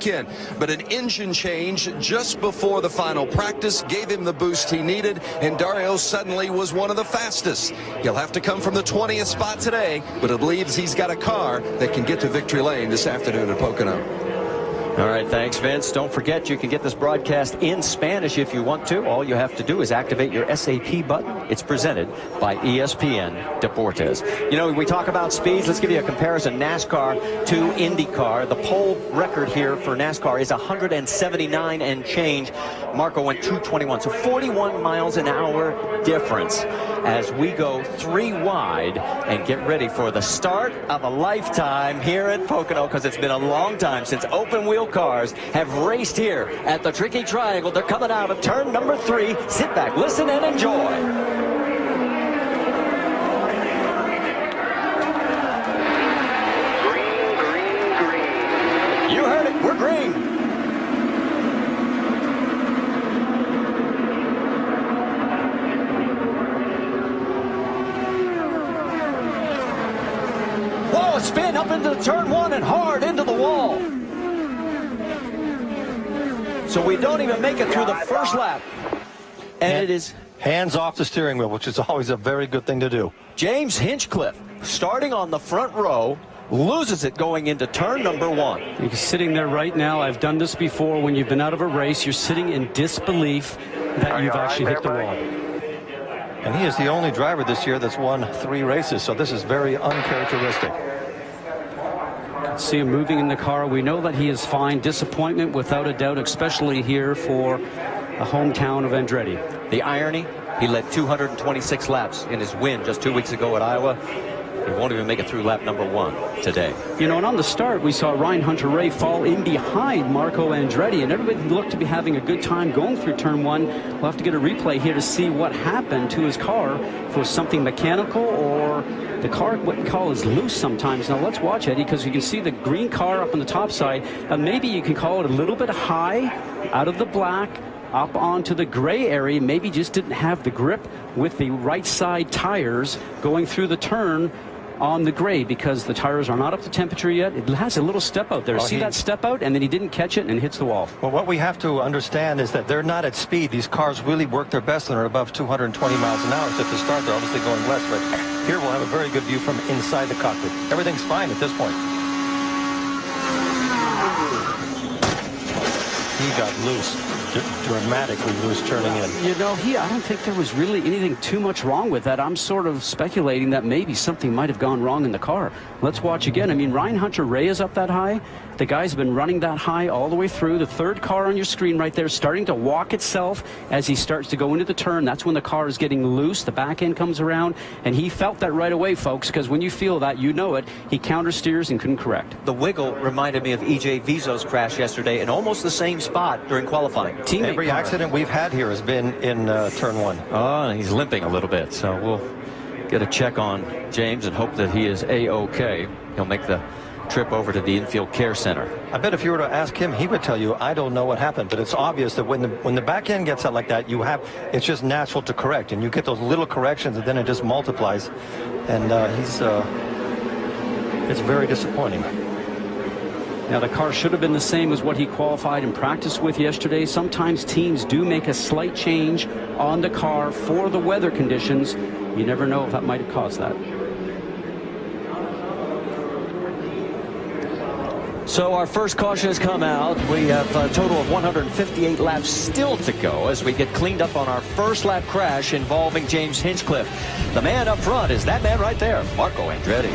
weekend. But an engine change just before the final practice gave him the boost he needed, and Dario suddenly was one of the fastest. He'll have to come from the 20th spot today, but it believes he's got a car that can get to victory lane this afternoon at Pocono. All right, thanks, Vince. Don't forget, you can get this broadcast in Spanish if you want to. All you have to do is activate your SAP button. It's presented by ESPN Deportes. You know, we talk about speeds. Let's give you a comparison. NASCAR to IndyCar. The pole record here for NASCAR is 179 and change. Marco went 221, so 41 miles an hour difference as we go 3 wide and get ready for the start of a lifetime here at Pocono, because it's been a long time since open wheel cars have raced here at the Tricky Triangle. They're coming out of turn number 3. Sit back, listen, and enjoy. Green, green, green. You heard it, we're green. Whoa, spin up into turn 1 and hard into the wall. So we don't even make it through the first lap. And it is hands off the steering wheel, which is always a very good thing to do. James Hinchcliffe, starting on the front row, loses it going into turn number 1. You're sitting there right now. I've done this before. When you've been out of a race, you're sitting in disbelief that you've actually hit the wall. And he is the only driver this year that's won 3 races, so this is very uncharacteristic. See him moving in the car. We know that he is fine. Disappointment without a doubt, especially here for the hometown of Andretti. The irony, he led 226 laps in his win just 2 weeks ago at Iowa. He won't even make it through lap number 1 today. You know, and on the start, we saw Ryan Hunter-Reay fall in behind Marco Andretti, and everybody looked to be having a good time going through turn 1. We'll have to get a replay here to see what happened to his car. If it was something mechanical or the car, what we call, is loose sometimes. Now let's watch, Eddie, because you can see the green car up on the top side. Maybe you can call it a little bit high out of the black up onto the gray area. Maybe just didn't have the grip with the right side tires going through the turn on the gray, because the tires are not up to temperature yet. It has a little step out there. See that step out? And then he didn't catch it and hits the wall. Well, what we have to understand is that they're not at speed. These cars really work their best when they're above 220 miles an hour. So at the start, they're obviously going less. But here we'll have a very good view from inside the cockpit. Everything's fine at this point. He got loose. Dramatically loose turning in. You know, I don't think there was really anything too much wrong with that. I'm sort of speculating that maybe something might have gone wrong in the car. Let's watch again. I mean, Ryan Hunter-Reay is up that high. The guy's been running that high all the way through. The third car on your screen right there starting to walk itself as he starts to go into the turn. That's when the car is getting loose. The back end comes around, and he felt that right away, folks, because when you feel that, you know it. He countersteers and couldn't correct. The wiggle reminded me of E.J. Vizo's crash yesterday in almost the same spot during qualifying. Every accident we've had here has been in turn 1. Oh, and he's limping a little bit, so we'll get a check on James and hope that he is A-OK. He'll make the trip over to the infield care center. I bet if you were to ask him, he would tell you, I don't know what happened, but it's obvious that when the back end gets out like that, it's just natural to correct, and you get those little corrections, and then it just multiplies, and it's very disappointing. Now, the car should have been the same as what he qualified and practiced with yesterday. Sometimes teams do make a slight change on the car for the weather conditions. You never know if that might have caused that. So our first caution has come out. We have a total of 158 laps still to go as we get cleaned up on our first lap crash involving James Hinchcliffe. The man up front is that man right there, Marco Andretti.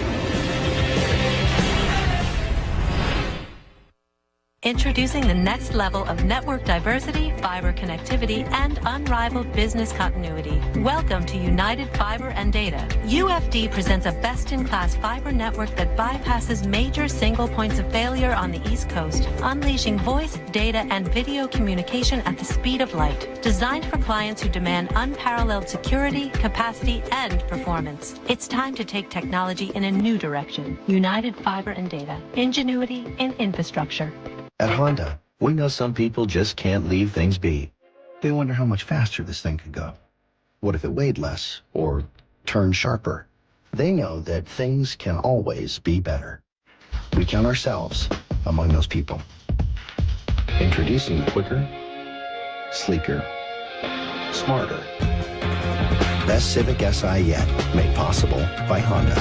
Introducing the next level of network diversity, fiber connectivity, and unrivaled business continuity. Welcome to United Fiber and Data. UFD presents a best-in-class fiber network that bypasses major single points of failure on the East Coast, unleashing voice, data, and video communication at the speed of light. Designed for clients who demand unparalleled security, capacity, and performance. It's time to take technology in a new direction. United Fiber and Data. Ingenuity in infrastructure. At Honda, we know some people just can't leave things be. They wonder how much faster this thing could go. What if it weighed less or turned sharper? They know that things can always be better. We count ourselves among those people. Introducing the quicker, sleeker, smarter, best Civic Si yet, made possible by Honda.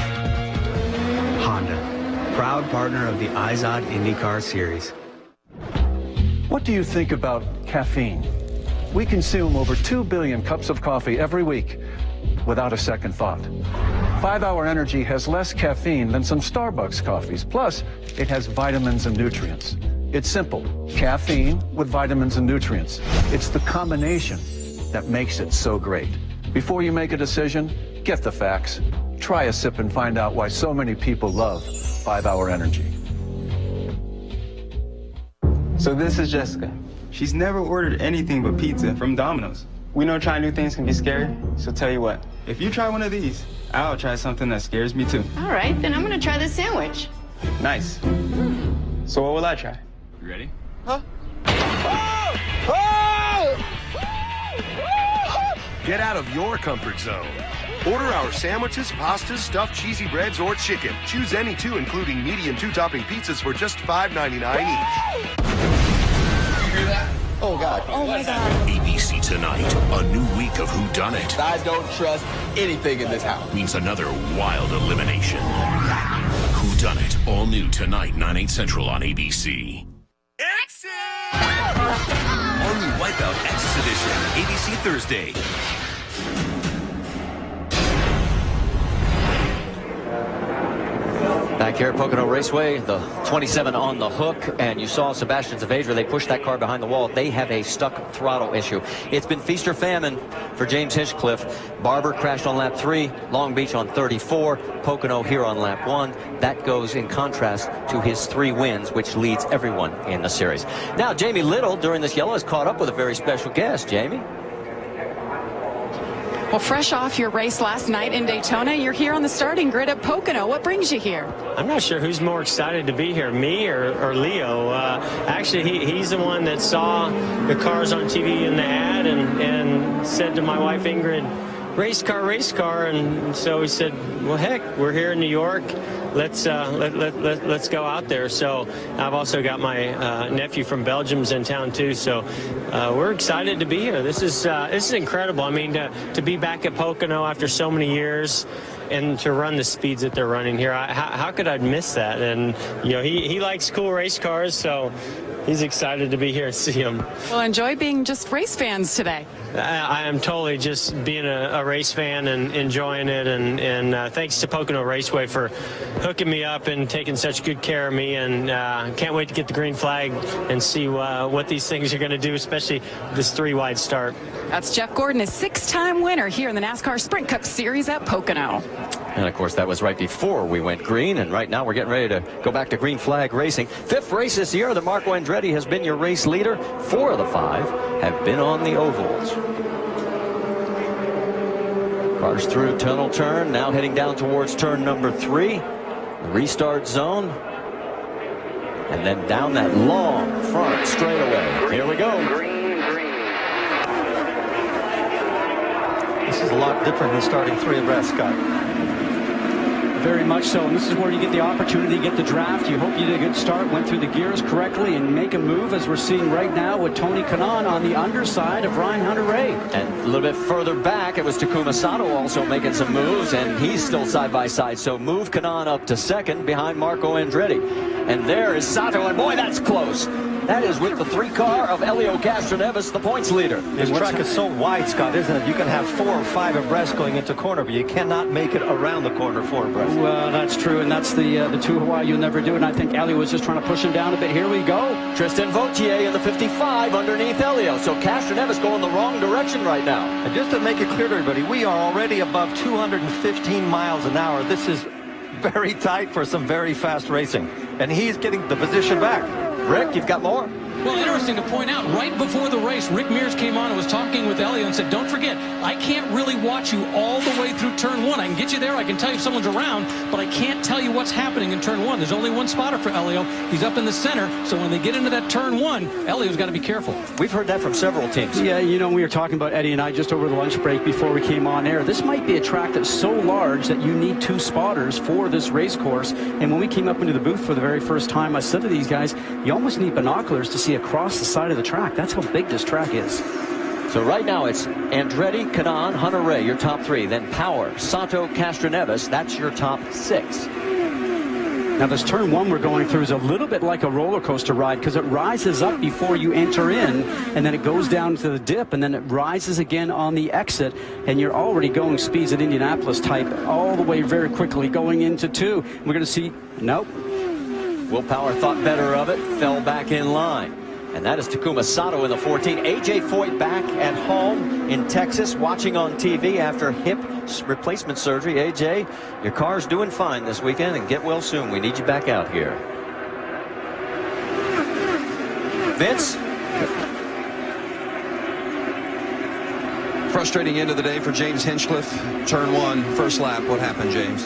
Honda, proud partner of the IZOD IndyCar Series. What do you think about caffeine? We consume over 2 billion cups of coffee every week without a second thought. 5 Hour Energy has less caffeine than some Starbucks coffees. Plus, it has vitamins and nutrients. It's simple. Caffeine with vitamins and nutrients. It's the combination that makes it so great. Before you make a decision, get the facts. Try a sip and find out why so many people love 5 Hour Energy. So this is Jessica. She's never ordered anything but pizza from Domino's. We know trying new things can be scary, so tell you what, if you try one of these, I'll try something that scares me too. All right, then I'm gonna try this sandwich. Nice. So what will I try? You ready? Huh? Get out of your comfort zone. Order our sandwiches, pastas, stuffed cheesy breads, or chicken. Choose any two, including medium 2-topping pizzas for just $5.99 each. You hear that? Oh, God. Oh, my God. ABC Tonight, a new week of whodunit. I don't trust anything in this house. Means another wild elimination. Whodunit, all new tonight, 9/8 Central on ABC. Exit! All new Wipeout Exit Edition, ABC Thursday. Back here at Pocono Raceway, the 27 on the hook, and you saw Sebastian Saavedra. They pushed that car behind the wall. They have a stuck throttle issue. It's been feast or famine for James Hinchcliffe. Barber crashed on lap 3, Long Beach on 34, Pocono here on lap 1. That goes in contrast to his 3 wins, which leads everyone in the series. Now, Jamie Little, during this yellow, has caught up with a very special guest. Jamie? Well, fresh off your race last night in Daytona, you're here on the starting grid at Pocono. What brings you here? I'm not sure who's more excited to be here, me or Leo. Actually, he's the one that saw the cars on TV in the ad and said to my wife Ingrid, race car, and so he said, well, heck, we're here in New York. Let's go out there. So I've also got my nephew from Belgium's in town too. So we're excited to be here. This is incredible. I mean, to be back at Pocono after so many years and to run the speeds that they're running here, how could I miss that? And you know, he likes cool race cars, so he's excited to be here and see him. Well, enjoy being just race fans today. I am totally just being a race fan and enjoying it, and thanks to Pocono Raceway for hooking me up and taking such good care of me, and can't wait to get the green flag and see what these things are going to do, especially this 3-wide start. That's Jeff Gordon, a 6-time winner here in the NASCAR Sprint Cup Series at Pocono. And, of course, that was right before we went green, and right now we're getting ready to go back to green flag racing. 5th race this year, the Marco Andretti has been your race leader. 4 of the 5 have been on the ovals. Cars through tunnel turn, now heading down towards turn number 3. Restart zone. And then down that long front straightaway. Here we go. This is a lot different than starting 3 abreast, Scott. Very much so, and this is where you get the opportunity to get the draft. You hope you did a good start, went through the gears correctly, and make a move, as we're seeing right now with Tony Kanaan on the underside of Ryan Hunter-Reay. And a little bit further back, it was Takuma Sato also making some moves, and he's still side by side. So move Kanaan up to 2nd behind Marco Andretti. And there is Sato, and boy, that's close. That is with the 3-car of Elio Castroneves, the points leader. This track is so wide, Scott, isn't it? You can have 4 or 5 abreast going into corner, but you cannot make it around the corner 4 abreast. Well, that's true, and that's the 2 Hawaii you'll never do, and I think Elio was just trying to push him down a bit. Here we go. Tristan Vautier in the 55 underneath Elio. So Castroneves going the wrong direction right now. And just to make it clear to everybody, we are already above 215 miles an hour. This is very tight for some very fast racing. And he's getting the position back. Rick, you've got more? Well, interesting to point out, right before the race, Rick Mears came on and was talking with Elio and said, don't forget, I can't really watch you all the way through turn 1. I can get you there, I can tell you if someone's around, but I can't tell you what's happening in turn 1. There's only one spotter for Elio. He's up in the center, so when they get into that turn 1, Elio's got to be careful. We've heard that from several teams. Yeah, you know, we were talking about Eddie and I just over the lunch break before we came on air. This might be a track that's so large that you need 2 spotters for this race course. And when we came up into the booth for the very first time, I said to these guys, you almost need binoculars to see see across the side of the track. That's how big this track is. So right now it's Andretti, Canaan, Hunter-Reay, your top 3. Then Power, Sato, Castroneves, that's your top 6. Now this turn 1 we're going through is a little bit like a roller coaster ride because it rises up before you enter in, and then it goes down to the dip, and then it rises again on the exit, and you're already going speeds at Indianapolis type all the way very quickly going into 2. We're going to see, nope. Will Power thought better of it, fell back in line. And that is Takuma Sato in the 14. AJ Foyt back at home in Texas, watching on TV after hip replacement surgery. AJ, your car's doing fine this weekend, and get well soon. We need you back out here. Vince? Frustrating end of the day for James Hinchcliffe. Turn 1, first lap. What happened, James?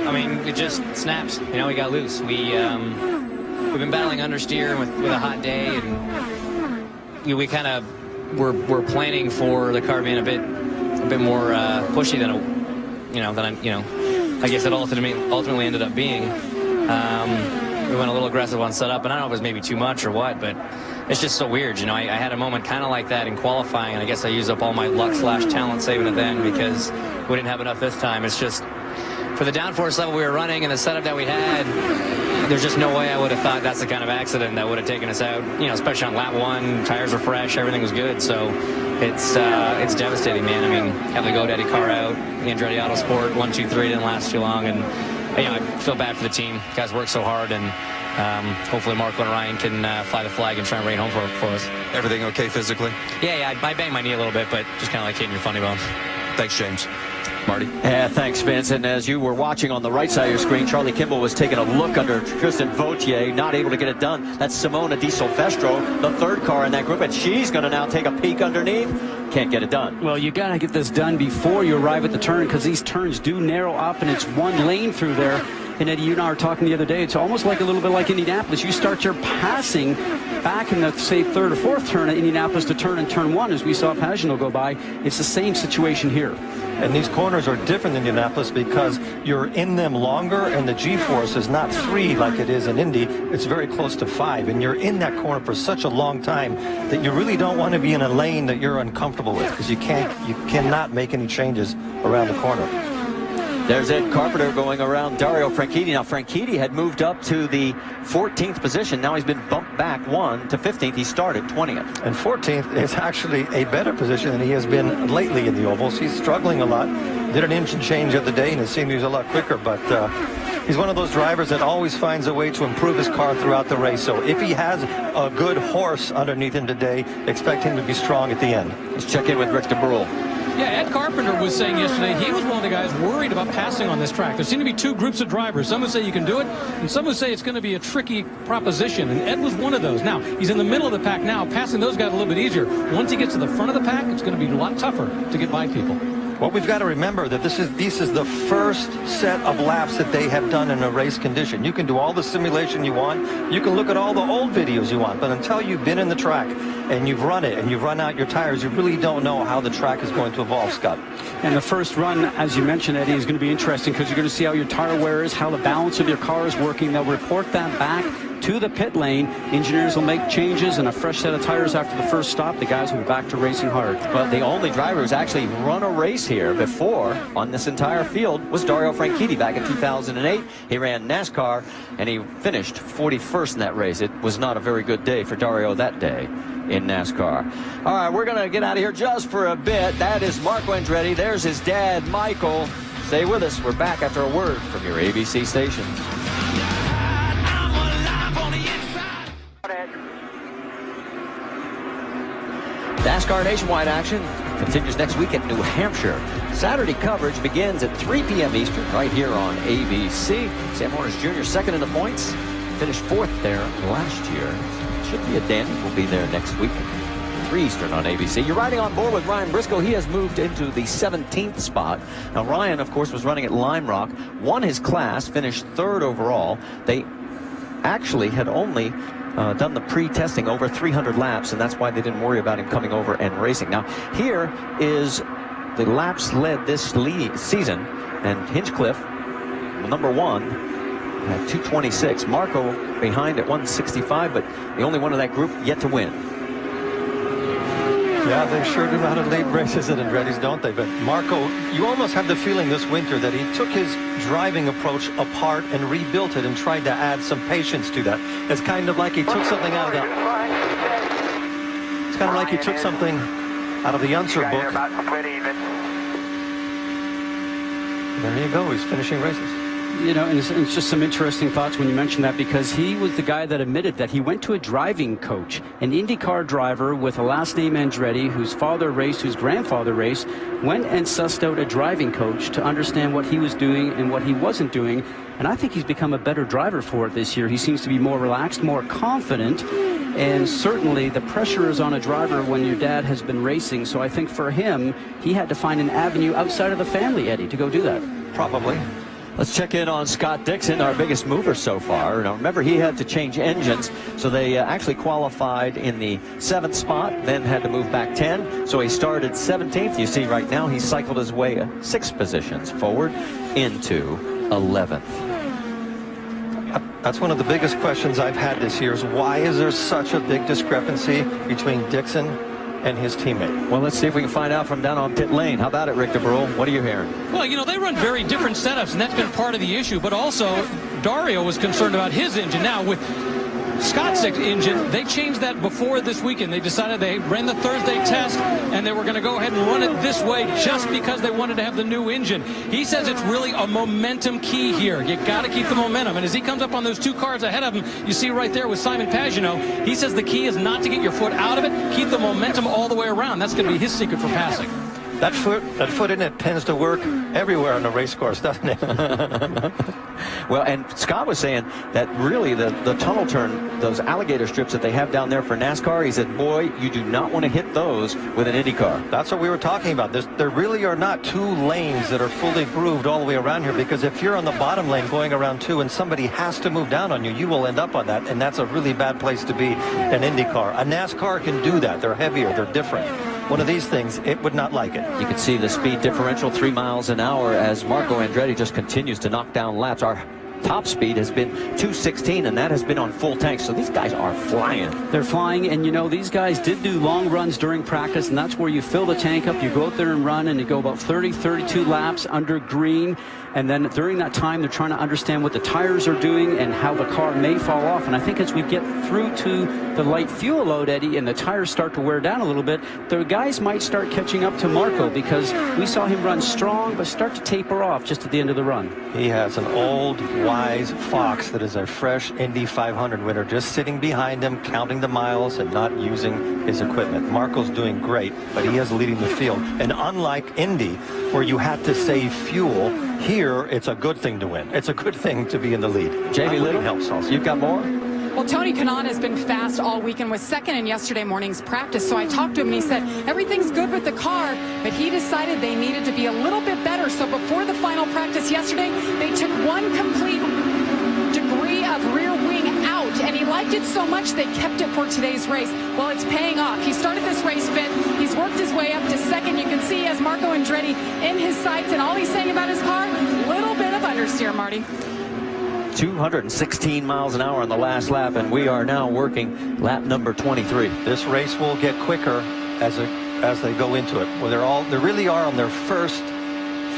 I mean, it just snaps. You know, we got loose. We've been battling understeer with a hot day, and we kind of were planning for the car being a bit more pushy than I guess it ultimately ended up being. We went a little aggressive on setup, and I don't know if it was maybe too much or what, but it's just so weird. You know, I had a moment kind of like that in qualifying, and I guess I used up all my luck/talent saving it then because we didn't have enough this time. It's just for the downforce level we were running and the setup that we had, there's just no way I would have thought that's the kind of accident that would have taken us out, you know, especially on lap 1. Tires were fresh, everything was good, so it's devastating, man. I mean, having the GoDaddy car out, the Andretti Autosport 1, 2, 3 didn't last too long, and you know, I feel bad for the team. Guys worked so hard, and hopefully Marco and Ryan can fly the flag and try and rain home for us. Everything okay physically? Yeah, I banged my knee a little bit, but just kind of like hitting your funny bones. Thanks, James. Marty? Yeah, thanks, Vince. And as you were watching on the right side of your screen, Charlie Kimball was taking a look under Tristan Vautier, not able to get it done. That's Simona Di Silvestro, the 3rd car in that group, and she's going to now take a peek underneath. Can't get it done. Well, you got to get this done before you arrive at the turn, because these turns do narrow up, and it's one lane through there. And Eddie, you and I were talking the other day, it's almost like a little bit like Indianapolis. You start your passing back in the, say, 3rd or 4th turn at Indianapolis to turn in turn 1, as we saw Pagano go by. It's the same situation here. And these corners are different in Indianapolis because you're in them longer, and the G-force is not 3 like it is in Indy. It's very close to 5, and you're in that corner for such a long time that you really don't want to be in a lane that you're uncomfortable with, because you cannot make any changes around the corner. There's Ed Carpenter going around Dario Franchitti. Now, Franchitti had moved up to the 14th position. Now he's been bumped back 1 to 15th. He started 20th. And 14th is actually a better position than he has been lately in the ovals. He's struggling a lot. Did an engine change the other day, and it seemed he was a lot quicker. But he's one of those drivers that always finds a way to improve his car throughout the race. So if he has a good horse underneath him today, expect him to be strong at the end. Let's check in with Rick DeBrule. Yeah, Ed Carpenter was saying yesterday he was one of the guys worried about passing on this track. There seem to be 2 groups of drivers. Some would say you can do it, and some would say it's going to be a tricky proposition, and Ed was one of those. Now, he's in the middle of the pack now. Passing those guys a little bit easier. Once he gets to the front of the pack, it's going to be a lot tougher to get by people. Well, we've got to remember that this is the first set of laps that they have done in a race condition. You can do all the simulation you want. You can look at all the old videos you want. But until you've been in the track and you've run it and you've run out your tires, you really don't know how the track is going to evolve, Scott. And the first run, as you mentioned, Eddie, is going to be interesting because you're going to see how your tire wear is, how the balance of your car is working. They'll report that back to the pit lane. Engineers will make changes and a fresh set of tires after the first stop. The guys will be back to racing hard. Well, the only driver who's actually run a race here before on this entire field was Dario Franchitti back in 2008. He ran NASCAR and he finished 41st in that race. It was not a very good day for Dario that day in NASCAR. All right, we're going to get out of here just for a bit. That is Marco Andretti. There's his dad, Michael. Stay with us. We're back after a word from your ABC stations. NASCAR nationwide action continues next week in New Hampshire. Saturday coverage begins at 3 p.m. Eastern right here on ABC. Sam Horner's Jr. second in the points. Finished 4th there last year. Should be a dandy. We'll be there next week. 3 Eastern on ABC. You're riding on board with Ryan Briscoe. He has moved into the 17th spot. Now, Ryan, of course, was running at Lime Rock, won his class, finished 3rd overall. They actually had only done the pre-testing over 300 laps, and that's why they didn't worry about him coming over and racing. Now, here is the laps led this season, and Hinchcliffe, number 1, at 226. Marco behind at 165, but the only one of that group yet to win. Yeah, they sure do know how to lead races at Andretti's, don't they? But Marco, you almost have the feeling this winter that he took his driving approach apart and rebuilt it and tried to add some patience to that. It's kind of like he took something out of the... It's kind of like he took something out of the answer book. There you go, he's finishing races. You know, and it's just some interesting thoughts when you mention that, because he was the guy that admitted that he went to a driving coach, an IndyCar driver with a last name Andretti, whose father raced, whose grandfather raced, went and sussed out a driving coach to understand what he was doing and what he wasn't doing. And I think he's become a better driver for it this year. He seems to be more relaxed, more confident, and certainly the pressure is on a driver when your dad has been racing. So I think for him, he had to find an avenue outside of the family, Eddie, to go do that. Probably. Let's check in on Scott Dixon, our biggest mover so far. Now, remember, he had to change engines, so they actually qualified in the 7th spot, then had to move back 10. So he started 17th. You see right now he cycled his way 6 positions forward into 11th. That's one of the biggest questions I've had this year is why is there such a big discrepancy between Dixon and his teammate? Well, let's see if we can find out from down on pit lane. How about it, Rick DeBrule? What are you hearing? Well, you know, they run very different setups, and that's been part of the issue. But also, Dario was concerned about his engine. Now, with Scott's engine, they changed that before this weekend. They decided they ran the Thursday test, and they were going to go ahead and run it this way just because they wanted to have the new engine. He says it's really a momentum key here. You got to keep the momentum. And as he comes up on those 2 cars ahead of him, you see right there with Simon Pagenaud, he says the key is not to get your foot out of it, keep the momentum all the way around. That's going to be his secret for passing. That foot in it tends to work everywhere on a race course, doesn't it? Well, and Scott was saying that really the tunnel turn, those alligator strips that they have down there for NASCAR, he said, boy, you do not want to hit those with an IndyCar. That's what we were talking about. There really are not 2 lanes that are fully grooved all the way around here, because if you're on the bottom lane going around 2 and somebody has to move down on you, you will end up on that, and that's a really bad place to be an IndyCar. A NASCAR can do that. They're heavier. They're different. One of these things, it would not like it. You can see the speed differential, 3 miles an hour, as Marco Andretti just continues to knock down laps. Our top speed has been 216, and that has been on full tank. So these guys are flying. They're flying, and you know, these guys did do long runs during practice, and that's where you fill the tank up, you go out there and run, and you go about 30, 32 laps under green. And then during that time, they're trying to understand what the tires are doing and how the car may fall off. And I think as we get through to the light fuel load, Eddie, and the tires start to wear down a little bit, the guys might start catching up to Marco, because we saw him run strong but start to taper off just at the end of the run. He has an old, wise fox that is a fresh Indy 500 winner just sitting behind him, counting the miles and not using his equipment. Marco's doing great, but he is leading the field. And unlike Indy, where you had to save fuel, here it's a good thing to win. It's a good thing to be in the lead. Jamie Little helps also. You've got more? Well, Tony Kanaan has been fast all weekend, was second in yesterday morning's practice. So I talked to him and he said everything's good with the car, but he decided they needed to be a little bit better. So before the final practice yesterday, they took 1 complete degree of rear wing out, and he liked it so much they kept it for today's race. Well, it's paying off. He started this race fit. He's worked his way up to second. You can see he has Marco Andretti in his sights, and all he's saying about his car, little bit of understeer, Marty. 216 miles an hour on the last lap, and we are now working lap number 23. This race will get quicker as they go into it. Well, they really are on their first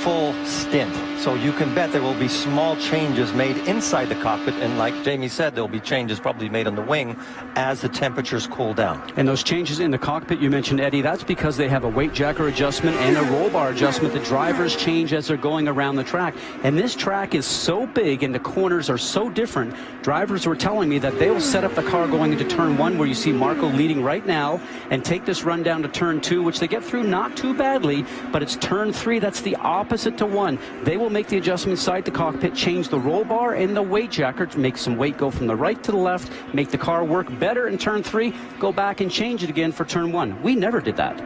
full stint. So you can bet there will be small changes made inside the cockpit, and like Jamie said, there'll be changes probably made on the wing as the temperatures cool down. And those changes in the cockpit you mentioned, Eddie, that's because they have a weight jacker adjustment and a roll bar adjustment. The drivers change as they're going around the track. And this track is so big and the corners are so different. Drivers were telling me that they will set up the car going into turn 1, where you see Marco leading right now, and take this run down to turn 2, which they get through not too badly, but it's turn 3. That's the opposite to 1. They will make the adjustment inside the cockpit, change the roll bar and the weight jacker to make some weight go from the right to the left, make the car work better in turn 3, go back and change it again for turn 1. We never did that.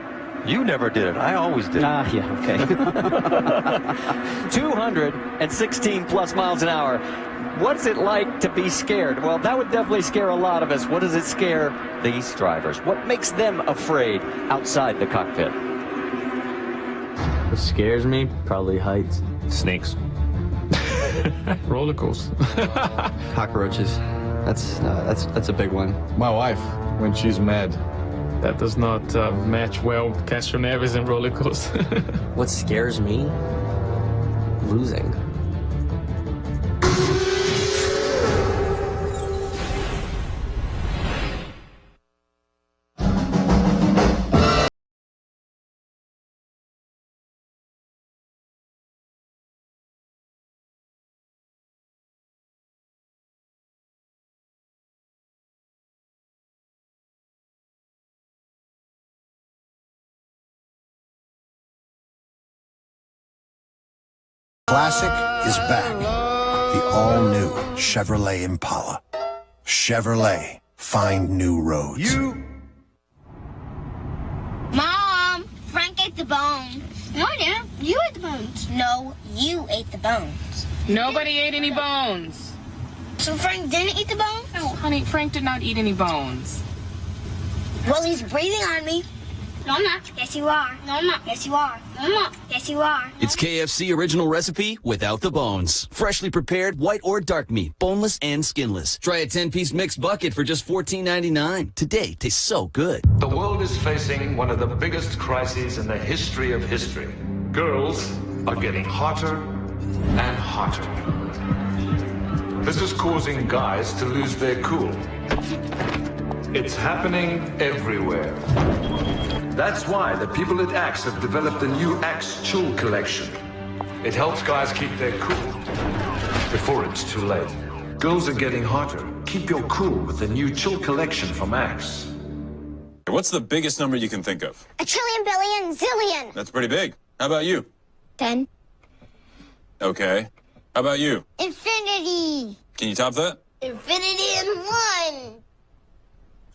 You never did it. I always did. Yeah, okay. 216 plus miles an hour. What's it like to be scared? Well, that would definitely scare a lot of us. What does it scare these drivers? What makes them afraid outside the cockpit? What scares me? Probably heights. Snakes. Roller coaster. Cockroaches. That's a big one. My wife, when she's mad. That does not match well with Castro Neves and roller coaster. What scares me? Losing. Classic is back. The all-new Chevrolet Impala. Chevrolet, find new roads. Mom, Frank ate the bones. No, I didn't. You ate the bones. No, you ate the bones. Nobody ate any bones. So Frank didn't eat the bones? No, honey, Frank did not eat any bones. Well, he's breathing on me. No, I'm not. Yes, you are. No, I'm not. Yes, you are. No, I'm not. Yes, you are. It's KFC original recipe without the bones. Freshly prepared white or dark meat, boneless and skinless. Try a 10-piece mixed bucket for just $14.99. Today tastes so good. The world is facing one of the biggest crises in the history of history. Girls are getting hotter and hotter. This is causing guys to lose their cool. It's happening everywhere. That's why the people at Axe have developed the new Axe Chill Collection. It helps guys keep their cool before it's too late. Girls are getting hotter. Keep your cool with the new Chill Collection from Axe. What's the biggest number you can think of? A trillion, billion, zillion. That's pretty big. How about you? 10. Okay. How about you? Infinity. Can you top that? Infinity and 1.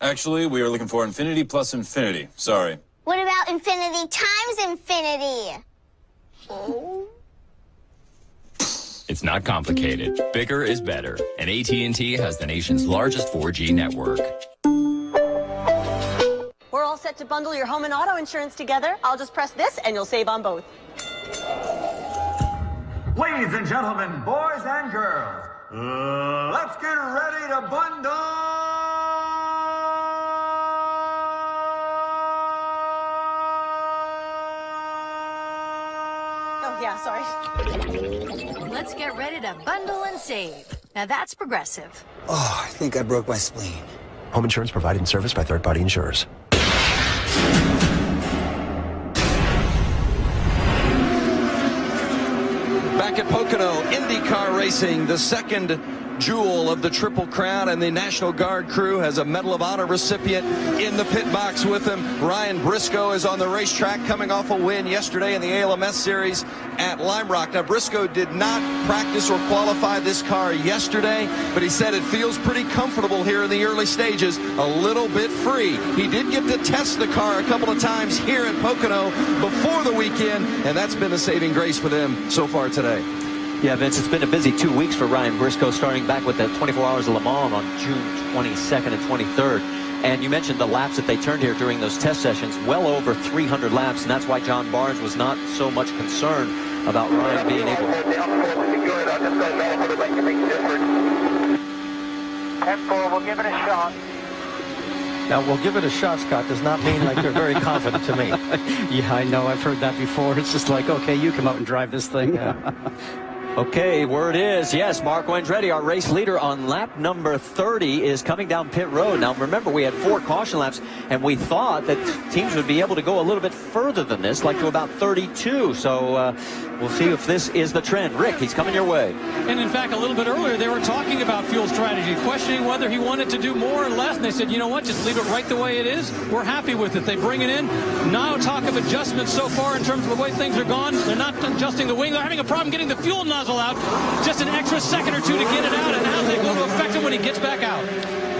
Actually, we are looking for infinity plus infinity. Sorry. What about infinity times infinity? Oh. It's not complicated. Bigger is better. And AT&T has the nation's largest 4G network. We're all set to bundle your home and auto insurance together. I'll just press this and you'll save on both. Ladies and gentlemen, boys and girls, let's get ready to bundle. Yeah, sorry. Let's get ready to bundle and save. Now that's progressive. Oh, I think I broke my spleen. Home insurance provided and serviced by third-party insurers. Back at Pocono, IndyCar racing, the second jewel of the Triple Crown, and the National Guard crew has a Medal of Honor recipient in the pit box with him. Ryan Briscoe is on the racetrack coming off a win yesterday in the ALMS series at Lime Rock. Now, Briscoe did not practice or qualify this car yesterday, but he said it feels pretty comfortable here in the early stages, a little bit free. He did get to test the car a couple of times here at Pocono before the weekend, and that's been the saving grace for them so far today. Yeah, Vince, it's been a busy 2 weeks for Ryan Briscoe, starting back with the 24 Hours of Le Mans on June 22nd and 23rd. And you mentioned the laps that they turned here during those test sessions, well over 300 laps, and that's why John Barnes was not so much concerned about Ryan being able to. 10-4, we'll give it a shot. Now, we'll give it a shot, Scott, does not mean like you're very confident to me. Yeah, I know. I've heard that before. It's just like, okay, you come out and drive this thing. Yeah. Okay, word is, yes, Marco Andretti, our race leader on lap number 30, is coming down pit road. Now, remember, we had 4 caution laps, and we thought that teams would be able to go a little bit further than this, like to about 32. So we'll see if this is the trend. Rick, he's coming your way. And in fact, a little bit earlier, they were talking about fuel strategy, questioning whether he wanted to do more or less. And they said, you know what, just leave it right the way it is. We're happy with it. They bring it in. Now talk of adjustments so far in terms of the way things are gone. They're not adjusting the wing. They're having a problem getting the fuel nozzle out. Just an extra second or two to get it out, and how's it going to affect him when he gets back out?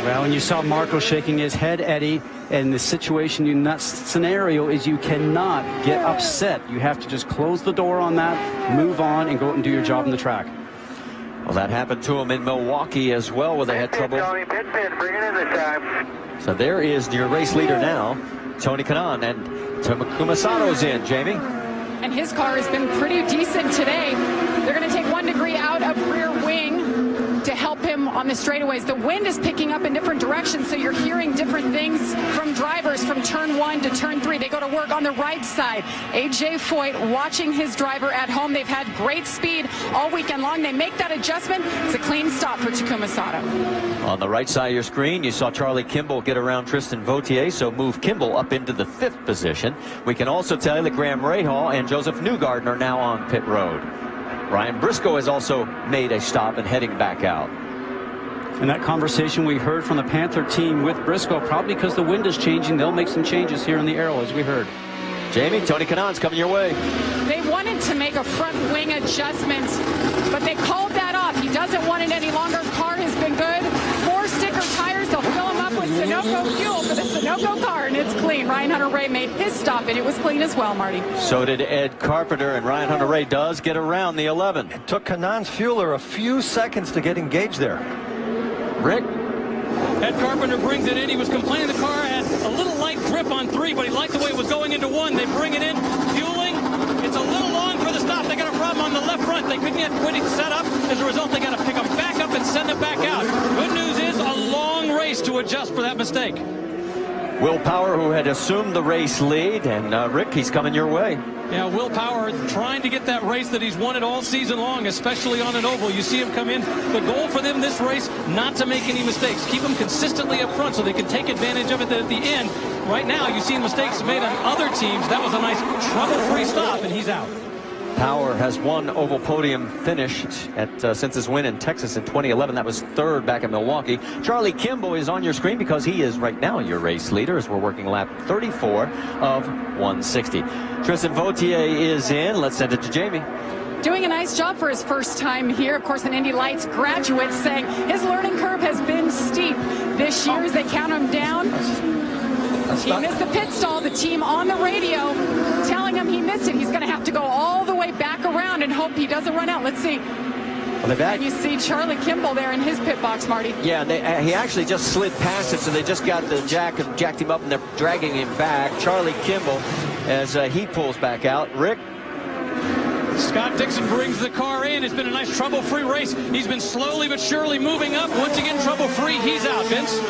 Well, and you saw Marco shaking his head, Eddie, and the situation in that scenario is you cannot get upset. You have to just close the door on that, move on, and go out and do your job on the track. Well, that happened to him in Milwaukee as well, where they had trouble. Pit, bring it in this time. So there is your race leader now, Tony Kanaan, and Kumasato's in, Jamie. And his car has been pretty decent today. They're going to take 1 degree out of rear wing to help him on the straightaways. The wind is picking up in different directions, so you're hearing different things from drivers from turn 1 to turn 3. They go to work on the right side. AJ Foyt watching his driver at home. They've had great speed all weekend long. They make that adjustment. It's a clean stop for Takuma Sato. On the right side of your screen, you saw Charlie Kimball get around Tristan Vautier, so move Kimball up into the 5th position. We can also tell you that Graham Rahal and Joseph Newgarden are now on pit road. Ryan Briscoe has also made a stop and heading back out. And that conversation we heard from the Panther team with Briscoe, probably because the wind is changing, they'll make some changes here in the aero, as we heard. Jamie, Tony Kanaan's coming your way. They wanted to make a front wing adjustment, but they called that off. He doesn't want it any longer. Car has been good. 4 sticker tires. They'll fill them up with Sunoco fuel for the Sunoco car, and it's clean. Ryan Hunter-Reay made his stop, and it was clean as well, Marty. So did Ed Carpenter, and Ryan Hunter-Reay does get around the 11. It took Kanaan's fueler a few seconds to get engaged there. Rick? Ed Carpenter brings it in. He was complaining the car had a little light grip on 3, but he liked the way it was going into 1. They bring it in, fueling. It's a little long for the stop. They got a problem on the left front. They couldn't get quitting set up. As a result, they got to pick them back up and send them back out. Good news is a long race to adjust for that mistake. Will Power, who had assumed the race lead, and Rick, he's coming your way. Yeah, Will Power trying to get that race that he's wanted all season long, especially on an oval. You see him come in. The goal for them this race, not to make any mistakes. Keep them consistently up front so they can take advantage of it at the end. Right now, you see mistakes made on other teams. That was a nice trouble-free stop, and he's out. Power has one oval podium finished since his win in Texas in 2011. That was 3rd back in Milwaukee. Charlie Kimball is on your screen because he is right now your race leader as we're working lap 34 of 160. Tristan Vautier is in. Let's send it to Jamie. Doing a nice job for his first time here. Of course, an Indy Lights graduate, saying his learning curve has been steep this year as they count him down. He missed the pit stall. The team on the radio telling him he missed it. He's going to have to go all the way back around and hope he doesn't run out. Let's see. And you see Charlie Kimball there in his pit box, Marty. Yeah, he actually just slid past it, so they just got the jack and jacked him up, and they're dragging him back. Charlie Kimball, as he pulls back out. Rick? Scott Dixon brings the car in. It's been a nice trouble-free race. He's been slowly but surely moving up. Once again, trouble-free. He's out, Vince.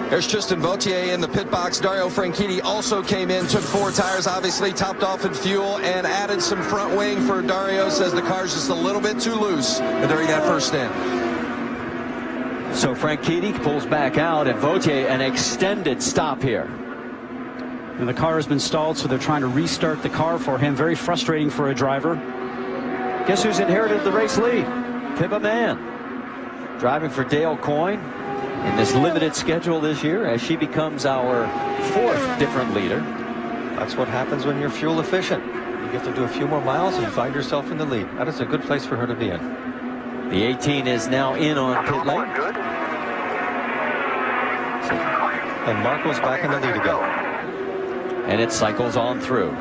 There's Tristan Vautier in the pit box. Dario Franchitti also came in, took 4 tires, obviously topped off in fuel, and added some front wing for Dario. Says the car's just a little bit too loose during that first stint. So Franchitti pulls back out, and Vautier an extended stop here. And the car has been stalled, so they're trying to restart the car for him. Very frustrating for a driver. Guess who's inherited the race lead? Pippa Mann. Driving for Dale Coyne in this limited schedule this year as she becomes our 4th different leader. That's what happens when you're fuel efficient. You get to do a few more miles and you find yourself in the lead. That is a good place for her to be in. The 18 is now in on pit lane. And Marco's back in the lead again. And it cycles on through.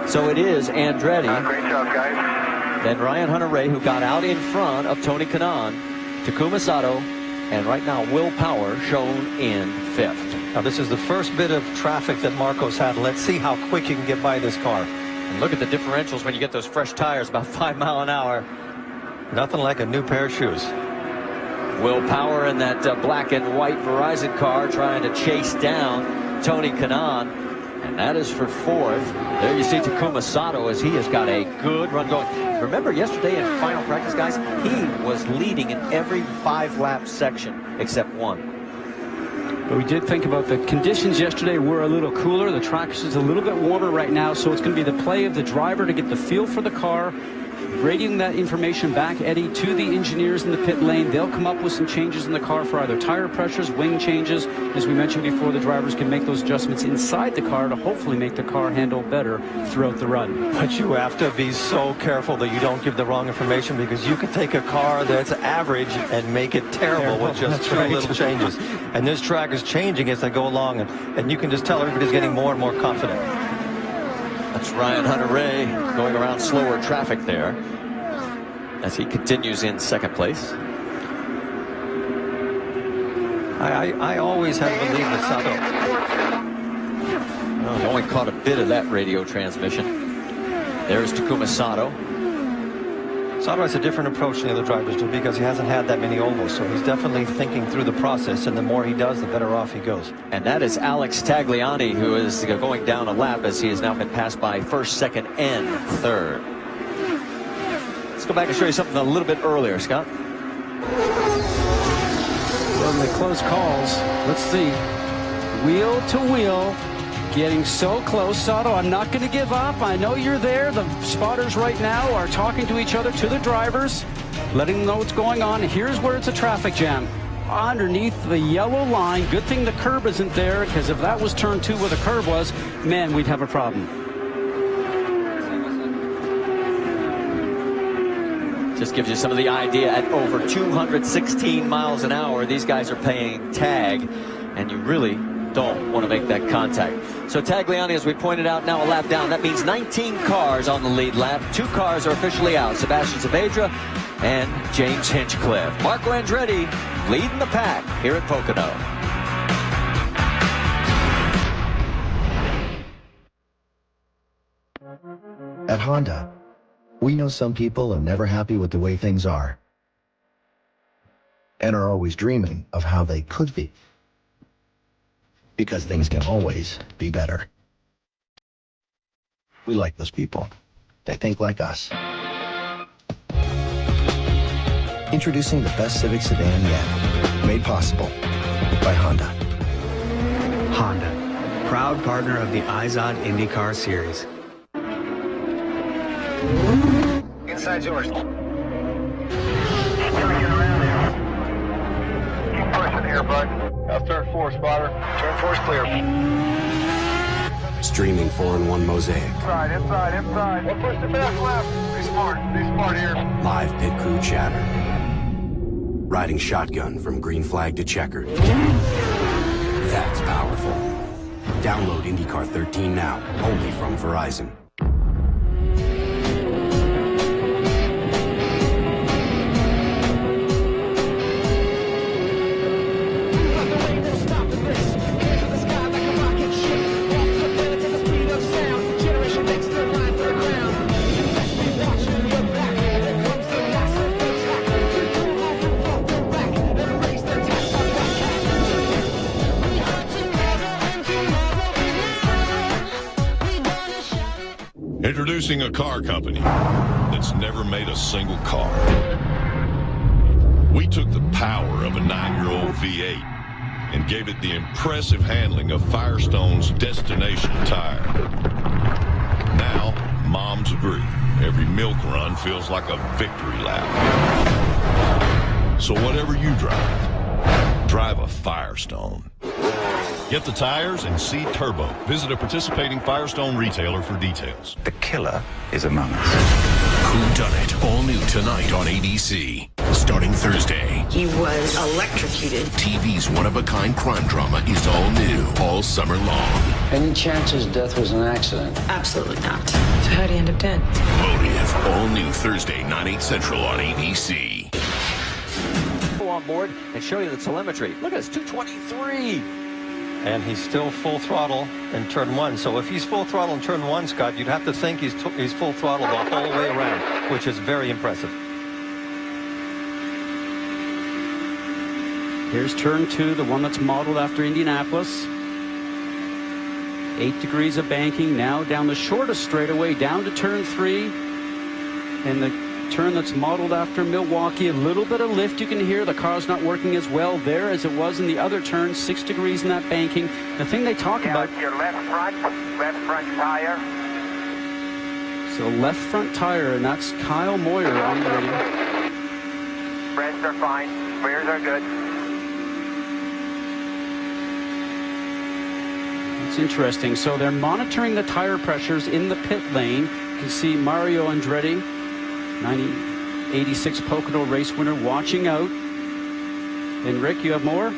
So it is Andretti. Great job, guys. Then Ryan Hunter-Reay, who got out in front of Tony Kanaan, Takuma Sato, and right now Will Power shown in 5th. Now this is the first bit of traffic that Marco's had. Let's see how quick you can get by this car. And look at the differentials when you get those fresh tires, about 5 miles an hour. Nothing like a new pair of shoes. Will Power in that black and white Verizon car trying to chase down Tony Kanaan. And that is for 4th. There you see Takuma Sato as he has got a good run going. Remember yesterday in final practice, guys, he was leading in every 5-lap section except 1. But we did think about the conditions yesterday were a little cooler. The track is a little bit warmer right now, so it's going to be the play of the driver to get the feel for the car. Radiating that information back, Eddie, to the engineers in the pit lane. They'll come up with some changes in the car for either tire pressures, wing changes. As we mentioned before, the drivers can make those adjustments inside the car to hopefully make the car handle better throughout the run. But you have to be so careful that you don't give the wrong information, because you can take a car that's average and make it terrible with just 2 little changes. And this track is changing as they go along, and you can just tell everybody's getting more and more confident. That's Ryan Hunter-Reay going around slower traffic there as he continues in 2nd place. I always have believed that Sato. Well, I've only caught a bit of that radio transmission. There's Takuma Sato. Sato has a different approach than the other drivers do because he hasn't had that many ovals, so he's definitely thinking through the process, and the more he does, the better off he goes. And that is Alex Tagliani, who is going down a lap as he has now been passed by first, second, and third. Let's go back and show you something a little bit earlier, Scott. Well, the close calls, let's see. Wheel to wheel. Getting so close. Sato, I'm not going to give up. I know you're there. The spotters right now are talking to each other, to the drivers, letting them know what's going on. Here's where it's a traffic jam. Underneath the yellow line. Good thing the curb isn't there, because if that was turn 2 where the curb was, man, we'd have a problem. Just gives you some of the idea. At over 216 miles an hour, these guys are paying tag, and you really don't want to make that contact. So Tagliani, as we pointed out, now a lap down. That means 19 cars on the lead lap. 2 cars are officially out. Sebastian Saavedra and James Hinchcliffe. Marco Andretti leading the pack here at Pocono. At Honda, we know some people are never happy with the way things are and are always dreaming of how they could be. Because things can always be better. We like those people. They think like us. Introducing the best Civic sedan yet. Made possible by Honda. Honda, proud partner of the IZOD IndyCar Series. Inside yours. Keep pushing here, bud. That's turn 4, spotter. Turn 4's clear. Streaming 4-in-1 Mosaic. Inside. We'll push the back left. Be smart here. Live pit crew chatter. Riding shotgun from green flag to checkered. That's powerful. Download IndyCar 13 now, only from Verizon. Introducing a car company that's never made a single car. We took the power of a 9-year-old V8 and gave it the impressive handling of Firestone's Destination tire. Now, moms agree. Every milk run feels like a victory lap. So whatever you drive a Firestone. Get the tires and see turbo. Visit a participating Firestone retailer for details. The killer is among us. Whodunit, all new tonight on ABC. Starting Thursday. He was electrocuted. TV's one-of-a-kind crime drama is all new, all summer long. Any chance his death was an accident? Absolutely not. So how'd he end up dead? Motive, all new Thursday, 9/8 Central on ABC. Go on board and show you the telemetry. Look at this, 223. And he's still full throttle in turn 1. So if he's full throttle in turn 1, Scott, you'd have to think he's full throttle the whole way around, which is very impressive. Here's turn 2, the one that's modeled after Indianapolis. 8 degrees of banking, now down the shortest straightaway, down to turn 3. And the turn that's modeled after Milwaukee, a little bit of lift you can hear. The car's not working as well there as it was in the other turn. 6 degrees in that banking. The thing they talk about, Your left front tire. so left front tire, and that's Kyle Moyer on the radio. Brakes are fine. Rears are good. It's interesting. So they're monitoring the tire pressures in the pit lane. You can see Mario Andretti, 1986 Pocono race winner, watching out. And Rick, you have more?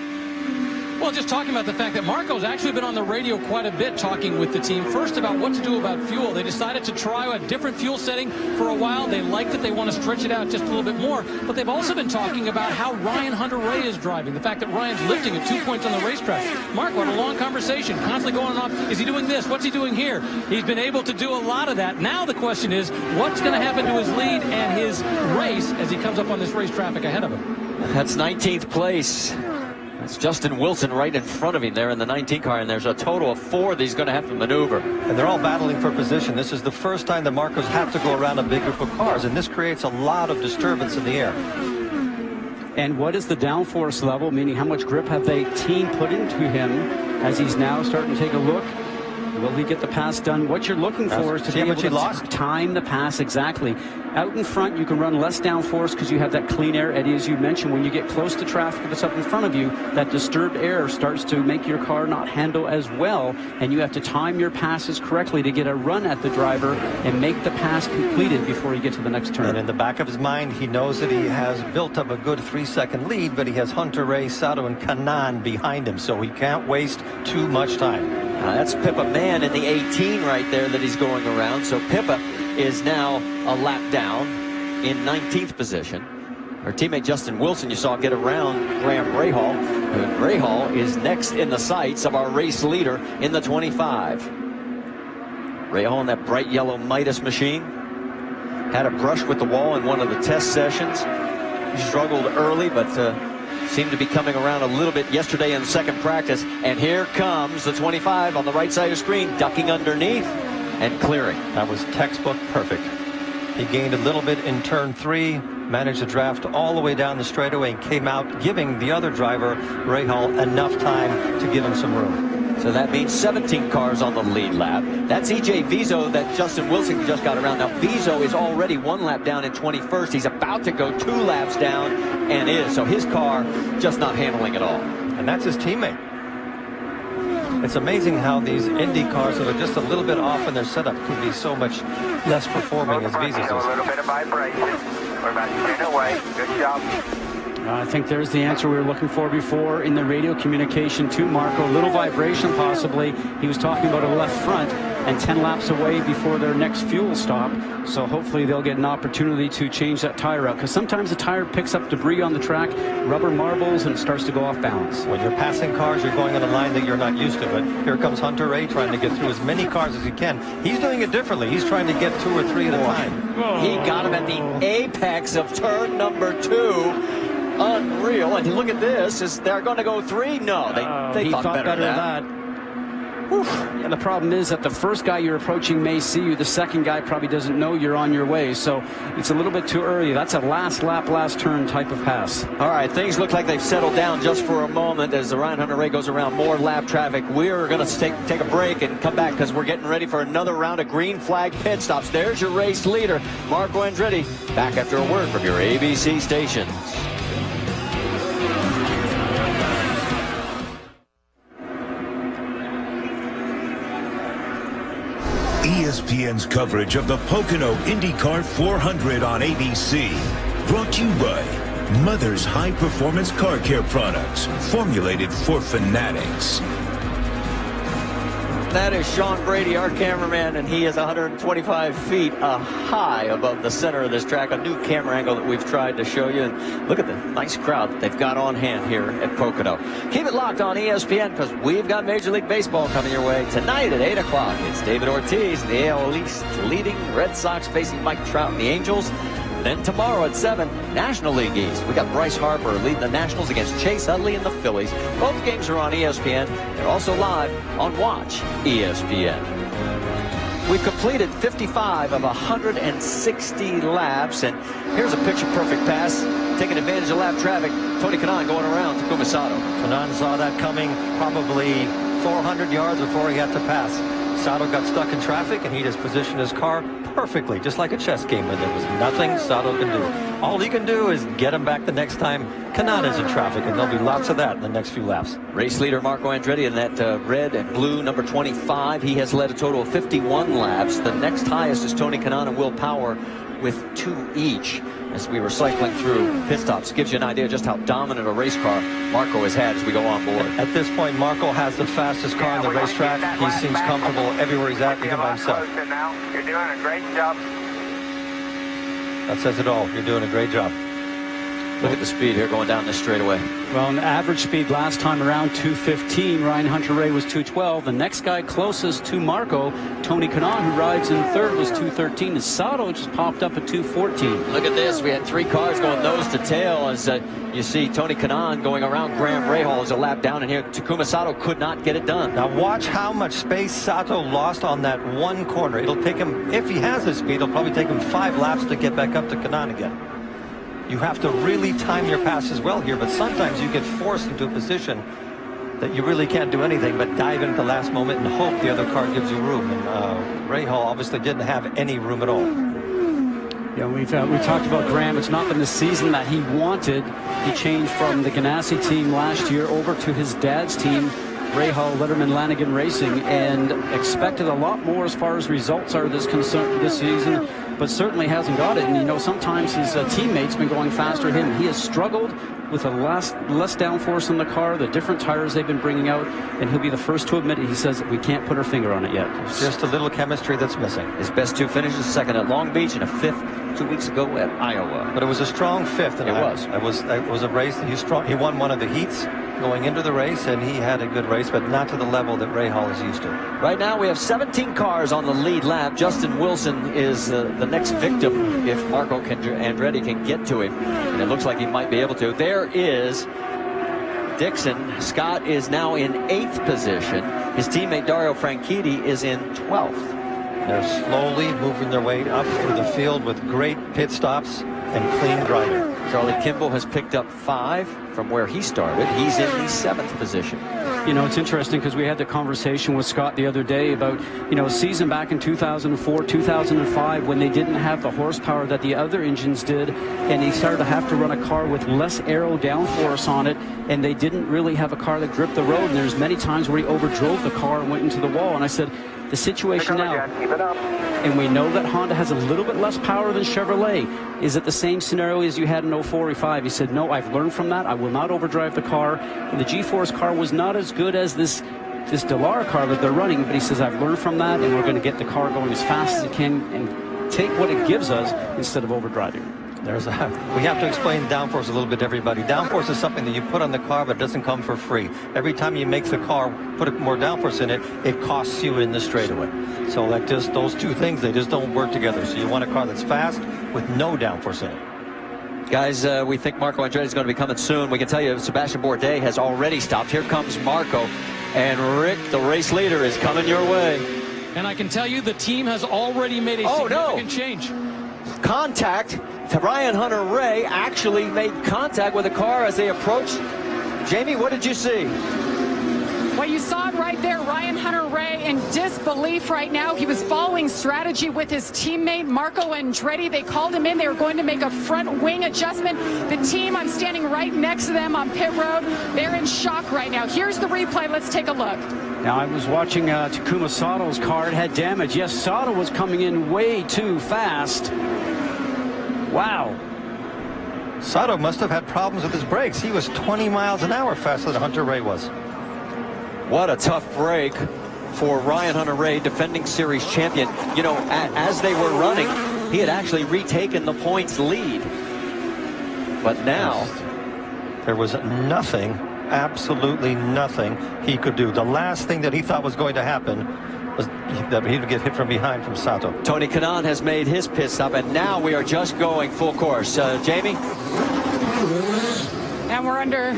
Well, just talking about the fact that Marco's actually been on the radio quite a bit talking with the team. First about what to do about fuel. They decided to try a different fuel setting for a while. They liked it. They want to stretch it out just a little bit more. But they've also been talking about how Ryan Hunter-Reay is driving. The fact that Ryan's lifting at 2 points on the racetrack. Marco had a long conversation, constantly going off. Is he doing this? What's he doing here? He's been able to do a lot of that. Now the question is, what's going to happen to his lead and his race as he comes up on this race traffic ahead of him? That's 19th place. That's Justin Wilson right in front of him there in the 19 car, and there's a total of 4 that he's going to have to maneuver. And they're all battling for position. This is the first time the Marcos have to go around a big group of cars, and this creates a lot of disturbance in the air. And what is the downforce level, meaning how much grip have they team put into him as he's now starting to take a look? Will he get the pass done? What you're looking for is to be able to time the pass exactly. Out in front, you can run less downforce because you have that clean air, Eddie, as you mentioned. When you get close to traffic that's up in front of you, that disturbed air starts to make your car not handle as well, and you have to time your passes correctly to get a run at the driver and make the pass completed before you get to the next turn. And in the back of his mind, he knows that he has built up a good 3-second lead, but he has Hunter-Reay, Sato, and CANAL behind him, so he can't waste too much time. That's Pippa Mann in the 18 right there that he's going around. So Pippa is now a lap down in 19th position. Her teammate Justin Wilson, you saw get around Graham Rahal. And Rahal is next in the sights of our race leader in the 25. Rahal in that bright yellow Midas machine. Had a brush with the wall in one of the test sessions. Struggled early, but seemed to be coming around a little bit yesterday in the second practice. And here comes the 25 on the right side of the screen, ducking underneath and clearing. That was textbook perfect. He gained a little bit in turn 3, managed to draft all the way down the straightaway, and came out giving the other driver, Rahal, enough time to give him some room. So that means 17 cars on the lead lap. That's E.J. Vizo that Justin Wilson just got around. Now, Vizo is already 1 lap down in 21st. He's about to go 2 laps down and is. So his car just not handling at all. And that's his teammate. It's amazing how these Indy cars that are just a little bit off in their setup could be so much less performing as Vizo's is. A little bit of vibration. We're about to get away. Good job. I think there's the answer we were looking for before in the radio communication to Marco. A little vibration possibly. He was talking about a left front and 10 laps away before their next fuel stop. So hopefully they'll get an opportunity to change that tire out, because sometimes the tire picks up debris on the track, rubber marbles, and it starts to go off balance. When you're passing cars, you're going on a line that you're not used to. But here comes Hunter-Reay trying to get through as many cars as he can. He's doing it differently. He's trying to get 2 or 3 at a time. He got him at the apex of turn number 2. Unreal. And look at this. Is they're going to go 3? No, they thought better of that. Yeah, the problem is that the first guy you're approaching may see you. The second guy probably doesn't know you're on your way. So it's a little bit too early. That's a last lap, last turn type of pass. All right, things look like they've settled down just for a moment as the Ryan Hunter-Reay goes around more lap traffic. We're going to take a break and come back because we're getting ready for another round of green flag pit stops. There's your race leader, Marco Andretti, back after a word from your ABC stations. ESPN's coverage of the Pocono IndyCar 400 on ABC. Brought to you by Mother's High Performance Car Care Products, formulated for fanatics. That is Sean Brady, our cameraman, and he is 125 feet high above the center of this track. A new camera angle that we've tried to show you. And look at the nice crowd that they've got on hand here at Pocono. Keep it locked on ESPN because we've got Major League Baseball coming your way tonight at 8 o'clock. It's David Ortiz, the AL East leading Red Sox facing Mike Trout and the Angels. Then tomorrow at 7, National League East. We got Bryce Harper leading the Nationals against Chase Utley and the Phillies. Both games are on ESPN. They're also live on Watch ESPN. We've completed 55 of 160 laps, and here's a picture-perfect pass. Taking advantage of lap traffic, Tony Kanaan going around Takuma Sato. Kanaan saw that coming probably 400 yards before he had to pass. Sato got stuck in traffic, and he just positioned his car perfectly, just like a chess game, and there was nothing Sato can do. All he can do is get him back the next time Kanaan is in traffic, and there'll be lots of that in the next few laps. Race leader Marco Andretti in that red and blue number 25. He has led a total of 51 laps. The next highest is Tony Kanaan and Will Power with 2 each as we were cycling through pit stops. Gives you an idea just how dominant a race car Marco has had as we go on board. At this point, Marco has the fastest car on the racetrack. He seems comfortable everywhere he's at, even by himself. You're doing a great job. That says it all. You're doing a great job. Look at the speed here going down this straightaway. Well, an average speed last time around 2:15. Ryan Hunter-Reay was 2:12. The next guy closest to Marco, Tony Kanaan, who rides in third, was 2:13. And Sato just popped up at 2:14. Look at this. We had 3 cars going nose to tail as you see Tony Kanaan going around Graham Rahal as a lap down, and here Takuma Sato could not get it done. Now watch how much space Sato lost on that one corner. It'll take him, if he has the speed, it'll probably take him 5 laps to get back up to Kanaan again. You have to really time your passes well here, but sometimes you get forced into a position that you really can't do anything but dive in at the last moment and hope the other car gives you room. And Rahal obviously didn't have any room at all. Yeah, we talked about Graham. It's not been the season that he wanted. He changed from the Ganassi team last year over to his dad's team, Rahal Letterman Lanigan Racing, and expected a lot more as far as results are this season, but certainly hasn't got it. And you know, sometimes his teammates been going faster than him. He has struggled with the less downforce in the car, the different tires they've been bringing out, and he'll be the first to admit it. He says we can't put our finger on it yet. It's just a little chemistry that's missing. His best 2 finishes, second at Long Beach and a 5th 2 weeks ago at Iowa. But it was a strong 5th. And it was a race that he won one of the heats going into the race, and he had a good race, but not to the level that Rahal is used to. Right now we have 17 cars on the lead lap. Justin Wilson is the next victim if Marco Andretti can get to him, and it looks like he might be able to. There is Dixon. Scott is now in 8th position. His teammate Dario Franchitti is in 12th. They're slowly moving their way up through the field with great pit stops and clean driving. Charlie Kimball has picked up 5 from where he started. He's in the 7th position. You know, it's interesting because we had the conversation with Scott the other day about, you know, a season back in 2004, 2005, when they didn't have the horsepower that the other engines did, and he started to have to run a car with less aero downforce on it, and they didn't really have a car that gripped the road, and there's many times where he overdrove the car and went into the wall. And I said, the situation now, and we know that Honda has a little bit less power than Chevrolet. Is it the same scenario as you had in 04, 05? He said, no, I've learned from that. I will not overdrive the car. And the G-Force car was not as good as this Dallara car that they're running, but he says, I've learned from that, and we're going to get the car going as fast as it can and take what it gives us instead of overdriving. We have to explain downforce a little bit to everybody. Downforce is something that you put on the car, but it doesn't come for free. Every time you make the car put more downforce in it, it costs you in the straightaway. So like just those two things, they just don't work together. So you want a car that's fast with no downforce in it. Guys, we think Marco Andretti is going to be coming soon. We can tell you Sebastian Bourdais has already stopped. Here comes Marco, and Rick, the race leader, is coming your way. And I can tell you the team has already made a significant change. Contact. Ryan Hunter-Reay actually made contact with the car as they approached. Jamie, what did you see? Well, you saw it right there. Ryan Hunter-Reay in disbelief right now. He was following strategy with his teammate Marco Andretti. They called him in. They were going to make a front wing adjustment. The team, I'm standing right next to them on pit road. They're in shock right now. Here's the replay. Let's take a look. Now, I was watching Takuma Sato's car. It had damage. Yes, Sato was coming in way too fast. Wow. Sato must have had problems with his brakes. He was 20 miles an hour faster than Hunter-Reay was. What a tough break for Ryan Hunter-Reay, defending series champion. You know, as they were running, he had actually retaken the points lead. But now, there was nothing, absolutely nothing he could do. The last thing that he thought was going to happen was that he would get hit from behind from Sato. Tony Kanaan has made his pit stop, and now we are just going full course. Jamie? And we're under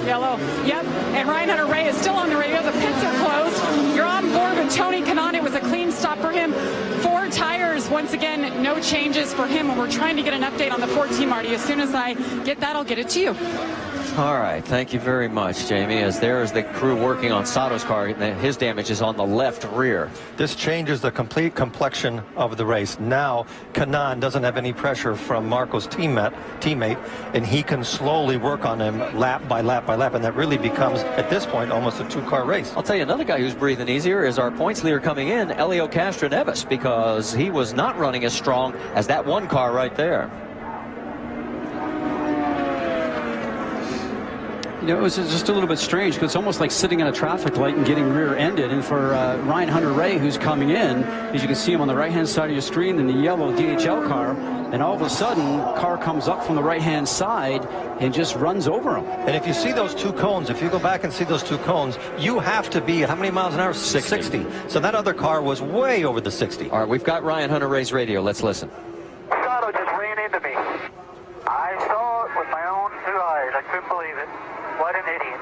yellow. Yep. And Ryan Hunter-Reay is still on the radio. The pits are closed. You're on board with Tony Kanaan. It was a clean stop for him. 4 tires. Once again, no changes for him. And we're trying to get an update on the 14, Marty. As soon as I get that, I'll get it to you. All right, thank you very much, Jamie, as there is the crew working on Sato's car. His damage is on the left rear. This changes the complete complexion of the race. Now, CANAL doesn't have any pressure from Marco's teammate, and he can slowly work on him lap by lap by lap, and that really becomes, at this point, almost a two-car race. I'll tell you another guy who's breathing easier is our points leader coming in, Helio Castroneves, because he was not running as strong as that one car right there. You know, it was just a little bit strange because it's almost like sitting in a traffic light and getting rear-ended. And for Ryan Hunter-Reay, who's coming in, as you can see him on the right-hand side of your screen in the yellow DHL car, and all of a sudden, car comes up from the right-hand side and just runs over him. And if you see those two cones, if you go back and see those two cones, you have to be at how many miles an hour? 60. So that other car was way over the 60. All right, we've got Ryan Hunter-Reay's radio. Let's listen. Sato just ran into me. I saw it with my own 2 eyes. I couldn't believe it. What an idiot.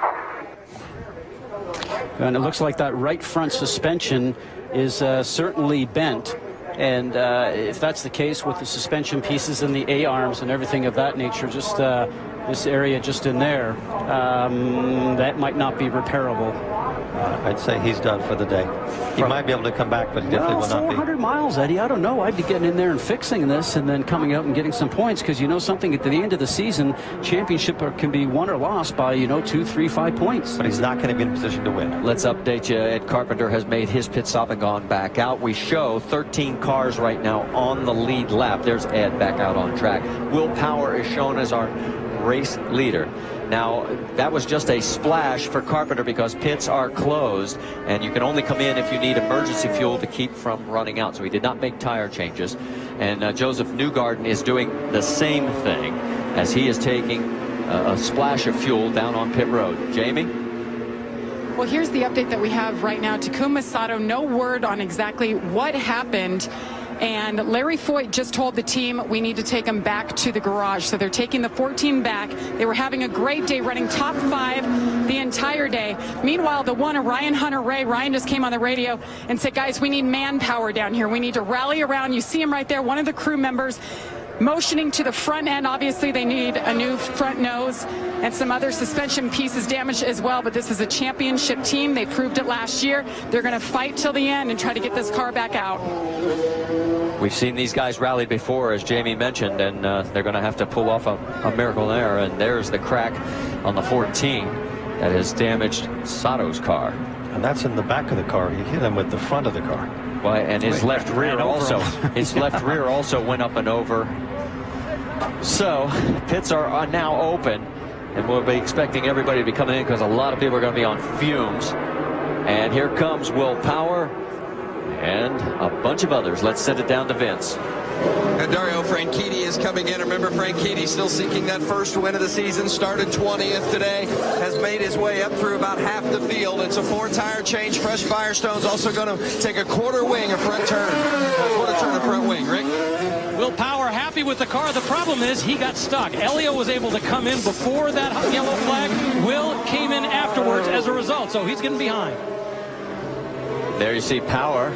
And it looks like that right front suspension is certainly bent. And if that's the case with the suspension pieces and the A-arms and everything of that nature, just this area just in there, that might not be repairable. I'd say he's done for the day. He might be able to come back, but definitely will not be. 400 miles, Eddie. I don't know. I'd be getting in there and fixing this and then coming out and getting some points, because you know something, at the end of the season, championship can be won or lost by, 2, 3, 5 points. But he's not going to be in a position to win. Let's update you. Ed Carpenter has made his pit stop and gone back out. We show 13 cars right now on the lead lap. There's Ed back out on track. Will Power is shown as our race leader. Now, that was just a splash for Carpenter because pits are closed, and you can only come in if you need emergency fuel to keep from running out. So he did not make tire changes. And Joseph Newgarden is doing the same thing as he is taking a splash of fuel down on pit road. Jamie? Well, here's the update that we have right now. Takuma Sato, no word on exactly what happened. And Larry Foyt just told the team we need to take them back to the garage. So they're taking the 14 back. They were having a great day, running top 5 the entire day. Meanwhile, the one, Ryan Hunter-Reay, Ryan just came on the radio and said, guys, we need manpower down here. We need to rally around. You see him right there, one of the crew members motioning to the front end. Obviously, they need a new front nose and some other suspension pieces damaged as well. But this is a championship team. They proved it last year. They're going to fight till the end and try to get this car back out. We've seen these guys rallied before, as Jamie mentioned, and they're going to have to pull off a miracle there. And there's the crack on the 14 that has damaged Sato's car. And that's in the back of the car. He hit him with the front of the car. Well, and his left rear also. His left rear also went up and over. So pits are now open, and we'll be expecting everybody to be coming in because a lot of people are going to be on fumes. And here comes Will Power and a bunch of others. Let's send it down to Vince. And Dario Franchitti is coming in. Remember, Franchitti still seeking that first win of the season. Started 20th today. Has made his way up through about half the field. It's a 4-tire change. Fresh Firestone's also going to take a quarter wing of front turn. Quarter turn of front wing. Rick? Will Power happy with the car. The problem is he got stuck. Elio was able to come in before that yellow flag. Will came in afterwards as a result, so he's getting behind. There you see Power.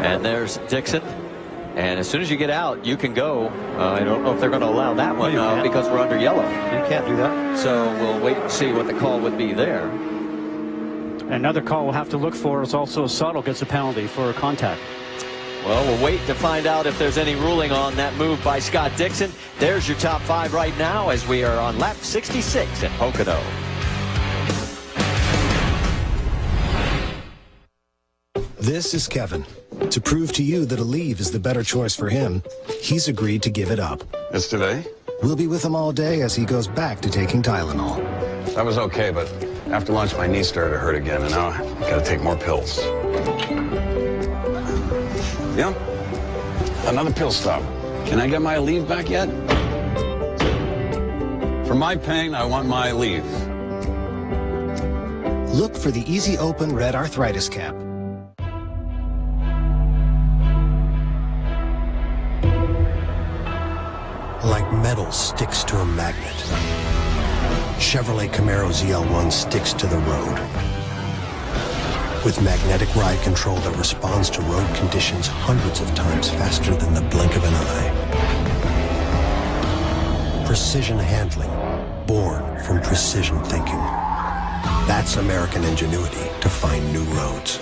And there's Dixon. And as soon as you get out, you can go. I don't know if they're going to allow that one because we're under yellow. You can't do that. So we'll wait and see what the call would be there. Another call we'll have to look for is also Sato gets a penalty for contact. Well, we'll wait to find out if there's any ruling on that move by Scott Dixon. There's your top 5 right now as we are on lap 66 at Pocono. This is Kevin. To prove to you that a leave is the better choice for him, he's agreed to give it up. It's today? We'll be with him all day as he goes back to taking Tylenol. That was okay, but after lunch my knee started to hurt again, and now I gotta take more pills. Yeah, another pill stop. Can I get my leave back yet? For my pain, I want my leave. Look for the Easy Open Red Arthritis Cap. Like metal sticks to a magnet, Chevrolet Camaro ZL1 sticks to the road. With magnetic ride control that responds to road conditions hundreds of times faster than the blink of an eye. Precision handling born from precision thinking. That's American ingenuity to find new roads.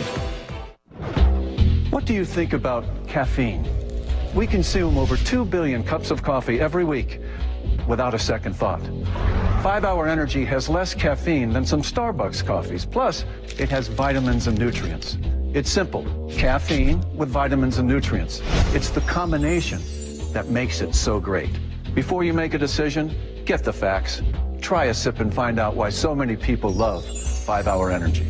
What do you think about caffeine? We consume over 2 billion cups of coffee every week without a second thought. 5-Hour Energy has less caffeine than some Starbucks coffees. Plus, it has vitamins and nutrients. It's simple. Caffeine with vitamins and nutrients. It's the combination that makes it so great. Before you make a decision, get the facts. Try a sip and find out why so many people love 5-Hour Energy.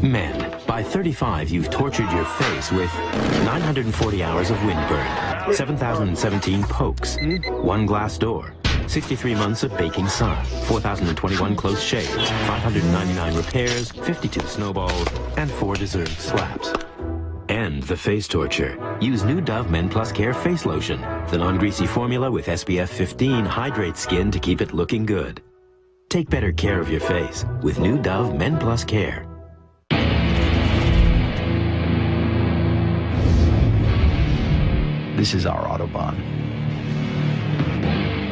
Men, by 35, you've tortured your face with 940 hours of windburn, 7,017 pokes, 1 glass door, 63 months of baking sun, 4,021 close shaves, 599 repairs, 52 snowballs, and 4 deserved slaps. End the face torture. Use new Dove Men Plus Care Face Lotion. The non-greasy formula with SPF 15 hydrates skin to keep it looking good. Take better care of your face with new Dove Men Plus Care. This is our Autobahn,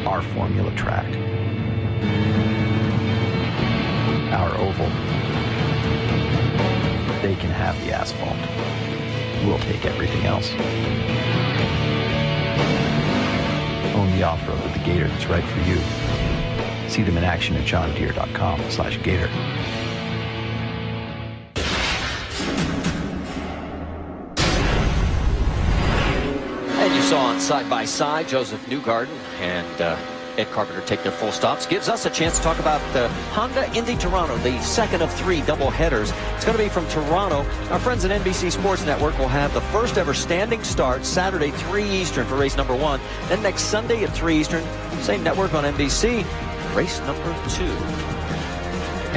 our Formula track, our oval. They can have the asphalt. We'll take everything else. Own the off-road with the Gator that's right for you. See them in action at johndeere.com/Gator. And you saw on Side by Side, Joseph Newgarden and Ed Carpenter take their full stops. Gives us a chance to talk about Honda Indy Toronto, the second of 3 double headers. It's going to be from Toronto. Our friends at NBC Sports Network will have the first ever standing start Saturday 3 Eastern for race number 1. Then next Sunday at 3 Eastern, same network on NBC, race number 2.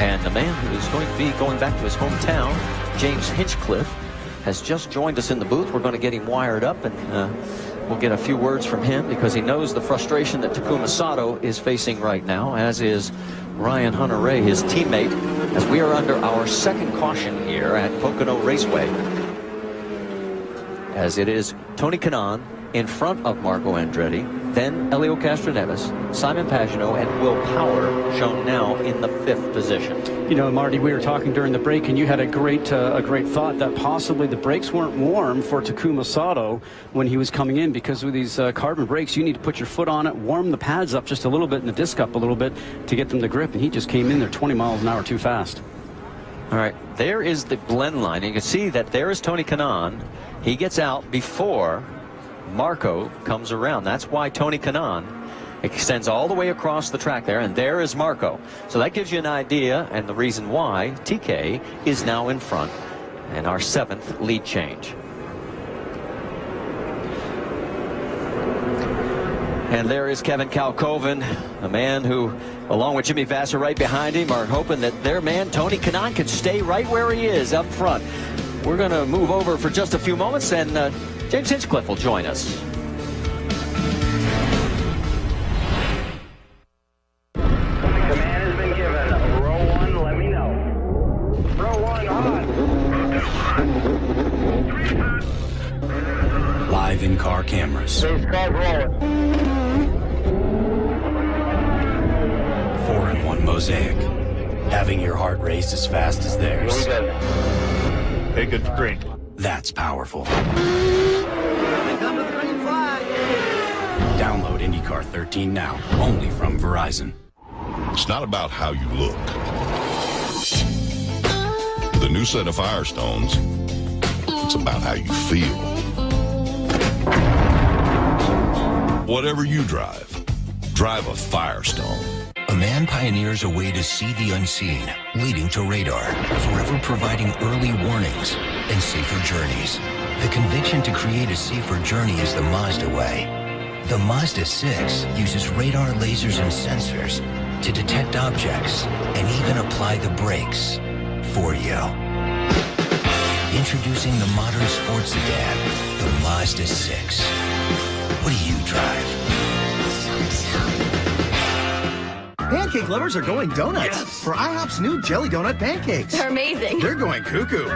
And the man who is going to be going back to his hometown, James Hinchcliffe, has just joined us in the booth. We're going to get him wired up, and we'll get a few words from him because he knows the frustration that Takuma Sato is facing right now, as is Ryan Hunter-Reay, his teammate, as we are under our second caution here at Pocono Raceway. As it is Tony Kanaan in front of Marco Andretti, then Elio Castroneves, Simon Pagenaud, and Will Power shown now in the 5th position. You know, Marty, we were talking during the break, and you had a great thought that possibly the brakes weren't warm for Takuma Sato when he was coming in, because with these carbon brakes, you need to put your foot on it, warm the pads up just a little bit and the disc up a little bit to get them to grip, and he just came in there 20 miles an hour too fast. All right, there is the blend line. You can see that there is Tony Kanaan. He gets out before Marco comes around. That's why Tony Kanaan extends all the way across the track there, and there is Marco. So that gives you an idea and the reason why TK is now in front, and our 7th lead change. And there is Kevin Kalkoven, a man who, along with Jimmy Vasser right behind him, are hoping that their man Tony Kanaan can stay right where he is up front. We're going to move over for just a few moments, and James Hinchcliffe will join us. Command has been given. Row 1, let me know. Row 1, on. Live in-car cameras. 4 in 1 mosaic. Having your heart race as fast as theirs. Hey, good for green. That's powerful. Come to the green flag. Download IndyCar 13 now, only from Verizon. It's not about how you look. With a new set of Firestones, it's about how you feel. Whatever you drive a Firestone. A man pioneers a way to see the unseen, leading to radar, forever providing early warnings and safer journeys. The conviction to create a safer journey is the Mazda way. The Mazda 6 uses radar, lasers, and sensors to detect objects and even apply the brakes for you. Introducing the modern sports sedan, the Mazda 6. What do you drive? Pancake lovers are going donuts for IHOP's new Jelly Donut Pancakes. They're amazing. They're going cuckoo.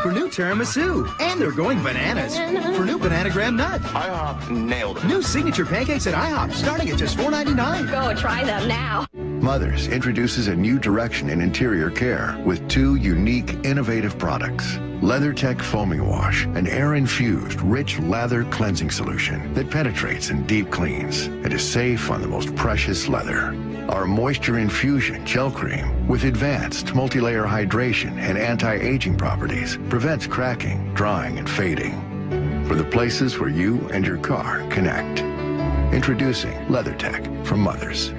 for new tiramisu. And they're going bananas for new banana graham nut. IHOP nailed it. New signature pancakes at IHOP, starting at just $4.99. Go try them now. Mothers introduces a new direction in interior care with 2 unique, innovative products. LeatherTech Foaming Wash, an air-infused, rich lather cleansing solution that penetrates and deep cleans and is safe on the most precious leather. Our Moisture Infusion Gel Cream with advanced multi-layer hydration and anti-aging properties prevents cracking, drying, and fading for the places where you and your car connect. Introducing LeatherTech for mothers.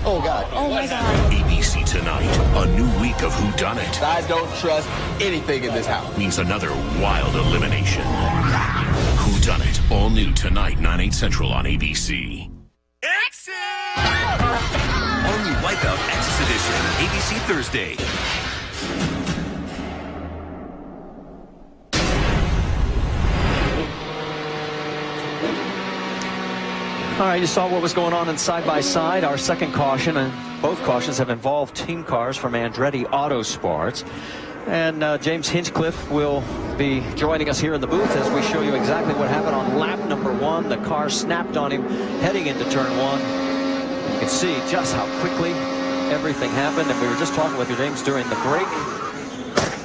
Oh, God. Oh, my God. ABC tonight, a new week of whodunit. I don't trust anything in this house. Means another wild elimination. Whodunit, all new tonight, 9/8 Central on ABC. Exit! Only Wipeout Exit Edition, ABC Thursday. All right, you saw what was going on in side-by-side. Our second caution, and both cautions have involved team cars from Andretti Autosports. And James Hinchcliffe will be joining us here in the booth as we show you exactly what happened on lap number 1. The car snapped on him heading into turn 1. You can see just how quickly everything happened. And we were just talking with you, James, during the break.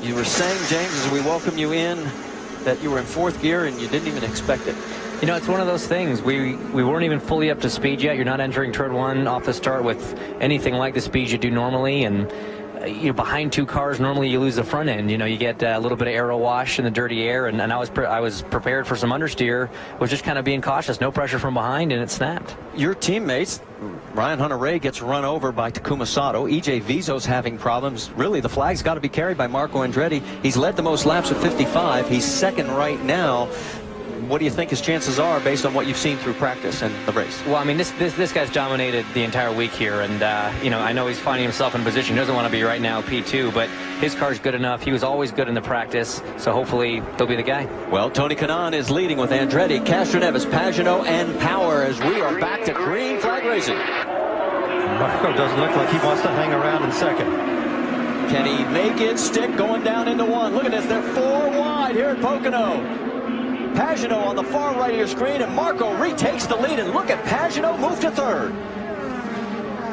You were saying, James, as we welcome you in, that you were in 4th gear and you didn't even expect it. You know, it's one of those things. We weren't even fully up to speed yet. You're not entering turn 1 off the start with anything like the speed you do normally, and you're behind 2 cars. Normally, you lose the front end. You know, you get a little bit of aero wash in the dirty air, and I was prepared for some understeer. Was just kind of being cautious. No pressure from behind, and it snapped. Your teammates, Ryan Hunter-Reay gets run over by Takuma Sato. EJ Vizo's having problems. Really, the flag's got to be carried by Marco Andretti. He's led the most laps at 55. He's second right now. What do you think his chances are based on what you've seen through practice and the race? Well, I mean, this guy's dominated the entire week here, and you know, I know he's finding himself in a position he doesn't want to be right now, P2, but his car's good enough. He was always good in the practice, so hopefully he'll be the guy. Well, Tony Kanaan is leading with Andretti, Castroneves, Pagano, and Power as we are back to green flag racing. Marco doesn't look like he wants to hang around in second. Can he make it stick going down into 1? Look at this, they're 4 wide here at Pocono. Pagano on the far right of your screen, and Marco retakes the lead, and look at Pagano move to 3rd.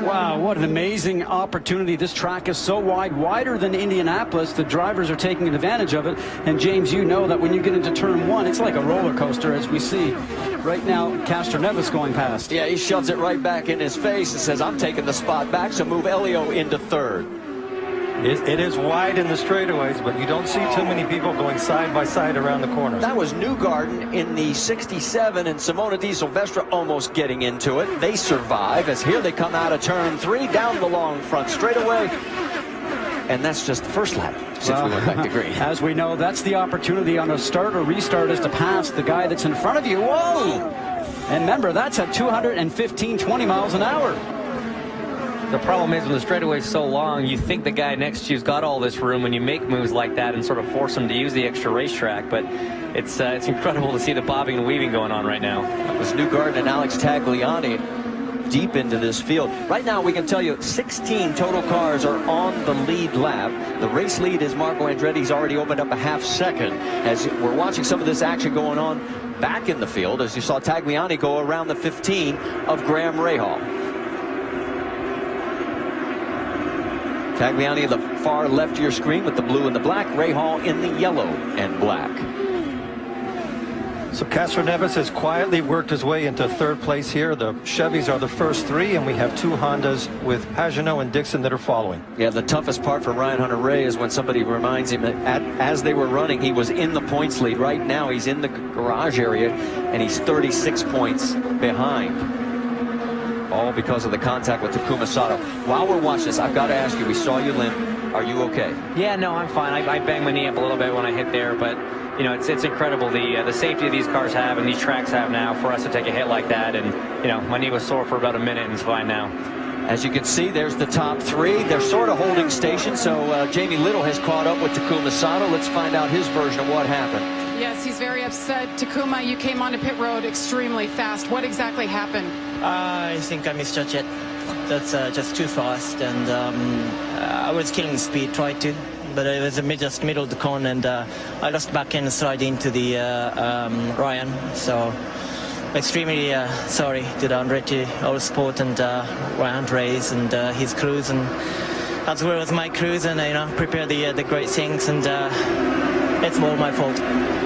Wow, what an amazing opportunity. This track is so wide, wider than Indianapolis. The drivers are taking advantage of it. And James, you know that when you get into turn 1, it's like a roller coaster, as we see right now. Castroneves going past. Yeah, he shoves it right back in his face and says, I'm taking the spot back, so move Elio into 3rd. It is wide in the straightaways, but you don't see too many people going side by side around the corners. That was Newgarden in the 67, and Simona Di Silvestre almost getting into it. They survive as here they come out of turn 3 down the long front straightaway. And that's just the first lap since we went back to green. As we know, that's the opportunity on a start or restart is to pass the guy that's in front of you. Whoa! And remember, that's at 20 miles an hour. The problem is when the straightaway is so long, you think the guy next to you's got all this room, and you make moves like that and sort of force him to use the extra racetrack. But it's incredible to see the bobbing and weaving going on right now. It was Newgarden and Alex Tagliani deep into this field. Right now, we can tell you 16 total cars are on the lead lap. The race lead is Marco Andretti. He's already opened up a half second as we're watching some of this action going on back in the field, as you saw Tagliani go around the 15 of Graham Rahal. Tagliani at the far left of your screen with the blue and the black. Rahal in the yellow and black. So Castroneves has quietly worked his way into 3rd place here. The Chevys are the first 3, and we have 2 Hondas with Pagano and Dixon that are following. Yeah, the toughest part for Ryan Hunter-Reay is when somebody reminds him that as they were running, he was in the points lead. Right now, he's in the garage area, and he's 36 points behind. All because of the contact with Takuma Sato. While we're watching this, I've got to ask you, we saw you limp. Are you okay? Yeah, no, I'm fine. I banged my knee up a little bit when I hit there, but you know, it's incredible the safety these cars have and these tracks have now for us to take a hit like that. And you know, my knee was sore for about a minute and it's fine now. As you can see, there's the top 3. They're sort of holding station, so Jamie Little has caught up with Takuma Sato. Let's find out his version of what happened. Yes, he's very upset. Takuma, you came onto pit road extremely fast. What exactly happened? I think I misjudged it. That's just too fast, and I was killing speed, tried to. but it was just middle of the cone, and I lost back end slide into the Ryan. So extremely sorry to the Andretti All Sport and Ryan Race and his crews, and as well as my crews, and prepare the great things, and it's all my fault.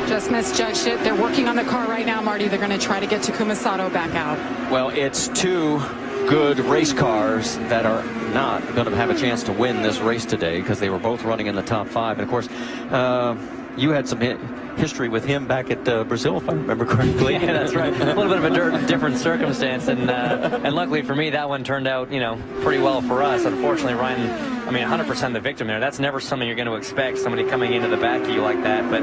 Just misjudged it. They're working on the car right now, Marty. They're going to try to get Takuma Sato back out. Well, it's two good race cars that are not going to have a chance to win this race today because they were both running in the top 5. And of course, you had some history with him back at Brazil, if I remember correctly. Yeah, that's right. A little bit of a different circumstance, and luckily for me, that one turned out, pretty well for us. Unfortunately, Ryan, 100% the victim there. That's never something you're going to expect, somebody coming into the back of you like that. But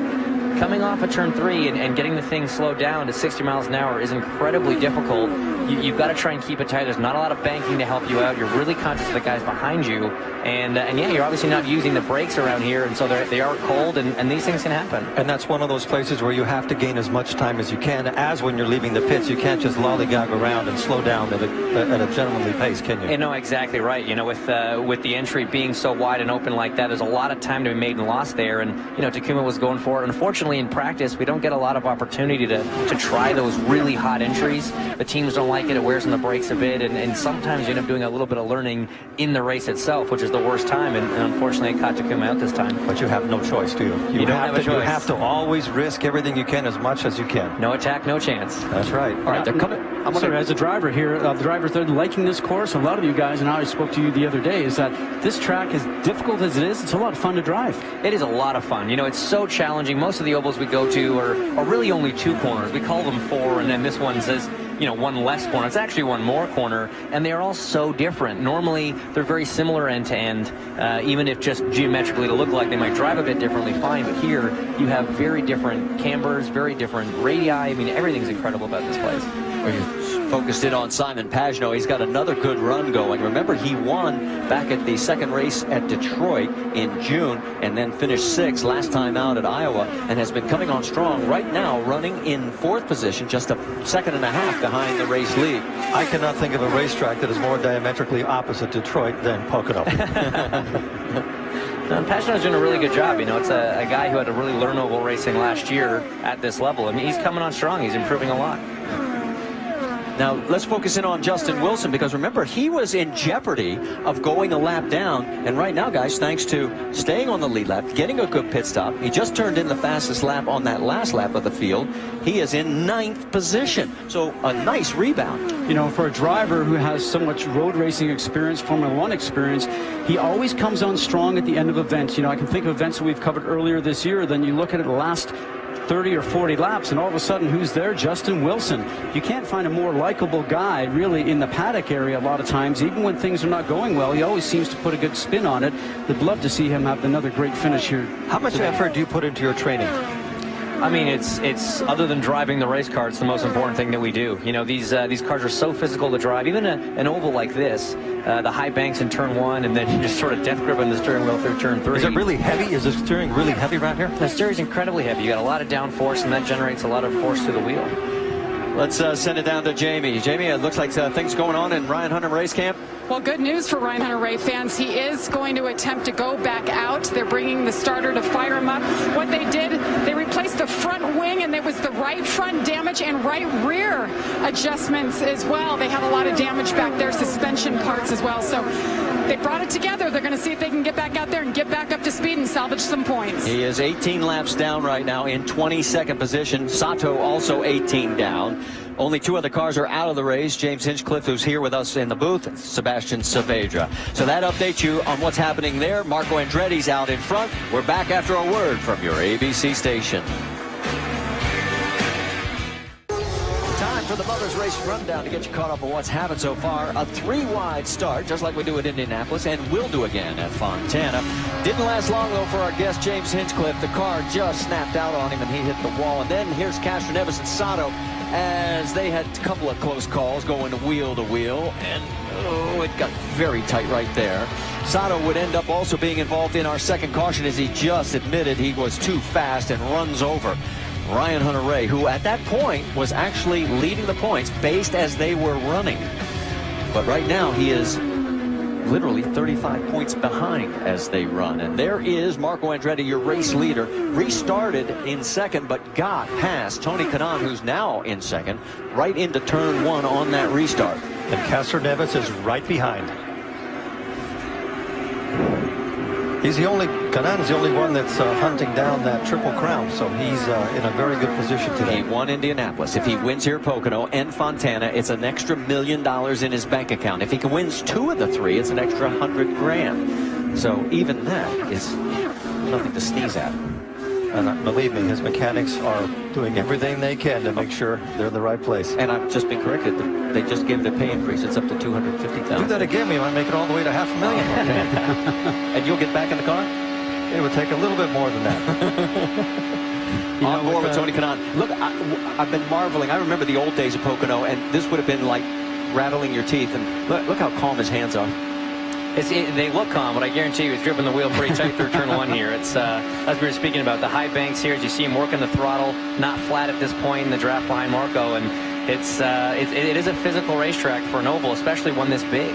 coming off of turn 3 and getting the thing slowed down to 60 miles an hour is incredibly difficult. You've got to try and keep it tight. There's not a lot of banking to help you out. You're really conscious of the guys behind you. And yeah, you're obviously not using the brakes around here, and so they are cold, and these things can happen. And that's one of those places where you have to gain as much time as you can. As when you're leaving the pits, you can't just lollygag around and slow down at a gentlemanly pace, can you? No, exactly right. With the entry being so wide and open like that, there's a lot of time to be made and lost there. And Takuma was going for it. Unfortunately, in practice, we don't get a lot of opportunity to try those really hot entries. The teams don't like it. It wears on the brakes a bit, and sometimes you end up doing a little bit of learning in the race itself, which is the worst time. And unfortunately, it caught Takuma out this time. But you have no choice, do you? You don't have a choice. You have to always risk everything you can as much as you can. No attack, no chance. That's right. All right, they're coming. As a driver here, the drivers, they're liking this course. A lot of you guys, and I spoke to you the other day, is that this track, as difficult as it is, it's a lot of fun to drive. It is a lot of fun. It's so challenging. Most of the ovals we go to are really only 2 corners. We call them 4, and then this one says, one less corner. It's actually one more corner, and they are all so different. Normally, they're very similar end to end, even if just geometrically to look like they might drive a bit differently, fine. But here, you have very different cambers, very different radii. Everything's incredible about this place. You focused in on Simon Pagenaud. He's got another good run going. Remember, he won back at the second race at Detroit in June and then finished 6th last time out at Iowa and has been coming on strong right now, running in 4th position, just a 1.5 seconds behind the race lead. I cannot think of a racetrack that is more diametrically opposite Detroit than Pocono. Pagenaud's doing a really good job. It's a guy who had to really learn oval racing last year at this level. He's coming on strong. He's improving a lot. Now, let's focus in on Justin Wilson, because remember, he was in jeopardy of going a lap down. And right now, guys, thanks to staying on the lead lap, getting a good pit stop, he just turned in the fastest lap on that last lap of the field. He is in 9th position. So a nice rebound. For a driver who has so much road racing experience, Formula 1 experience, he always comes on strong at the end of events. I can think of events that we've covered earlier this year. Then you look at it the last 30 or 40 laps, and all of a sudden, who's there? Justin Wilson. You can't find a more likable guy, really, in the paddock area a lot of times. Even when things are not going well, he always seems to put a good spin on it. Would love to see him have another great finish here. How much effort do you put into your training? It's other than driving the race car, it's the most important thing that we do. These cars are so physical to drive. Even an oval like this, the high banks in turn 1, and then just sort of death gripping the steering wheel through turn 3. Is it really heavy? Is the steering really heavy around here? The steering's incredibly heavy. You got a lot of downforce, and that generates a lot of force to the wheel. Let's send it down to Jamie. Jamie, it looks like things going on in Ryan Hunter Race Camp. Well, good news for Ryan Hunter Ray fans. He is going to attempt to go back out. They're bringing the starter to fire him up. What they did, they replaced the front wing, and there was the right front damage and right rear adjustments as well. They had a lot of damage back there, suspension parts as well. So they brought it together. They're going to see if they can get back out there and get back up to speed and salvage some points. He is 18 laps down right now in 22nd position. Sato also 18 down. Only 2 other cars are out of the race. James Hinchcliffe, who's here with us in the booth, and Sebastian Saavedra. So that updates you on what's happening there. Marco Andretti's out in front. We're back after a word from your ABC station. Time for the Mother's Race Rundown to get you caught up on what's happened so far. A 3-wide start, just like we do at Indianapolis, and will do again at Fontana. Didn't last long, though, for our guest, James Hinchcliffe. The car just snapped out on him, and he hit the wall. And then here's Castroneves and Sato, as they had a couple of close calls going wheel to wheel, and it got very tight right there. Sato would end up also being involved in our second caution, as he just admitted he was too fast and runs over Ryan Hunter-Reay, who at that point was actually leading the points based as they were running. But right now he is literally 35 points behind as they run. And there is Marco Andretti, your race leader, restarted in second, but got past Tony Kanaan, who's now in second, right into turn 1 on that restart. And Castro Neves is right behind. He's the only, Kanaan's the only one that's hunting down that Triple Crown, so he's in a very good position today. He won Indianapolis. If he wins here Pocono and Fontana, it's an extra $1 million in his bank account. If he wins 2 of the 3, it's an extra $100 grand. So even that is nothing to sneeze at. And believe me, his mechanics are doing everything they can to make sure they're in the right place. And I've just been corrected. They just gave it a pay increase. It's up to $250,000. Do that again, we might make it all the way to $500,000. And you'll get back in the car? It would take a little bit more than that. On board with Tony Kanaan. Look, I've been marveling. I remember the old days of Pocono, and this would have been like rattling your teeth. And look how calm his hands are. They look calm, but I guarantee you he's gripping the wheel pretty tight through turn 1 here. It's as we were speaking about the high banks here, as you see him working the throttle, not flat at this point in the draft behind Marco, and it is a physical racetrack for an oval, especially one this big.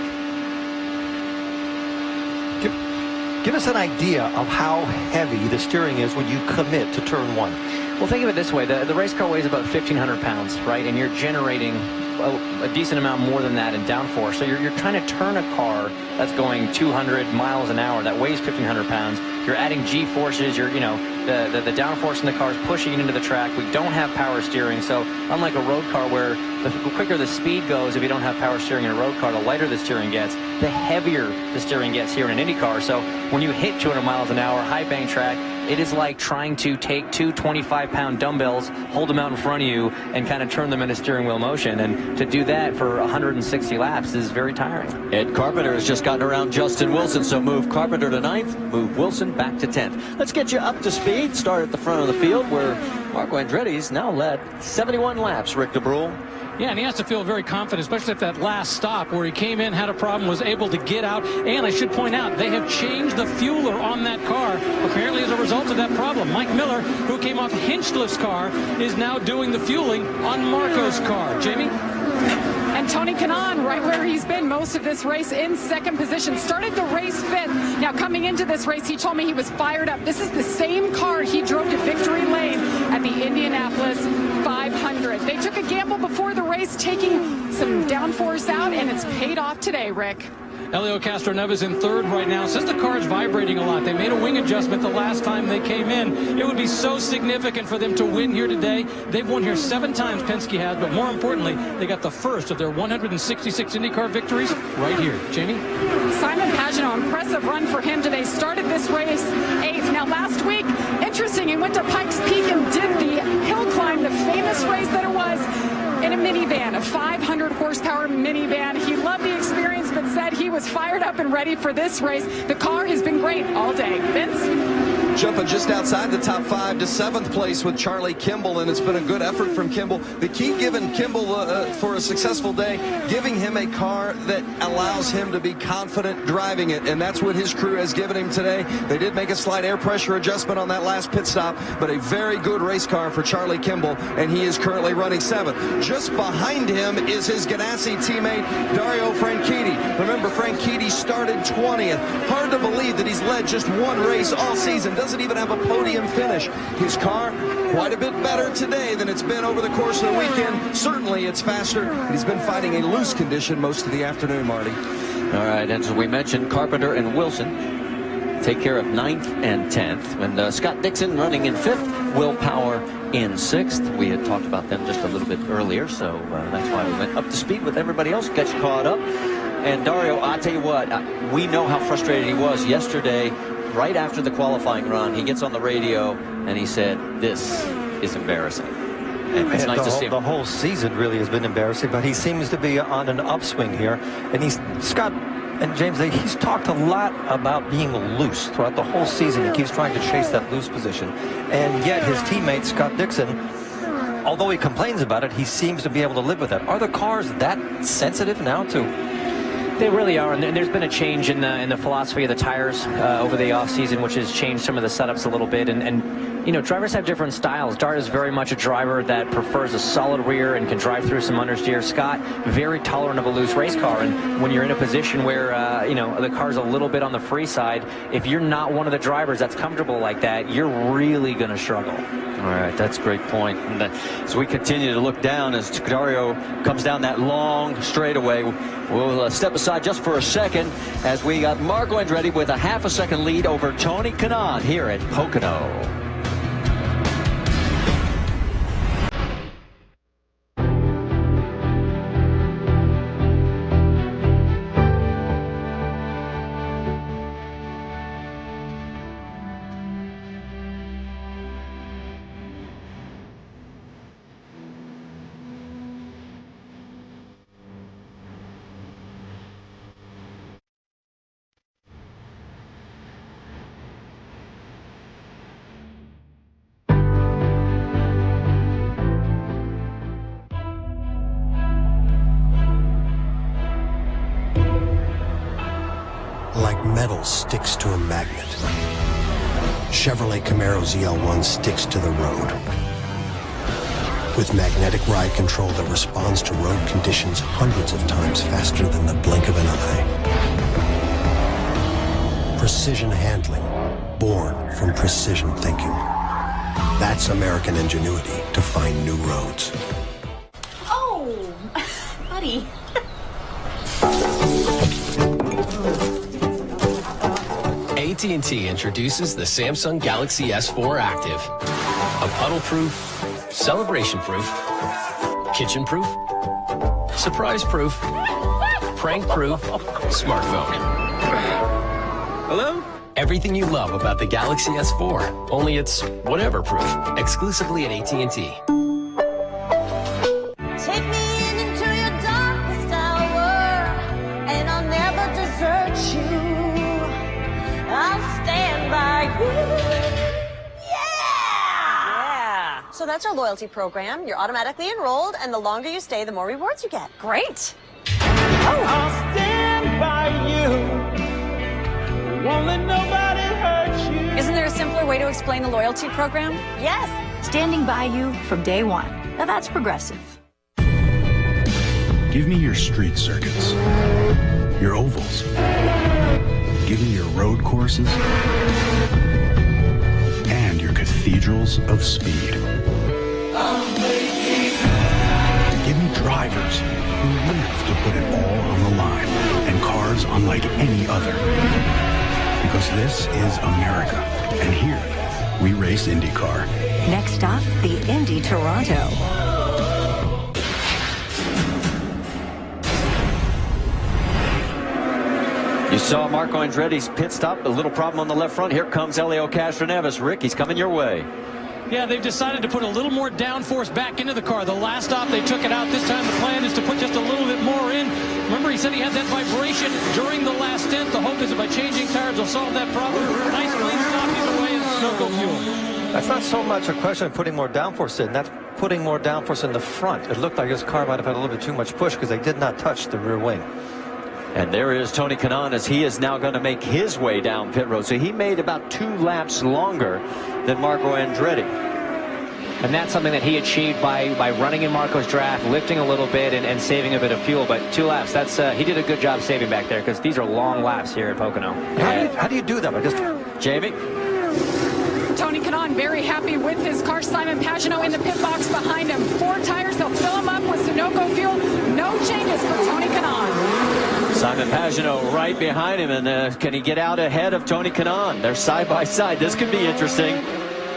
Give us an idea of how heavy the steering is when you commit to turn 1. Well, think of it this way: the race car weighs about 1,500 pounds, right? And you're generating a decent amount more than that in downforce. So you're trying to turn a car that's going 200 miles an hour that weighs 1,500 pounds. You're adding G-forces. The downforce in the car is pushing it into the track. We don't have power steering, so unlike a road car where the quicker the speed goes, if you don't have power steering in a road car, the lighter the steering gets, the heavier the steering gets here in an IndyCar. So when you hit 200 miles an hour, high bank track, it is like trying to take 2 25-pound dumbbells, hold them out in front of you, and kind of turn them into steering wheel motion. And to do that for 160 laps is very tiring. Ed Carpenter has just gotten around Justin Wilson, so move Carpenter to 9th, move Wilson back to 10th. Let's get you up to speed. Start at the front of the field where Marco Andretti's now led 71 laps, Rick DeBrule. Yeah, and he has to feel very confident, especially at that last stop where he came in, had a problem, was able to get out. And I should point out, they have changed the fueler on that car, apparently as a result of that problem. Mike Miller, who came off Hinchcliffe's car, is now doing the fueling on Marco's car. Jamie? And Tony Kanaan, right where he's been most of this race, in second position. Started the race 5th. Now, coming into this race, he told me he was fired up. This is the same car he drove to victory lane at the Indianapolis 500. They took a gamble before the race, taking some downforce out, and it's paid off today, Rick. Helio Castro Neves in 3rd right now. Says the car is vibrating a lot. They made a wing adjustment the last time they came in. It would be so significant for them to win here today. They've won here 7 times, Penske has, but more importantly, they got the first of their 166 IndyCar victories right here. Jamie? Simon Pagenaud, impressive run for him today. Started this race 8th. Now, last week, interesting, he went to Pikes Peak and did the hill climb, the famous race that it was, in a minivan, a 500 horsepower minivan. He loved the experience, but said he was fired up and ready for this race. The car has been great all day. Vince? Jumping just outside the top 5 to 7th place with Charlie Kimball, and it's been a good effort from Kimball. The key given Kimball for a successful day, giving him a car that allows him to be confident driving it, and that's what his crew has given him today. They did make a slight air pressure adjustment on that last pit stop, but a very good race car for Charlie Kimball, and he is currently running 7th. Just behind him is his Ganassi teammate, Dario Franchitti. Remember, Franchitti started 20th. Hard to believe that he's led just 1 race all season. Doesn't even have a podium finish. His car, quite a bit better today than it's been over the course of the weekend. Certainly, it's faster. He's been fighting a loose condition most of the afternoon, Marty. All right, and so we mentioned Carpenter and Wilson take care of 9th and 10th. And Scott Dixon running in 5th, Will Power in 6th. We had talked about them just a little bit earlier, so that's why we went up to speed with everybody else, got you caught up. And Dario, I'll tell you what, we know how frustrated he was yesterday. Right after the qualifying run, he gets on the radio and he said, "This is embarrassing." And it's nice to see him. The whole season really has been embarrassing, but he seems to be on an upswing here. And Scott and James, he's talked a lot about being loose throughout the whole season. He keeps trying to chase that loose position. And yet his teammate, Scott Dixon, although he complains about it, he seems to be able to live with it. Are the cars that sensitive now to? They really are, and there's been a change in the philosophy of the tires over the offseason, which has changed some of the setups a little bit. And you know, drivers have different styles. Dart is very much a driver that prefers a solid rear and can drive through some understeer. Scott, very tolerant of a loose race car, and when you're in a position where, you know, the car's a little bit on the free side, if you're not one of the drivers that's comfortable like that, you're really going to struggle. All right, that's a great point. And as we continue to look down, as Dario comes down that long straightaway, we'll step aside just for a second as we got Marco Andretti with a half a second lead over Tony Kanaan here at Pocono. Like metal sticks to a magnet, Chevrolet Camaro ZL1 sticks to the road. With magnetic ride control that responds to road conditions hundreds of times faster than the blink of an eye. Precision handling, born from precision thinking. That's American ingenuity to find new roads. Oh, buddy. AT&T introduces the Samsung Galaxy S4 Active. A puddle-proof, celebration-proof, kitchen-proof, surprise-proof, prank-proof smartphone. Hello? Everything you love about the Galaxy S4, only it's whatever-proof, exclusively at AT&T. Take me into your darkest hour, and I'll never desert you. I'll stand by you. Yeah! So that's our loyalty program. You're automatically enrolled, and the longer you stay, the more rewards you get. Great. Oh. I'll stand by you. Won't let nobody hurt you. Isn't there a simpler way to explain the loyalty program? Yes. Standing by you from day one. Now that's progressive. Give me your street circuits, your ovals. Give me your road courses and your cathedrals of speed. Give me drivers who live to put it all on the line and cars unlike any other. Because this is America, and here we race IndyCar. Next stop, the Indy Toronto. You saw Marco Andretti's pit stop, a little problem on the left front. Here comes Elio Castroneves. Rick, he's coming your way. Yeah, they've decided to put a little more downforce back into the car. The last stop, they took it out. This time, the plan is to put just a little bit more in. Remember, he said he had that vibration during the last stint. The hope is that by changing tires, they'll solve that problem. Nice clean stop. He's away in Sunoco fuel. That's not so much a question of putting more downforce in. That's putting more downforce in the front. It looked like his car might have had a little bit too much push because they did not touch the rear wing. And there is Tony Kanaan as he is now going to make his way down pit road. So he made about 2 laps longer than Marco Andretti. And that's something that he achieved by running in Marco's draft, lifting a little bit and saving a bit of fuel. But 2 laps, that's he did a good job saving back there because these are long laps here at Pocono. How do you do that? Jamie? Tony Kanaan very happy with his car. Simon Pagenaud in the pit box behind him. 4 tires, they'll fill him up with Sunoco fuel. No changes for Tony Kanaan. Simon Pagenaud right behind him, and can he get out ahead of Tony Kanaan? They're side by side. This could be interesting.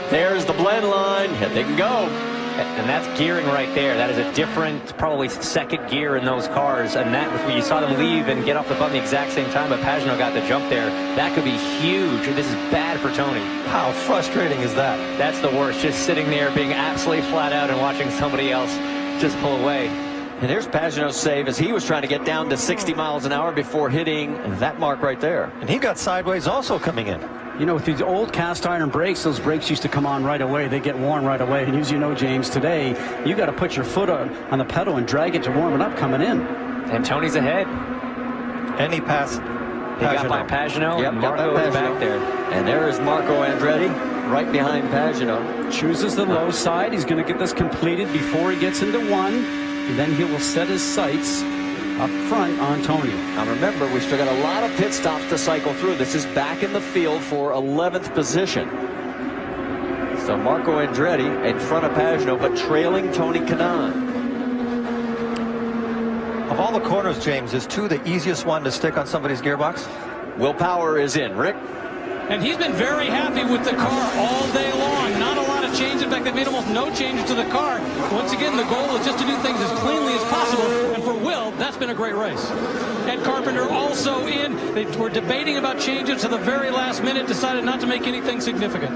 There's the blend line. They can go. And that's gearing right there. That is a different, probably second gear in those cars. And that, when you saw them leave and get off the button the exact same time, but Pagenaud got the jump there. That could be huge. This is bad for Tony. How frustrating is that? That's the worst. Just sitting there being absolutely flat out and watching somebody else just pull away. And there's Pagenaud's save as he was trying to get down to 60 miles an hour before hitting that mark right there. And he got sideways also coming in. You know, with these old cast iron brakes, those brakes used to come on right away. They get worn right away. And as you know, James, today, you got to put your foot on the pedal and drag it to warm it up coming in. And Tony's ahead. And he passed He got by Pagenaud. Yep, and Marco is back there. And there is Marco Andretti. right behind Pagano. Chooses the low side. He's going to get this completed before he gets into one, and then he will set his sights up front on Tony. Now remember, we've still got a lot of pit stops to cycle through. This is back in the field for 11th position. So Marco Andretti in front of Pagano, but trailing Tony Kanaan. Of all the corners, James, is 2 the easiest one to stick on somebody's gearbox? Will Power is in. Rick? And he's been very happy with the car all day long. Not a lot of change. In fact, they've made almost no changes to the car. Once again, the goal is just to do things as cleanly as possible. And for Will, that's been a great race. Ed Carpenter also in. They were debating about changes to the very last minute, decided not to make anything significant.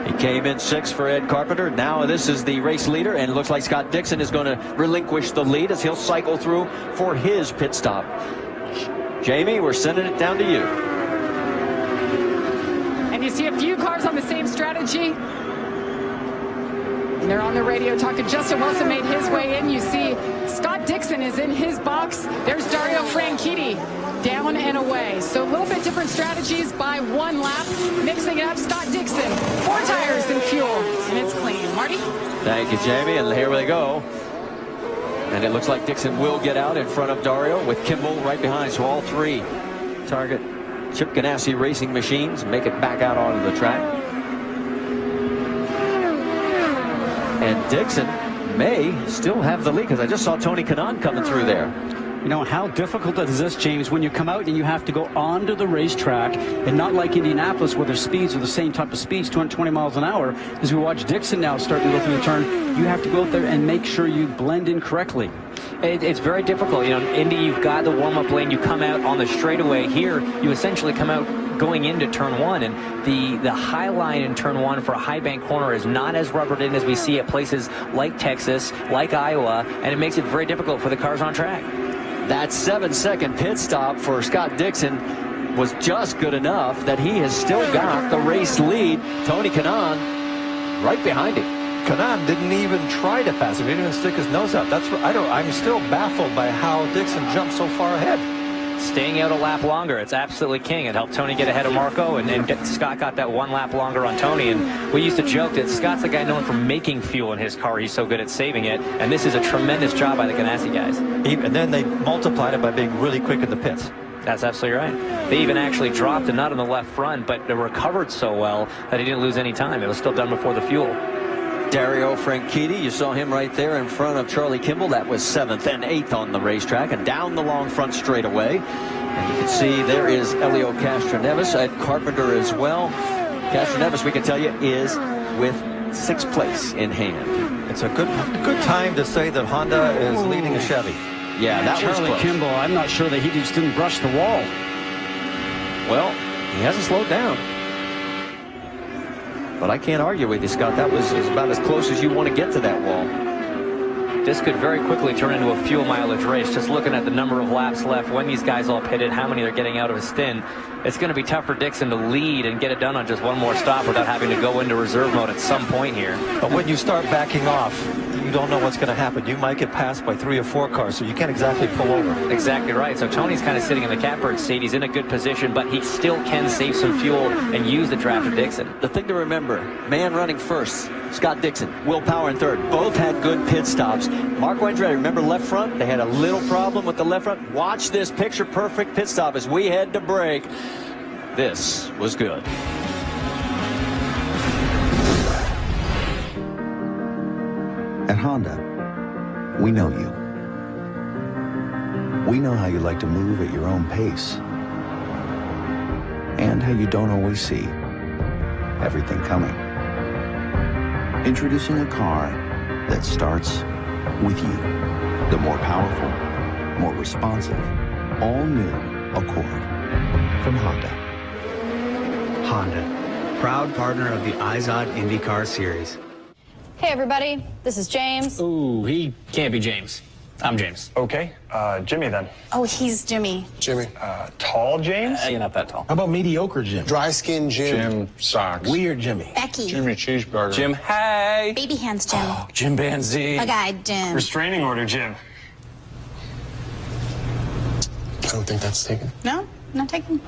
He came in 6th for Ed Carpenter. Now this is the race leader, and it looks like Scott Dixon is going to relinquish the lead as he'll cycle through for his pit stop. Jamie, we're sending it down to you. And you see a few cars on the same strategy. And they're on the radio talking. Justin Wilson made his way in. You see Scott Dixon is in his box. There's Dario Franchitti down and away. So a little bit different strategies by 1 lap. Mixing it up, Scott Dixon, 4 tires and fuel, and it's clean. Marty? Thank you, Jamie, and here we go. And it looks like Dixon will get out in front of Dario with Kimball right behind. So all 3 target Chip Ganassi racing machines make it back out onto the track. And Dixon may still have the lead, because I just saw Tony Kanaan coming through there. You know, how difficult is this, James, when you come out and you have to go onto the racetrack, and not like Indianapolis where their speeds are the same type of speeds, 220 miles an hour. As we watch Dixon now starting to go through the turn, you have to go out there and make sure you blend in correctly. It's very difficult. You know, in Indy, you've got the warm-up lane. You come out on the straightaway. Here, you essentially come out going into turn 1, and the high line in turn 1 for a high bank corner is not as rubbered in as we see at places like Texas, like Iowa, and it makes it very difficult for the cars on track. That 7-second pit stop for Scott Dixon was just good enough that he has still got the race lead. Tony Kanaan right behind him. Kanaan didn't even try to pass him. He didn't even stick his nose out. That's what I'm still baffled by how Dixon jumped so far ahead. Staying out a lap longer, it's absolutely king. It helped Tony get ahead of Marco, and Scott got that 1 lap longer on Tony. And we used to joke that Scott's the guy known for making fuel in his car. He's so good at saving it, and this is a tremendous job by the Ganassi guys. And then they multiplied it by being really quick in the pits. That's absolutely right. They even actually dropped a nut on the left front, but they recovered so well that he didn't lose any time. It was still done before the fuel. Dario Franchitti, you saw him right there in front of Charlie Kimball. That was 7th and 8th on the racetrack, and down the long front straightaway. And you can see there is Elio Castroneves at Carpenter as well. Castroneves, we can tell you, is with 6th place in hand. It's a good time to say that Honda is leading a Chevy. Yeah, that was Charlie close. Kimball, I'm not sure that he just didn't brush the wall. Well, he hasn't slowed down. But I can't argue with you, Scott. That was about as close as you want to get to that wall. This could very quickly turn into a fuel mileage race. Just looking at the number of laps left, when these guys all pitted, how many they're getting out of a stint. It's going to be tough for Dixon to lead and get it done on just one more stop without having to go into reserve mode at some point here. But when you start backing off, you don't know what's going to happen. You might get passed by 3 or 4 cars, so you can't exactly pull over. Exactly right. So Tony's kind of sitting in the catbird seat. He's in a good position, but he still can save some fuel and use the draft of Dixon. The thing to remember, man running first, Scott Dixon, Will Power in third. Both had good pit stops. Marco Andretti, remember left front? They had a little problem with the left front. Watch this picture-perfect pit stop as we head to break. This was good. At Honda, we know you. We know how you like to move at your own pace, and how you don't always see everything coming. Introducing a car that starts with you. The more powerful, more responsive, all-new Accord from Honda. Honda, proud partner of the IZOD IndyCar Series. Hey everybody, this is James. Ooh, he can't be James. I'm James. Okay, Jimmy then. Oh, he's Jimmy. Jimmy. Tall James? You're not that tall. How about mediocre Jim? Dry skin Jim. Jim Socks. Weird Jimmy. Becky. Jimmy Cheeseburger. Jim, hey. Baby hands Jim. Jim Banzi. A guy Jim. Restraining order Jim. I don't think that's taken. No, not taking.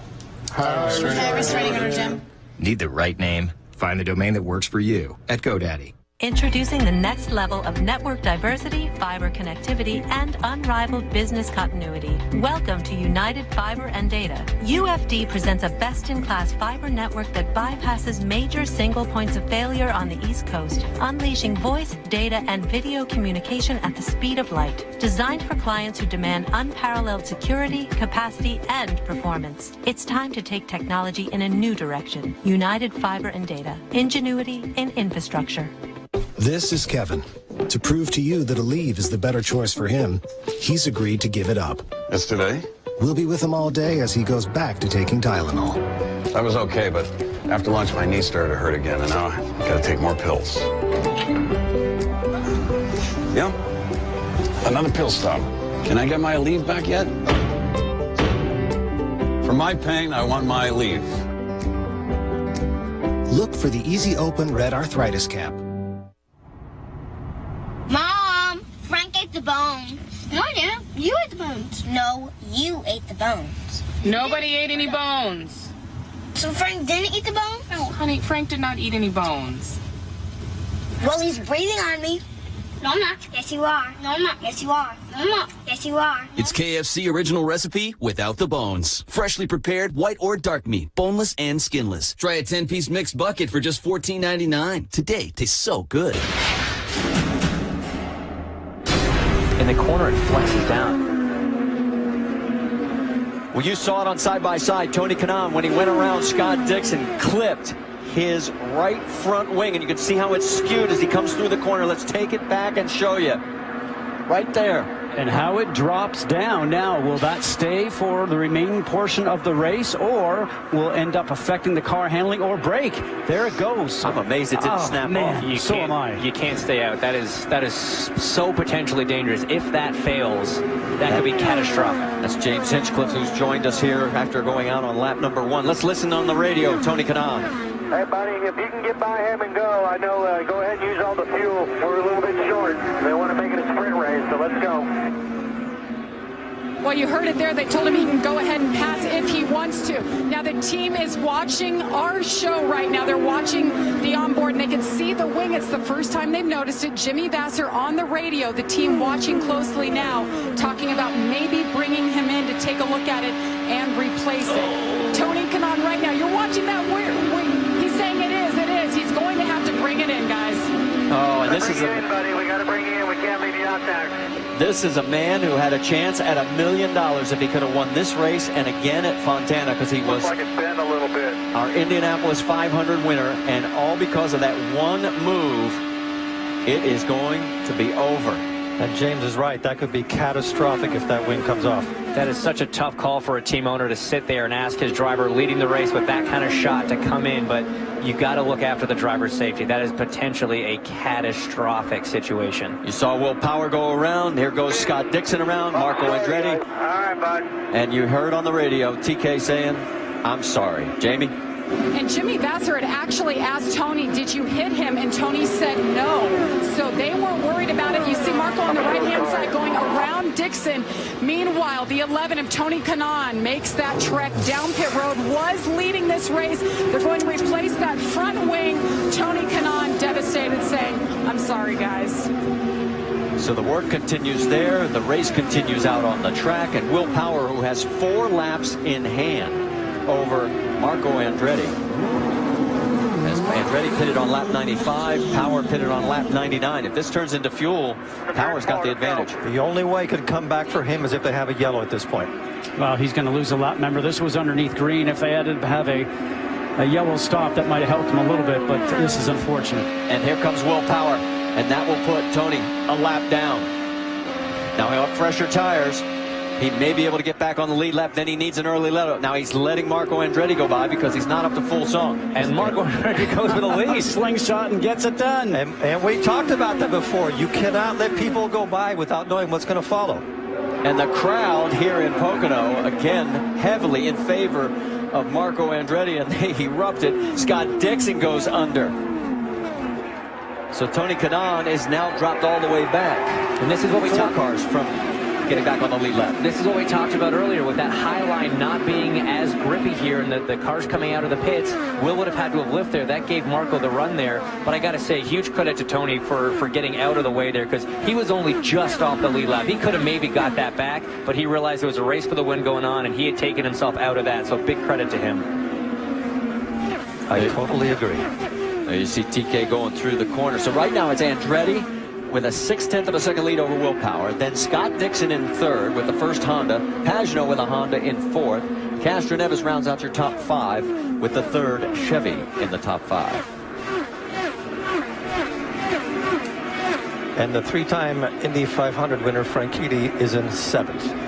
Hi, Restraining order Jim. Need the right name? Find the domain that works for you at GoDaddy. Introducing the next level of network diversity, fiber connectivity, and unrivaled business continuity. Welcome to United Fiber and Data. UFD presents a best-in-class fiber network that bypasses major single points of failure on the East Coast, unleashing voice, data, and video communication at the speed of light. Designed for clients who demand unparalleled security, capacity, and performance. It's time to take technology in a new direction. United Fiber and Data. Ingenuity in infrastructure. This is Kevin. To prove to you that a leave is the better choice for him, he's agreed to give it up. It's today? We'll be with him all day as he goes back to taking Tylenol. That was okay, but after lunch my knee started to hurt again, and now I gotta take more pills. Yeah? Another pill stop. Can I get my leave back yet? For my pain, I want my leave. Look for the Easy Open Red Arthritis Cap. Mom, Frank ate the bones. No, I didn't. You ate the bones. No, you ate the bones. Nobody ate any bones. So Frank didn't eat the bones? No, honey, Frank did not eat any bones. Well, he's breathing on me. No, I'm not. Yes, you are. No, I'm not. Yes, you are. No, I'm not. Yes, you are. It's KFC original recipe without the bones. Freshly prepared white or dark meat, boneless and skinless. Try a 10-piece mixed bucket for just $14.99. Today tastes so good. In the corner, it flexes down. Well, you saw it on side-by-side. Tony Kanaan, when he went around, Scott Dixon clipped his right front wing, and you can see how it's skewed as he comes through the corner. Let's take it back and show you. Right there. And how it drops down. Now, will that stay for the remaining portion of the race, or will end up affecting the car handling or brake? There it goes. I'm amazed it didn't snap off. So am I. You can't stay out. That is so potentially dangerous. If that fails, that could be catastrophic. That's James Hinchcliffe, who's joined us here after going out on lap number 1. Let's listen on the radio. Tony Kanaan. Hey, buddy, if you can get by him and go, I know, go ahead and use all the fuel. We're a little bit short. They want to make it a sprint race, so let's go. Well, you heard it there. They told him he can go ahead and pass if he wants to. Now, the team is watching our show right now. They're watching the onboard, and they can see the wing. It's the first time they've noticed it. Jimmy Vasser on the radio, the team watching closely now, talking about maybe bringing him in to take a look at it and replace it. Tony Kanaan right now, you're watching that wing. He's saying it is. He's going to have to bring it in, guys. Oh, and this is buddy. We got to bring you in. We can't leave you out there. This is a man who had a chance at $1 million if he could have won this race and again at Fontana, because he was looks like it's been a little bit. Our Indianapolis 500 winner, and all because of that one move. It is going to be over. And James is right. That could be catastrophic if that wing comes off. That is such a tough call for a team owner to sit there and ask his driver leading the race with that kind of shot to come in, but you got to look after the driver's safety. That is potentially a catastrophic situation. You saw Will Power go around. Here goes Scott Dixon around, Marco Andretti. All right, bud. And you heard on the radio TK saying, I'm sorry. Jamie? And Jimmy Vasser had actually asked Tony, did you hit him? And Tony said no. So they weren't worried about it. You see Marco on the right-hand side going around Dixon. Meanwhile, the 11 of Tony Kanaan makes that trek down pit road, was leading this race. They're going to replace that front wing. Tony Kanaan devastated, saying, I'm sorry, guys. So the work continues there. The race continues out on the track. And Will Power, who has 4 laps in hand over Marco Andretti. As Andretti pitted on lap 95, Power pitted on lap 99. If this turns into fuel, Power's got the advantage. The only way it could come back for him is if they have a yellow at this point. Well, he's going to lose a lap. Remember, this was underneath green. If they had to have a yellow stop, that might have helped him a little bit, but this is unfortunate. And here comes Will Power, and that will put Tony a lap down. Now he'll have fresher tires. He may be able to get back on the lead lap, then he needs an early let-up. Now he's letting Marco Andretti go by because he's not up to full song. And Marco Andretti goes with a lead. Slingshot and gets it done. And we talked about that before. You cannot let people go by without knowing what's going to follow. And the crowd here in Pocono, again, heavily in favor of Marco Andretti, and they erupted. Scott Dixon goes under. So Tony Kanaan is now dropped all the way back. And this is what we talk cars from getting back on the lead lap. This is what we talked about earlier with that high line not being as grippy here and the cars coming out of the pits. Will would have had to have lifted there. That gave Marco the run there. But I got to say, huge credit to Tony for getting out of the way there, because he was only just off the lead lap. He could have maybe got that back, but he realized there was a race for the win going on, and he had taken himself out of that. So big credit to him. I totally agree. There you see TK going through the corner. So right now it's Andretti with a 0.6 of a second lead over Will Power. Then Scott Dixon in third with the first Honda. Pagenaud with a Honda in fourth. Castroneves rounds out your top 5 with the third Chevy in the top 5. And the 3-time Indy 500 winner, Franchitti, is in 7th.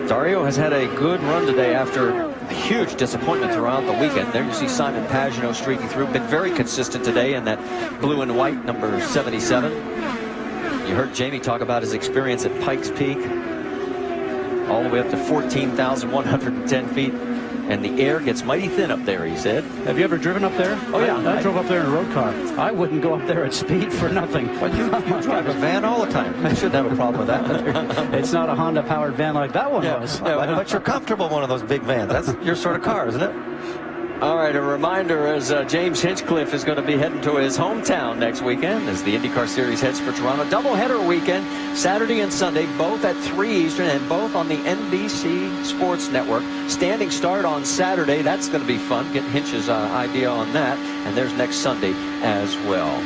Dario has had a good run today after a huge disappointment throughout the weekend. There you see Simon Pagenaud streaking through. Been very consistent today in that blue and white number 77. You heard Jamie talk about his experience at Pikes Peak. All the way up to 14,110 feet. And the air gets mighty thin up there, he said. Have you ever driven up there? Oh, yeah. I drove up there in a road car. I wouldn't go up there at speed for nothing. But you drive a van all the time. You shouldn't have a problem with that. It's not a Honda-powered van like that one was. Yeah, but you're comfortable in one of those big vans. That's your sort of car, isn't it? All right, a reminder as James Hinchcliffe is going to be heading to his hometown next weekend as the IndyCar Series heads for Toronto. Doubleheader weekend, Saturday and Sunday, both at 3 Eastern and both on the NBC Sports Network. Standing start on Saturday. That's going to be fun. Get Hinch's idea on that. And there's next Sunday as well.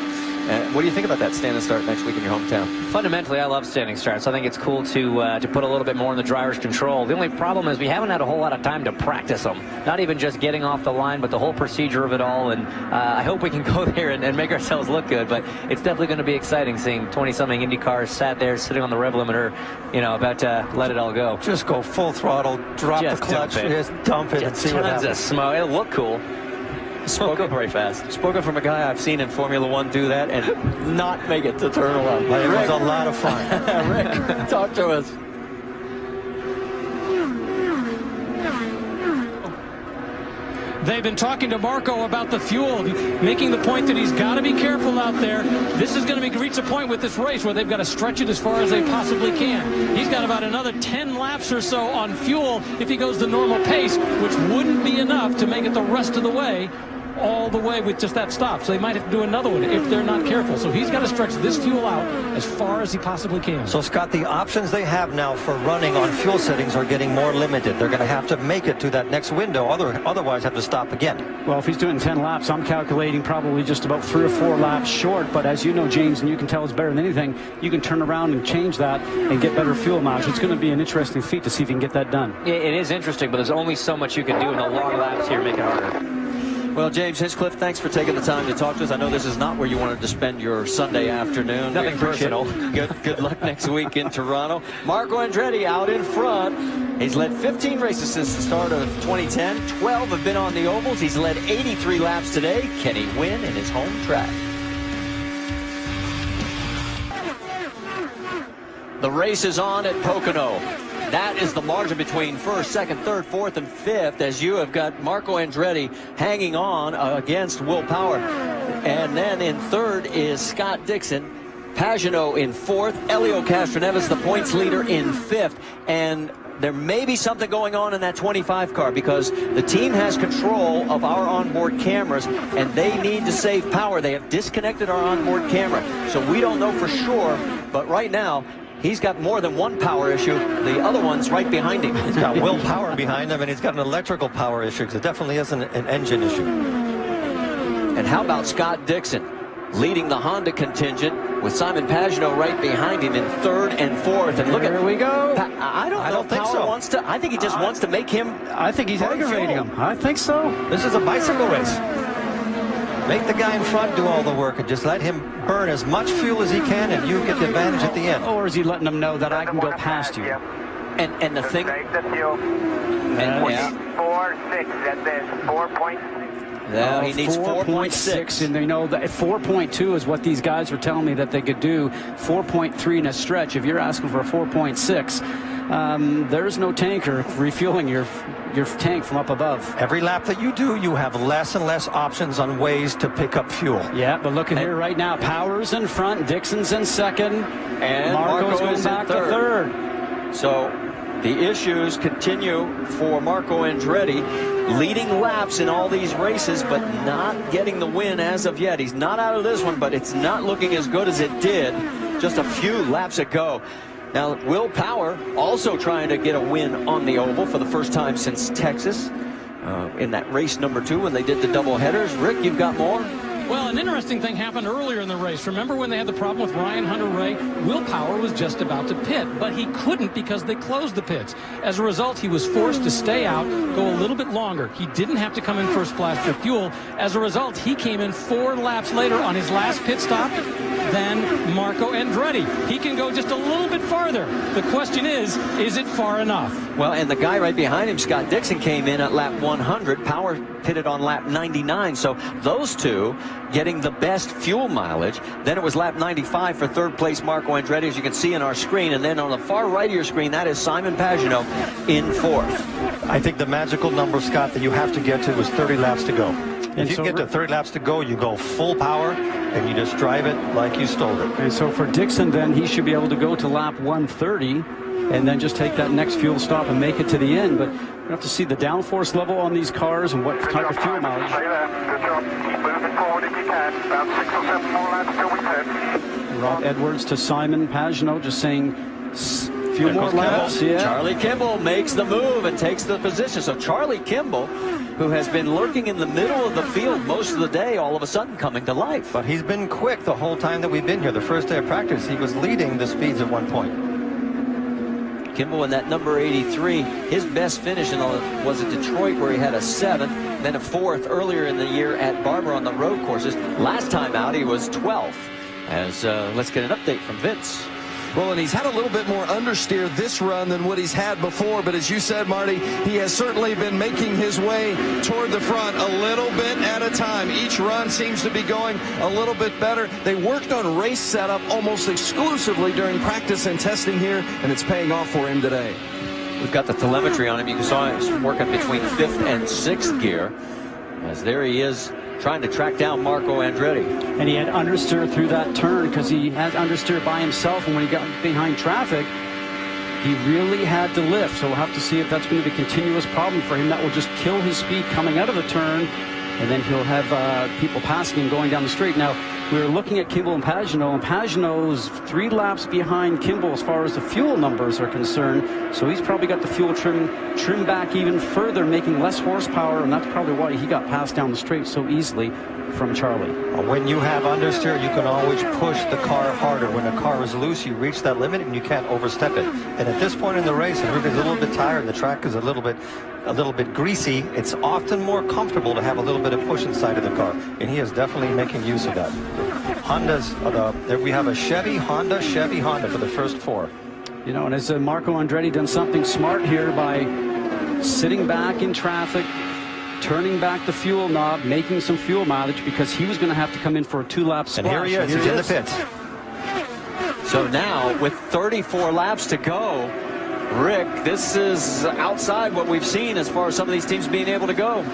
What do you think about that standing start next week in your hometown? Fundamentally, I love standing starts. I think it's cool to put a little bit more in the driver's control. The only problem is we haven't had a whole lot of time to practice them. Not even just getting off the line, but the whole procedure of it all. And I hope we can go there and make ourselves look good. But it's definitely going to be exciting seeing 20-something Indy cars sat there sitting on the rev limiter, you know, about to let it all go. Just go full throttle, drop the clutch, just dump it and see what happens. Tons of smoke. It'll look cool. Spoke up very fast. Spoken from a guy I've seen in Formula One do that and not make it to turn one. It was a lot of fun. Rick, talk to us. They've been talking to Marco about the fuel, making the point that he's got to be careful out there. This is going to reach a point with this race where they've got to stretch it as far as they possibly can. He's got about another 10 laps or so on fuel if he goes the normal pace, which wouldn't be enough to make it the rest of the way, all the way with just that stop. So they might have to do another one if they're not careful. So he's got to stretch this fuel out as far as he possibly can. So, Scott, the options they have now for running on fuel settings are getting more limited. They're going to have to make it to that next window, otherwise have to stop again. Well, if he's doing 10 laps, I'm calculating probably just about 3 or 4 laps short. But as you know, James, and you can tell it's better than anything, you can turn around and change that and get better fuel mileage. It's going to be an interesting feat to see if you can get that done. It is interesting, but there's only so much you can do in the long laps here, make it harder. Well, James Hinchcliffe, thanks for taking the time to talk to us. I know this is not where you wanted to spend your Sunday afternoon. Nothing personal. Good luck next week in Toronto. Marco Andretti out in front. He's led 15 races since the start of 2010. 12 have been on the ovals. He's led 83 laps today. Can he win in his home track? The race is on at Pocono. That is the margin between first, second, third, fourth, and fifth, as you have got Marco Andretti hanging on against Will Power. And then in third is Scott Dixon. Pagenaud in fourth. Helio Castroneves, the points leader, in fifth. And there may be something going on in that 25 car because the team has control of our onboard cameras and they need to save power. They have disconnected our onboard camera. So we don't know for sure, but right now, he's got more than one power issue. The other one's right behind him. He's got Will Power behind him, and he's got an electrical power issue because it definitely isn't an engine issue. And how about Scott Dixon leading the Honda contingent with Simon Pagenaud right behind him in third and fourth? And look at, here we go. I don't think so. I think he just wants to make him. I think he's aggravating him. I think so. This is a bicycle race. Make the guy in front do all the work and just let him burn as much fuel as he can, and you get the advantage at the end. Or is he letting him know that I can go past you? And the thing. Take the fuel. Yeah. 4.6. That's it. 4.6. Now he needs 4.6. And you know, 4.2 is what these guys were telling me that they could do. 4.3 in a stretch. If you're asking for a 4.6, there's no tanker refueling your tank from up above. Every lap that you do, you have less and less options on ways to pick up fuel. Yeah, but look at here right now. Power's in front, Dixon's in second, and Marco's going is back in to third. So the issues continue for Marco Andretti, leading laps in all these races, but not getting the win as of yet. He's not out of this one, but it's not looking as good as it did just a few laps ago. Now, Will Power also trying to get a win on the oval for the first time since Texas in that race number 2 when they did the double headers. Rick, you've got more? Well, an interesting thing happened earlier in the race. Remember when they had the problem with Ryan Hunter-Reay? Will Power was just about to pit, but he couldn't because they closed the pits. As a result, he was forced to stay out, go a little bit longer. He didn't have to come in for a splash for fuel. As a result, he came in 4 laps later on his last pit stop than Marco Andretti. He can go just a little bit farther. The question is it far enough? Well, and the guy right behind him, Scott Dixon, came in at lap 100. Power pitted on lap 99. So those two getting the best fuel mileage. Then it was lap 95 for third place Marco Andretti, as you can see in our screen. And then on the far right of your screen, that is Simon Pagenaud in 4th. I think the magical number, Scott, that you have to get to is 30 laps to go. If you get to 30 laps to go, you go full power, and you just drive it like you stole it. And so for Dixon, then, he should be able to go to lap 130 and then just take that next fuel stop and make it to the end. But we have to see the downforce level on these cars and what type of fuel mileage. Good job. Keep moving forward if you can. About 6 or 7 more laps till we pit. Rob Edwards to Simon Pagenaud, just saying few more laps. Yeah. Charlie Kimball makes the move and takes the position. So Charlie Kimball, who has been lurking in the middle of the field most of the day, all of a sudden coming to life. But he's been quick the whole time that we've been here. The first day of practice, he was leading the speeds at one point. Kimball in that number 83, his best finish was at Detroit, where he had a 7th, then a 4th earlier in the year at Barber on the road courses. Last time out, he was 12th. As let's get an update from Vince. Well, and he's had a little bit more understeer this run than what he's had before. But as you said, Marty, he has certainly been making his way toward the front a little bit at a time. Each run seems to be going a little bit better. They worked on race setup almost exclusively during practice and testing here, and it's paying off for him today. We've got the telemetry on him. You saw him working between 5th and 6th gear. As there he is, trying to track down Marco Andretti. And he had understeer through that turn because he had understeer by himself, and when he got behind traffic, he really had to lift. So we'll have to see if that's going to be a continuous problem for him. That will just kill his speed coming out of the turn, and then he'll have people passing him going down the straight. Now, we were looking at Kimball and Pagenaud's 3 laps behind Kimball as far as the fuel numbers are concerned. So he's probably got the fuel trim back even further, making less horsepower, and that's probably why he got passed down the straight so easily from Charlie. When you have understeer, you can always push the car harder. When the car is loose, you reach that limit and you can't overstep it. And at this point in the race, everybody's a little bit tired, the track is a little bit greasy. It's often more comfortable to have a little bit of push inside of the car, and he is definitely making use of that. Honda's, we have a Chevy, Honda for the first 4. You know, and as Marco Andretti done something smart here by sitting back in traffic, turning back the fuel knob, making some fuel mileage, because he was going to have to come in for a 2-lap splash. And here he is, he's in the pits. So now, with 34 laps to go, Rick, this is outside what we've seen as far as some of these teams being able to go.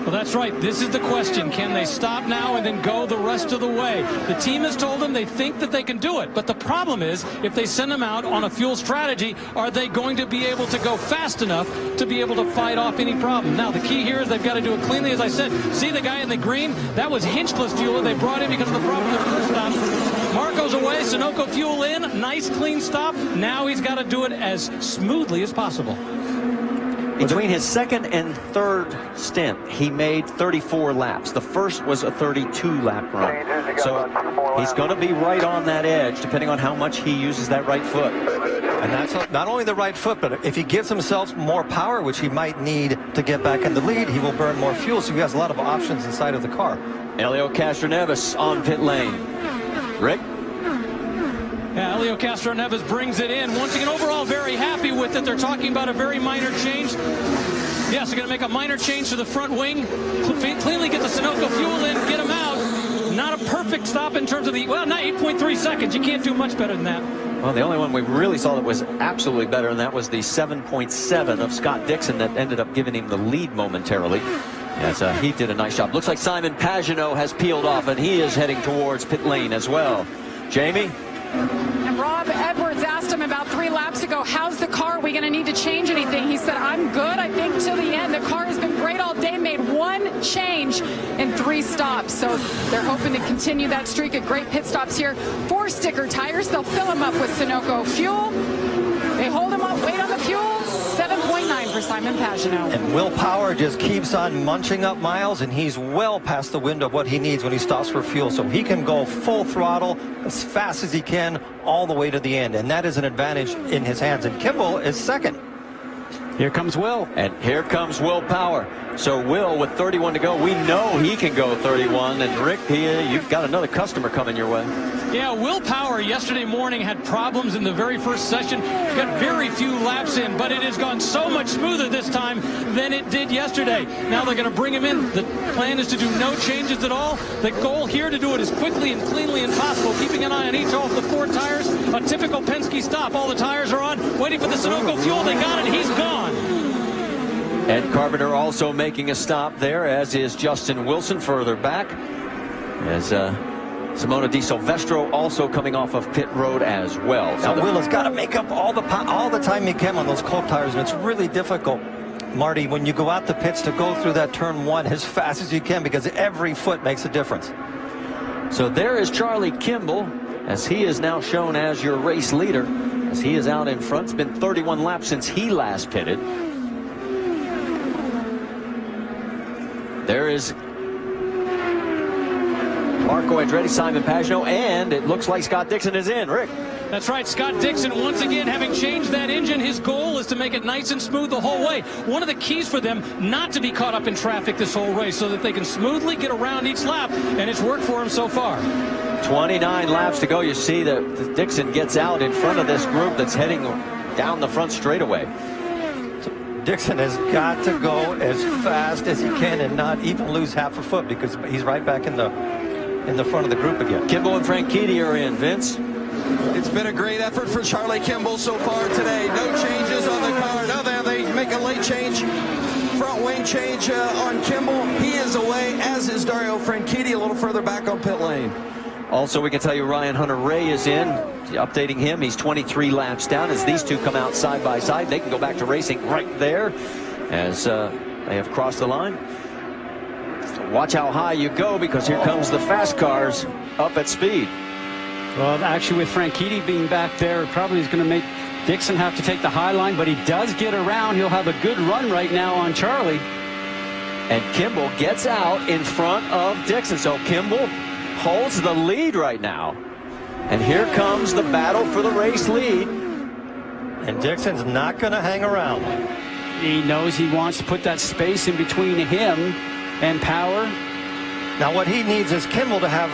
Well, that's right. This is the question. Can they stop now and then go the rest of the way? The team has told them they think that they can do it. But the problem is, if they send them out on a fuel strategy, are they going to be able to go fast enough to be able to fight off any problem? Now, the key here is they've got to do it cleanly. As I said, see the guy in the green? That was hinchless fuel that they brought in because of the problem with the fuel stop. Marco's away. Sunoco fuel in. Nice, clean stop. Now he's got to do it as smoothly as possible. Between his 2nd and 3rd stint, he made 34 laps. The first was a 32-lap run. So he's going to be right on that edge, depending on how much he uses that right foot. And that's not only the right foot, but if he gives himself more power, which he might need to get back in the lead, he will burn more fuel. So he has a lot of options inside of the car. Helio Castroneves on pit lane. Rick? Yeah, Helio Castroneves brings it in. Once again, overall, very happy with it. They're talking about a very minor change. Yes, they're going to make a minor change to the front wing. Cleanly get the Sunoco fuel in, get them out. Not a perfect stop in terms of the, well, not 8.3 seconds. You can't do much better than that. Well, the only one we really saw that was absolutely better, and that was the 7.7 of Scott Dixon that ended up giving him the lead momentarily. Yes, he did a nice job. Looks like Simon Pagenaud has peeled off, and he is heading towards pit lane as well. Jamie? And Rob Edwards asked him about 3 laps ago, how's the car? Are we going to need to change anything? He said, I'm good. I think till the end. The car has been great all day. Made 1 change in 3 stops. So they're hoping to continue that streak of great pit stops here. 4 sticker tires. They'll fill them up with Sunoco fuel. They hold him up, wait on the fuel. 7.9 for Simon Pagenaud. And Will Power just keeps on munching up miles, and he's well past the window of what he needs when he stops for fuel. So he can go full throttle as fast as he can all the way to the end. And that is an advantage in his hands. And Kimball is second. Here comes Will. And here comes Will Power. So Will, with 31 to go, we know he can go 31. And Rick, you've got another customer coming your way. Yeah, Will Power yesterday morning had problems in the very first session. Got very few laps in, but it has gone so much smoother this time than it did yesterday. Now they're going to bring him in. The plan is to do no changes at all. The goal here to do it as quickly and cleanly as possible, keeping an eye on each of the 4 tires. A typical Penske stop. All the tires are on, waiting for the Sunoco fuel. They got it. He's gone. Ed Carpenter also making a stop there, as is Justin Wilson further back. As Simona Di Silvestro also coming off of pit road as well. Now Will has got to make up all the time he can on those cold tires, and it's really difficult, Marty, when you go out the pits to go through that turn 1 as fast as you can, because every foot makes a difference. So there is Charlie Kimball, as he is now shown as your race leader, as he is out in front. It's been 31 laps since he last pitted. There is Marco Andretti, Simon Pagenaud, and it looks like Scott Dixon is in. Rick. That's right, Scott Dixon once again having changed that engine. His goal is to make it nice and smooth the whole way. One of the keys for them not to be caught up in traffic this whole race, so that they can smoothly get around each lap, and it's worked for him so far. 29 laps to go. You see that Dixon gets out in front of this group that's heading down the front straightaway. Dixon has got to go as fast as he can and not even lose half a foot, because he's right back in the front of the group again. Kimball and Franchitti are in. Vince? It's been a great effort for Charlie Kimball so far today. No changes on the car. Now they make a late change. Front wing change on Kimball. He is away, as is Dario Franchitti a little further back on pit lane. Also, we can tell you Ryan Hunter-Reay is in. Updating him, he's 23 laps down. As these two come out side by side, they can go back to racing right there as they have crossed the line. So watch how high you go, because here comes the fast cars up at speed. Well, actually, with Franchitti being back there, probably is going to make Dixon have to take the high line, but he does get around. He'll have a good run right now on Charlie. And Kimball gets out in front of Dixon. So Kimball holds the lead right now. And here comes the battle for the race lead. And Dixon's not going to hang around. He knows he wants to put that space in between him and Power. Now what he needs is Kimball to have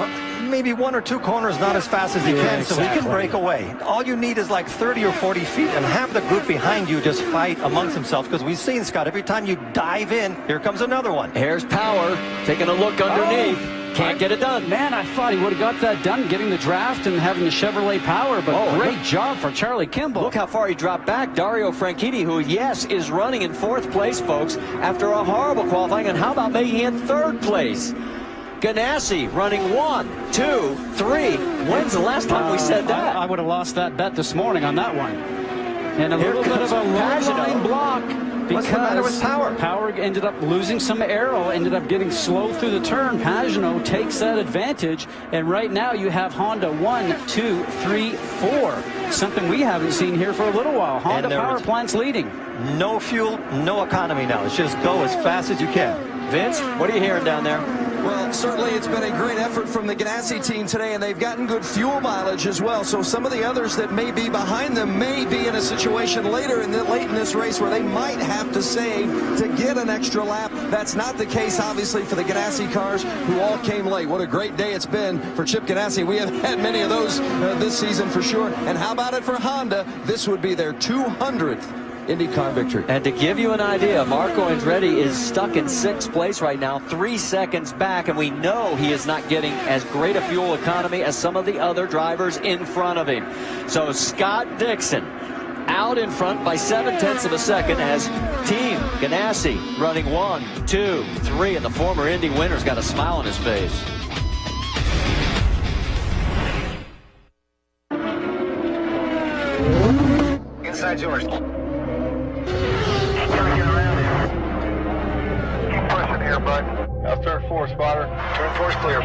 maybe 1 or 2 corners not as fast as he can, so he can break away. All you need is like 30 or 40 feet, and have the group behind you just fight amongst themselves, because we've seen, Scott, every time you dive in, here comes another one. Here's Power taking a look underneath. Can't get it done. Man, I thought he would have got that done, getting the draft and having the Chevrolet Power, but great job for Charlie Kimball. Look how far he dropped back. Dario Franchitti, who, yes, is running in 4th place, folks, after a horrible qualifying. And how about making it 3rd place? Ganassi running 1, 2, 3. When's the last time we said that? I would have lost that bet this morning on that one. And a little bit of a low-line block. What's the matter with Power? Power ended up losing some aero, ended up getting slow through the turn. Pagenaud takes that advantage, and right now you have Honda 1, 2, 3, 4. Something we haven't seen here for a little while. Honda power plant's leading. No fuel, no economy now. It's just go as fast as you can. Vince, what are you hearing down there? Well, certainly it's been a great effort from the Ganassi team today, and they've gotten good fuel mileage as well. So some of the others that may be behind them may be in a situation late in this race where they might have to save to get an extra lap. That's not the case, obviously, for the Ganassi cars, who all came late. What a great day it's been for Chip Ganassi. We have had many of those this season for sure. And how about it for Honda? This would be their 200th IndyCar victory. And to give you an idea, Marco Andretti is stuck in 6th place right now, 3 seconds back, and we know he is not getting as great a fuel economy as some of the other drivers in front of him. So Scott Dixon out in front by 0.7 of a second as Team Ganassi running 1, 2, 3, and the former Indy winner's got a smile on his face. Inside yours. Keep pushing here, bud. Now turn 4, spotter. Turn 4's clear.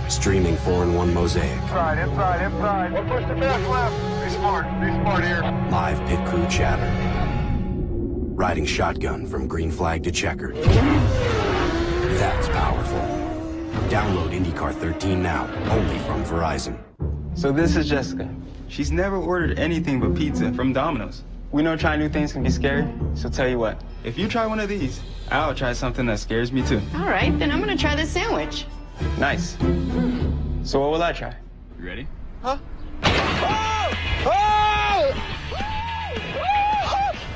Streaming 4-in-1 mosaic. Inside. Don't push the fast left. Be smart here. Live pit crew chatter. Riding shotgun from green flag to checkered. That's powerful. Download IndyCar 13 now, only from Verizon. So this is Jessica. She's never ordered anything but pizza from Domino's. We know trying new things can be scary, so tell you what, if you try one of these, I'll try something that scares me too. All right, then I'm gonna try this sandwich. Nice. So what will I try? You ready? Huh?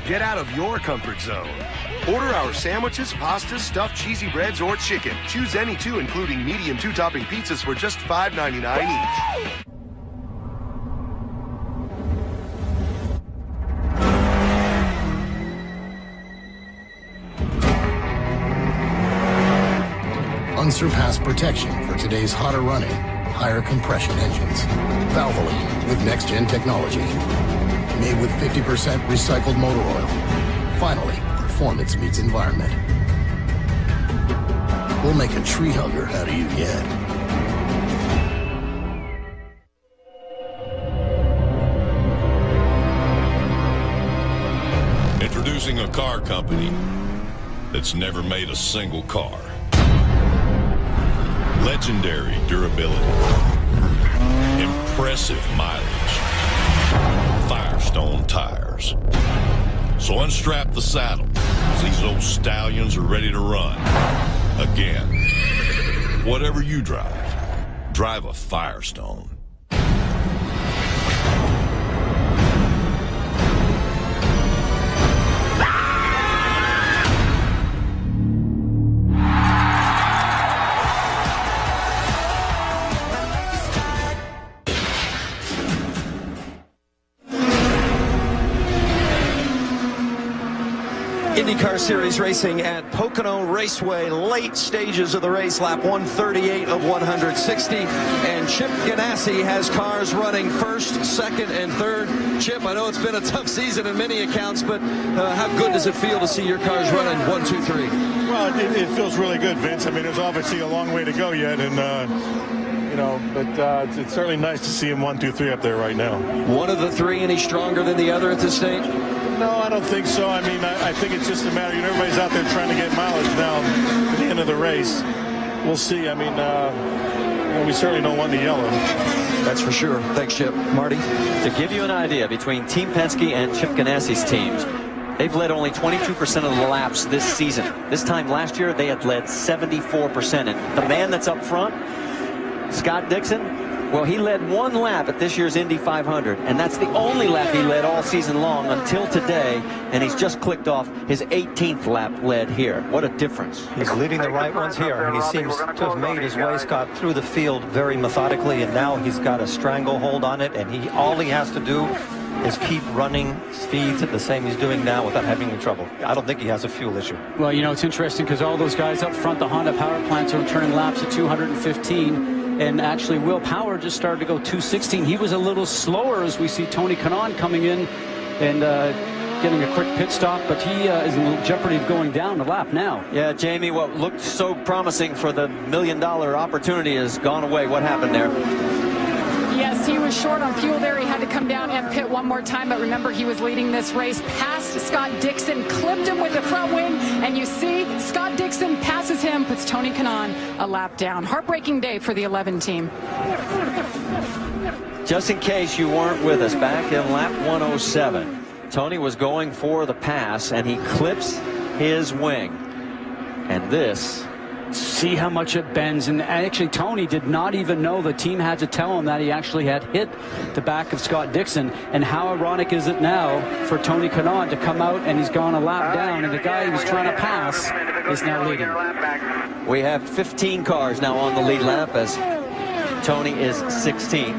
Get out of your comfort zone. Order our sandwiches, pastas, stuffed cheesy breads, or chicken. Choose any two, including medium 2-topping pizzas for just $5.99 each. Unsurpassed protection for today's hotter running, higher compression engines. Valvoline with next-gen technology. Made with 50% recycled motor oil. Finally, performance meets environment. We'll make a tree hugger out of you yet. Introducing a car company that's never made a single car. Legendary durability. Impressive mileage. Firestone tires. So unstrap the saddle, as these old stallions are ready to run. Again, whatever you drive a Firestone. IndyCar Series racing at Pocono Raceway, late stages of the race, lap 138 of 160, and Chip Ganassi has cars running first, second, and third. Chip, I know it's been a tough season in many accounts, but how good does it feel to see your cars running 1, 2, 3? Well, it feels really good, Vince. I mean, there's obviously a long way to go yet, and you know, but it's certainly nice to see him 1, 2, 3 up there right now. One of the three, any stronger than the other at this stage? No, I don't think so. I mean, I think it's just a matter, you know, everybody's out there trying to get mileage now at the end of the race. We'll see. I mean, you know, we certainly don't want to yell him. That's for sure. Thanks, Chip. Marty? To give you an idea, between Team Penske and Chip Ganassi's teams, they've led only 22% of the laps this season. This time last year, they had led 74%. And the man that's up front, Scott Dixon, well, he led one lap at this year's Indy 500, and that's the only lap he led all season long until today, and he's just clicked off his 18th lap led here. What a difference. He's leading the right ones here, and he seems to have made his way, Scott, through the field very methodically, and now he's got a stranglehold on it, and all he has to do is keep running speeds at the same he's doing now without having any trouble. I don't think he has a fuel issue. Well, you know, it's interesting because all those guys up front, the Honda power plants, are turning laps at 215. And actually, Will Power just started to go 216. He was a little slower as we see Tony Kanaan coming in and getting a quick pit stop, but he is in jeopardy of going down the lap now. Yeah, Jamie, what looked so promising for the $1 million opportunity has gone away. What happened there? Yes, he was short on fuel there. He had to come down and pit one more time. But remember, he was leading this race past Scott Dixon, clipped him with the front wing. And you see, Scott Dixon passes him, puts Tony Kanaan a lap down. Heartbreaking day for the 11 team. Just in case you weren't with us, back in lap 107, Tony was going for the pass, and he clips his wing. And this... See how much it bends, and actually Tony did not even know. The team had to tell him that he actually had hit the back of Scott Dixon. And how ironic is it now for Tony Kanaan to come out and he's gone a lap down, and the guy he was trying to pass is now leading. We have 15 cars now on the lead lap as Tony is 16th.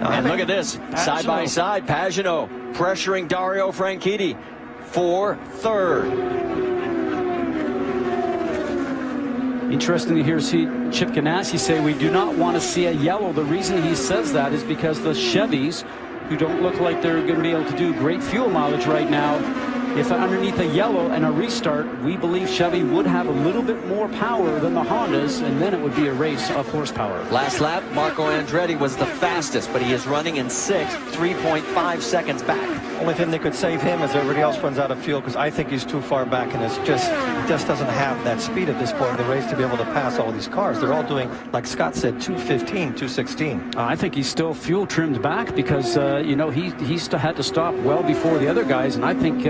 And look at this, side by side, Pagenaud pressuring Dario Franchitti for third. Interesting to hear Chip Ganassi say we do not want to see a yellow. The reason he says that is because the Chevys, who don't look like they're going to be able to do great fuel mileage right now, if underneath a yellow and a restart, we believe Chevy would have a little bit more power than the Hondas, and then it would be a race of horsepower. Last lap, Marco Andretti was the fastest, but he is running in 6th, 3.5 seconds back. Only thing that could save him is everybody else runs out of fuel, because I think he's too far back, and it's just doesn't have that speed at this point in the race to be able to pass all these cars. They're all doing, like Scott said, 215, 216. I think he's still fuel trimmed back because, you know, he still had to stop well before the other guys, and I think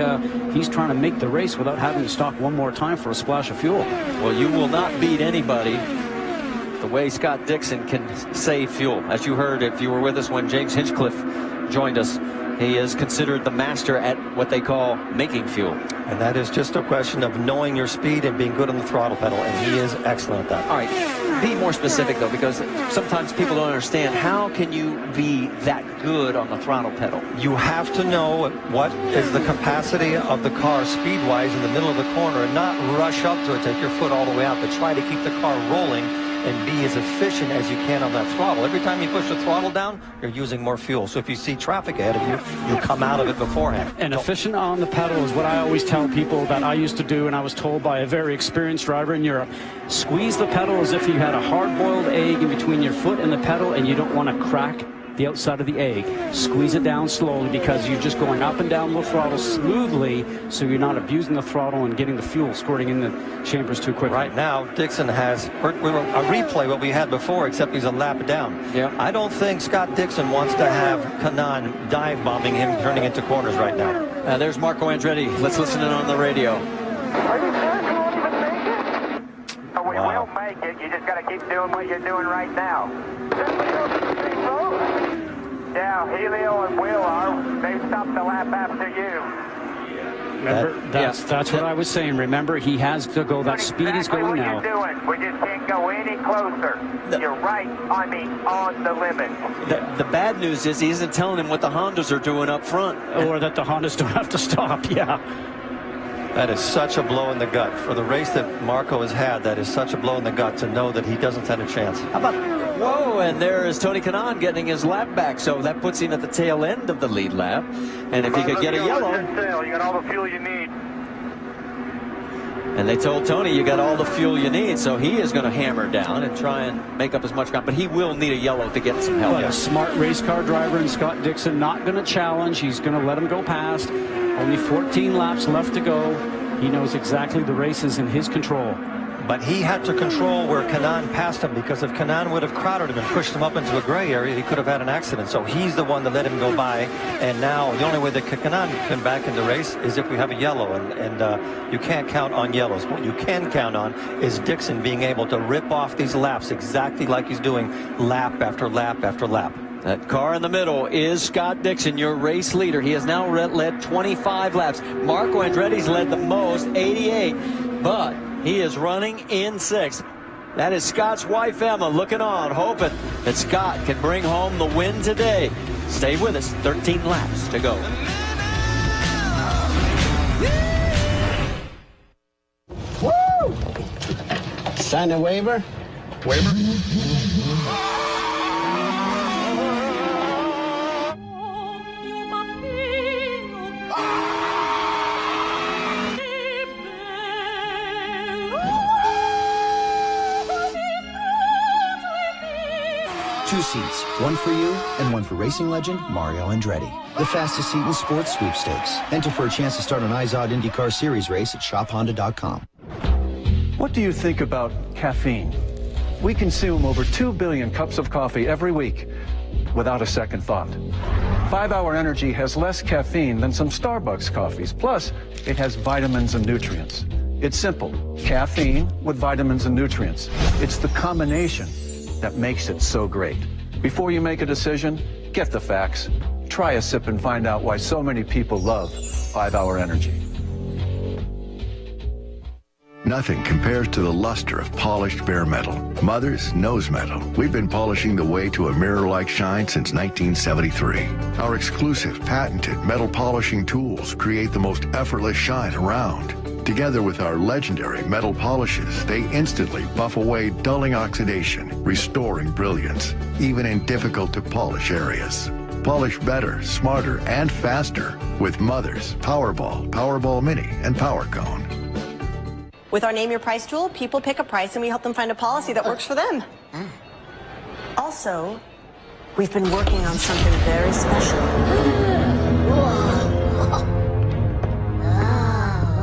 he's trying to make the race without having to stop one more time for a splash of fuel. Well, you will not beat anybody the way Scott Dixon can save fuel. As you heard, if you were with us when James Hinchcliffe joined us, he is considered the master at what they call making fuel. And that is just a question of knowing your speed and being good on the throttle pedal, and he is excellent at that. All right, be more specific, though, because sometimes people don't understand. How can you be that good on the throttle pedal? You have to know what is the capacity of the car speed-wise in the middle of the corner and not rush up to it, take your foot all the way out, but try to keep the car rolling and be as efficient as you can on that throttle. Every time you push the throttle down, you're using more fuel. So if you see traffic ahead of you, you come out of it beforehand. And efficient on the pedal is what I always tell people that I used to do, and I was told by a very experienced driver in Europe. Squeeze the pedal as if you had a hard-boiled egg in between your foot and the pedal, and you don't want to crack the outside of the egg. Squeeze it down slowly because you're just going up and down the throttle smoothly, so you're not abusing the throttle and getting the fuel squirting in the chambers too quickly. Right now, Dixon has a replay what we had before, except he's a lap down. Yeah. I don't think Scott Dixon wants to have CANAL dive bombing him turning into corners right now. There's Marco Andretti. Let's listen in on the radio. Are you sure you won't even make it? Oh, we will make it. You just got to keep doing what you're doing right now. Yeah, Helio and Will are. They stopped the lap after you. Remember, that's what I was saying. Remember, he has to go. That speed is going now. What you're doing. We just can't go any closer. You're right, on the limit. The bad news is he isn't telling him what the Hondas are doing up front. Or that the Hondas don't have to stop, yeah. That is such a blow in the gut. For the race that Marco has had, that is such a blow in the gut to know that he doesn't stand a chance. How about, whoa, and there is Tony Kanaan getting his lap back, so that puts him at the tail end of the lead lap. And if he could get a yellow. You got all the fuel you need. And they told Tony, you got all the fuel you need, so he is going to hammer down and try and make up as much ground. But he will need a yellow to get some help. But a smart race car driver in Scott Dixon, not going to challenge. He's going to let him go past. Only 14 laps left to go. He knows exactly the race is in his control. But he had to control where Kanaan passed him, because if Kanaan would have crowded him and pushed him up into a gray area, he could have had an accident. So he's the one that let him go by. And now the only way that Kanaan can back in the race is if we have a yellow. And you can't count on yellows. What you can count on is Dixon being able to rip off these laps exactly like he's doing lap after lap after lap. That car in the middle is Scott Dixon, your race leader. He has now led 25 laps. Marco Andretti's led the most, 88. But he is running in 6th. That is Scott's wife, Emma, looking on, hoping that Scott can bring home the win today. Stay with us. 13 laps to go. Woo! Sign a waiver? Two seats, one for you and one for racing legend Mario Andretti. The fastest seat in sports sweepstakes. Enter for a chance to start an IZOD IndyCar Series race at shophonda.com. What do you think about caffeine? We consume over 2 billion cups of coffee every week without a second thought. 5-Hour Energy has less caffeine than some Starbucks coffees. Plus, it has vitamins and nutrients. It's simple. Caffeine with vitamins and nutrients. It's the combination that makes it so great. Before you make a decision, get the facts. Try a sip and find out why so many people love 5-Hour Energy. Nothing compares to the luster of polished bare metal. Mother's knows metal. We've been polishing the way to a mirror-like shine since 1973. Our exclusive, patented metal polishing tools create the most effortless shine around. Together with our legendary metal polishes, they instantly buff away dulling oxidation, restoring brilliance, even in difficult-to-polish areas. Polish better, smarter, and faster with Mother's Powerball, Powerball Mini, and Power Cone. With our Name Your Price tool, people pick a price and we help them find a policy that works for them. Also, we've been working on something very special.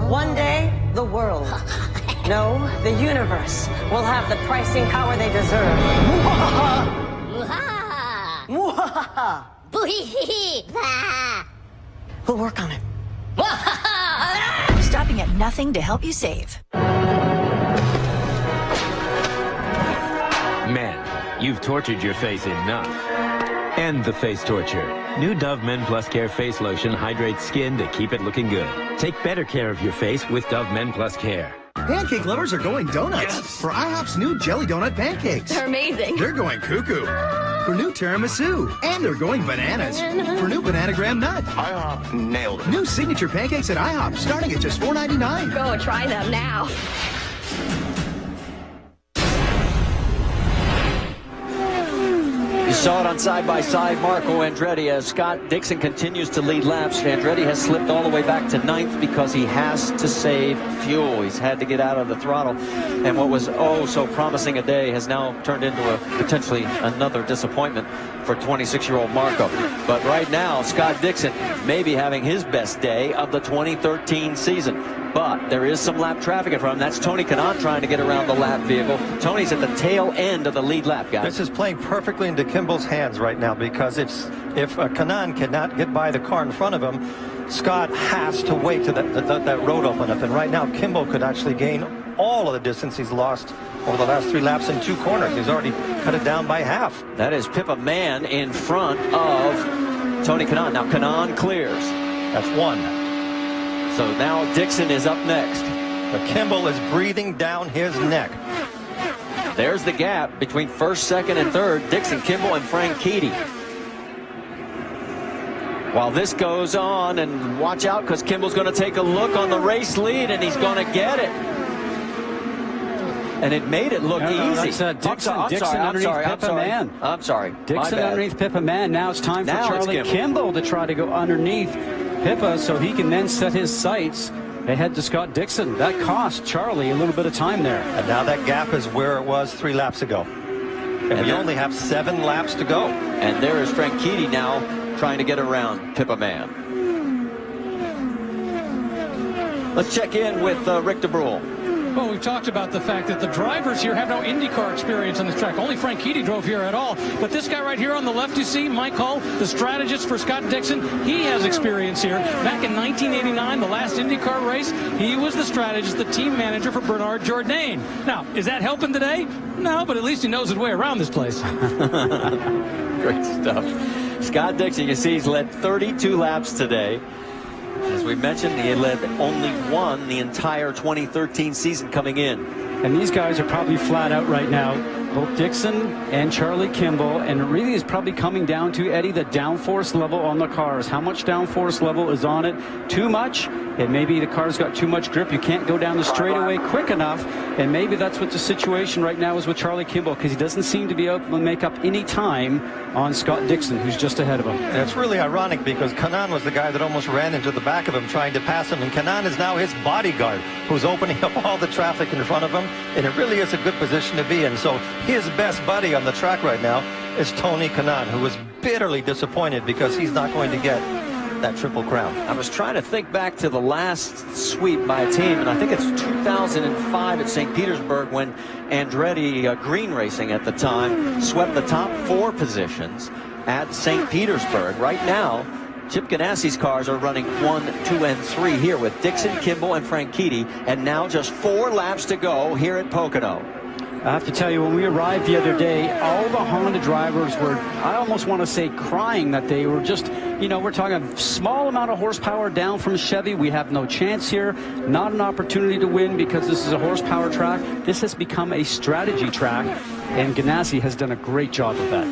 One day, the world, no, the universe, will have the pricing power they deserve. We'll work on it. Stopping at nothing to help you save. Man, you've tortured your face enough. End the face torture. New Dove Men Plus Care Face Lotion hydrates skin to keep it looking good. Take better care of your face with Dove Men Plus Care. Pancake lovers are going donuts for IHOP's new Jelly Donut Pancakes. They're amazing. They're going cuckoo for new tiramisu. And they're going bananas for new Bananagram Nut. IHOP nailed it. New signature pancakes at IHOP starting at just $4.99. Go try them now. You saw it on side-by-side, Marco Andretti, as Scott Dixon continues to lead laps. Andretti has slipped all the way back to 9th because he has to save fuel. He's had to get out of the throttle. And what was so promising a day has now turned into potentially another disappointment for 26-year-old Marco. But right now, Scott Dixon may be having his best day of the 2013 season. But there is some lap traffic in front of him. That's Tony Kanaan trying to get around the lap vehicle. Tony's at the tail end of the lead lap, guys. This is playing perfectly into Kimball's hands right now, because if Kanaan cannot get by the car in front of him, Scott has to wait till that road open up. And right now, Kimball could actually gain all of the distance he's lost over the last 3 laps in 2 corners. He's already cut it down by half. That is Pippa Mann in front of Tony Kanaan. Now Kanaan clears. That's 1. So now Dixon is up next. But Kimball is breathing down his neck. There's the gap between first, second, and third. Dixon, Kimball, and Franchitti. While this goes on, and watch out, because Kimball's going to take a look on the race lead, and he's going to get it. And it made it look easy. Dixon underneath Pippa Mann. I'm sorry. Dixon underneath Pippa Mann. Now it's time for Charlie Kimball to try to go underneath Pippa so he can then set his sights ahead to Scott Dixon. That cost Charlie a little bit of time there. And now that gap is where it was 3 laps ago. And we only have 7 laps to go. And there is Franchitti now trying to get around Pippa Mann. Let's check in with Rick DeBrule. Well, we've talked about the fact that the drivers here have no IndyCar experience on this track. Only Franchitti drove here at all. But this guy right here on the left, you see, Mike Hull, the strategist for Scott Dixon, he has experience here. Back in 1989, the last IndyCar race, he was the strategist, the team manager for Bernard Jourdain. Now, is that helping today? No, but at least he knows his way around this place. Great stuff. Scott Dixon, you see, he's led 32 laps today. As we mentioned, he had led only 1 the entire 2013 season coming in. And these guys are probably flat out right now, both Dixon and Charlie Kimball, and it really is probably coming down to, Eddie, the downforce level on the cars. How much downforce level is on it? Too much? And maybe the car's got too much grip. You can't go down the straightaway quick enough. And maybe that's what the situation right now is with Charlie Kimball, because he doesn't seem to be able to make up any time on Scott Dixon, who's just ahead of him. And it's really ironic, because Kanaan was the guy that almost ran into the back of him trying to pass him. And Kanaan is now his bodyguard, who's opening up all the traffic in front of him. And it really is a good position to be in. So his best buddy on the track right now is Tony Kanaan, who is bitterly disappointed because he's not going to get that Triple Crown. I was trying to think back to the last sweep by a team, and I think it's 2005 at St. Petersburg when Andretti, Green Racing at the time, swept the top 4 positions at St. Petersburg. Right now, Chip Ganassi's cars are running 1, 2, and 3 here with Dixon, Kimball, and Franchitti, and now just 4 laps to go here at Pocono. I have to tell you, when we arrived the other day, all the Honda drivers were, I almost want to say, crying that they were just, you know, we're talking a small amount of horsepower down from Chevy. We have no chance here, not an opportunity to win because this is a horsepower track. This has become a strategy track, and Ganassi has done a great job of that.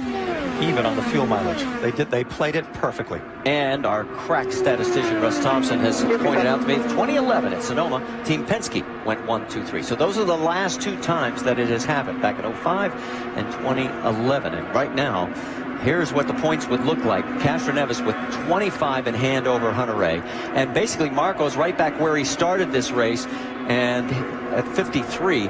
even on the fuel mileage. They played it perfectly. And our crack statistician Russ Thompson has pointed out to me 2011 at Sonoma, Team Penske went 1, 2, 3. So those are the last 2 times that it has happened, back in 05 and 2011. And right now, here's what the points would look like. Castroneves with 25 in hand over Hunter-Reay. And basically Marco's right back where he started this race. And at 53,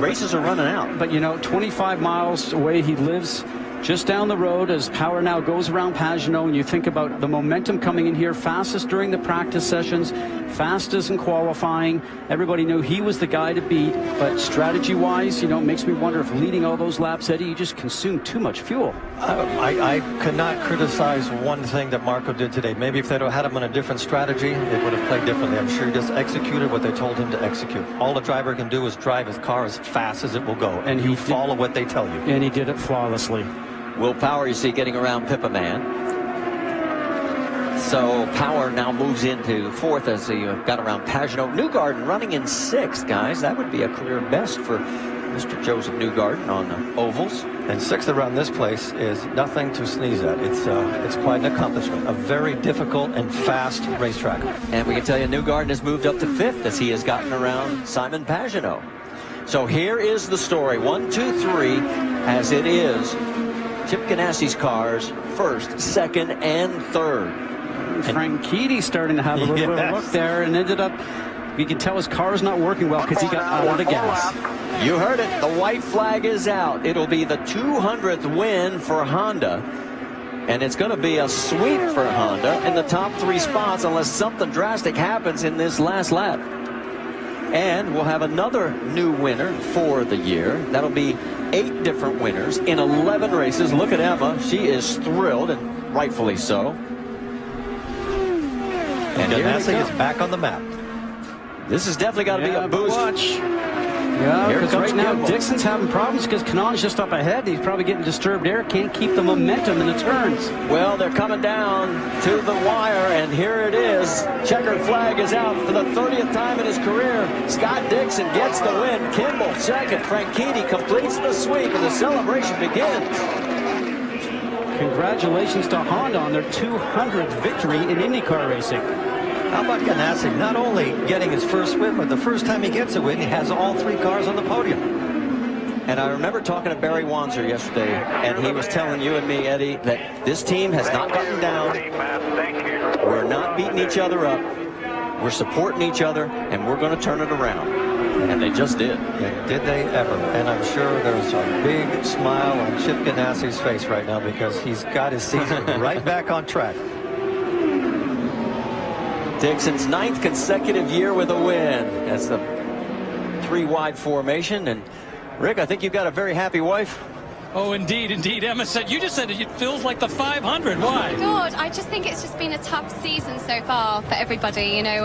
races are running out. But, you know, 25 miles away he lives just down the road as power now goes around Pocono, and you think about the momentum coming in here, fastest during the practice sessions, fastest in qualifying. Everybody knew he was the guy to beat, but strategy-wise, you know, it makes me wonder if leading all those laps, Eddie, you just consumed too much fuel. I could not criticize one thing that Marco did today. Maybe if they'd have had him on a different strategy, it would have played differently. I'm sure he just executed what they told him to execute. All the driver can do is drive his car as fast as it will go, and you follow what they tell you. And he did it flawlessly. Will Power, you see, getting around Pippa Man. So Power now moves into 4th as he got around Pagenaud. Newgarden running in 6th, guys. That would be a career best for Mr. Joseph Newgarden on the ovals. And 6th around this place is nothing to sneeze at. It's quite an accomplishment. A very difficult and fast racetrack. And we can tell you Newgarden has moved up to 5th as he has gotten around Simon Pagenaud. So here is the story. 1, 2, 3, as it is. Chip Ganassi's cars 1st, 2nd, and 3rd. Franchitti starting to have a little bit of a look there, and ended up, you can tell his car is not working well because he got out of the gas. You heard it. The white flag is out. It'll be the 200th win for Honda. And it's going to be a sweep for Honda in the top 3 spots unless something drastic happens in this last lap. And we'll have another new winner for the year. That'll be 8 different winners in 11 races. Look at Emma. She is thrilled, and rightfully so. And Ganassi is back on the map. This has definitely got to be a boost. Yeah, because right now Dixon's having problems because Cannon's just up ahead. He's probably getting disturbed air. Can't keep the momentum in the turns. Well, they're coming down to the wire, and here it is. Checkered flag is out for the 30th time in his career. Scott Dixon gets the win. Kimball 2nd. Franchitti completes the sweep, and the celebration begins. Congratulations to Honda on their 200th victory in IndyCar racing. How about Ganassi not only getting his first win, but the first time he gets a win, he has all 3 cars on the podium. And I remember talking to Barry Wanzer yesterday, and he was telling you and me, Eddie, that this team has not gotten down. We're not beating each other up. We're supporting each other, and we're going to turn it around. And they just did. And did they ever? And I'm sure there's a big smile on Chip Ganassi's face right now because he's got his season right back on track. Dixon's 9th consecutive year with a win. That's the 3-wide formation. And Rick, I think you've got a very happy wife. Oh, indeed, indeed. Emma said, you just said it feels like the 500. Why? Oh, God, I just think it's just been a tough season so far for everybody, you know,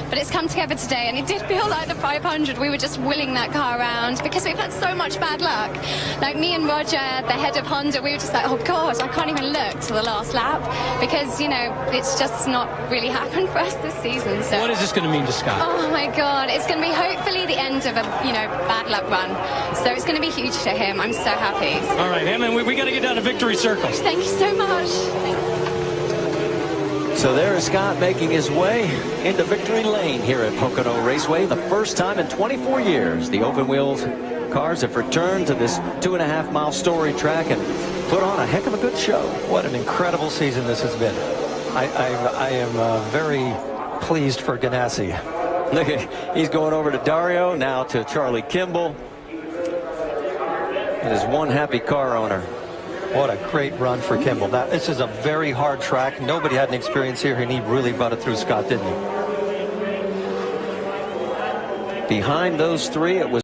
but it's come together today, and it did feel like the 500. We were just willing that car around because we've had so much bad luck. Like me and Roger, the head of Honda, we were just like, oh, God, I can't even look to the last lap because, you know, it's just not really happened for us this season. So what is this going to mean to Scott? Oh, my God. It's going to be hopefully the end of a, you know, bad luck run. So it's going to be huge to him. I'm so happy. All right, Emma, we got to get down to victory circle. Thank you so much. So there is Scott making his way into victory lane here at Pocono Raceway. The first time in 24 years the open wheels cars have returned to this 2.5-mile story track and put on a heck of a good show. What an incredible season this has been. I am very pleased for Ganassi. Look, he's going over to Dario, now to Charlie Kimball. It is one happy car owner. What a great run for Kimball. This is a very hard track. Nobody had an experience here, and he really brought it through, Scott, didn't he? Behind those 3, it was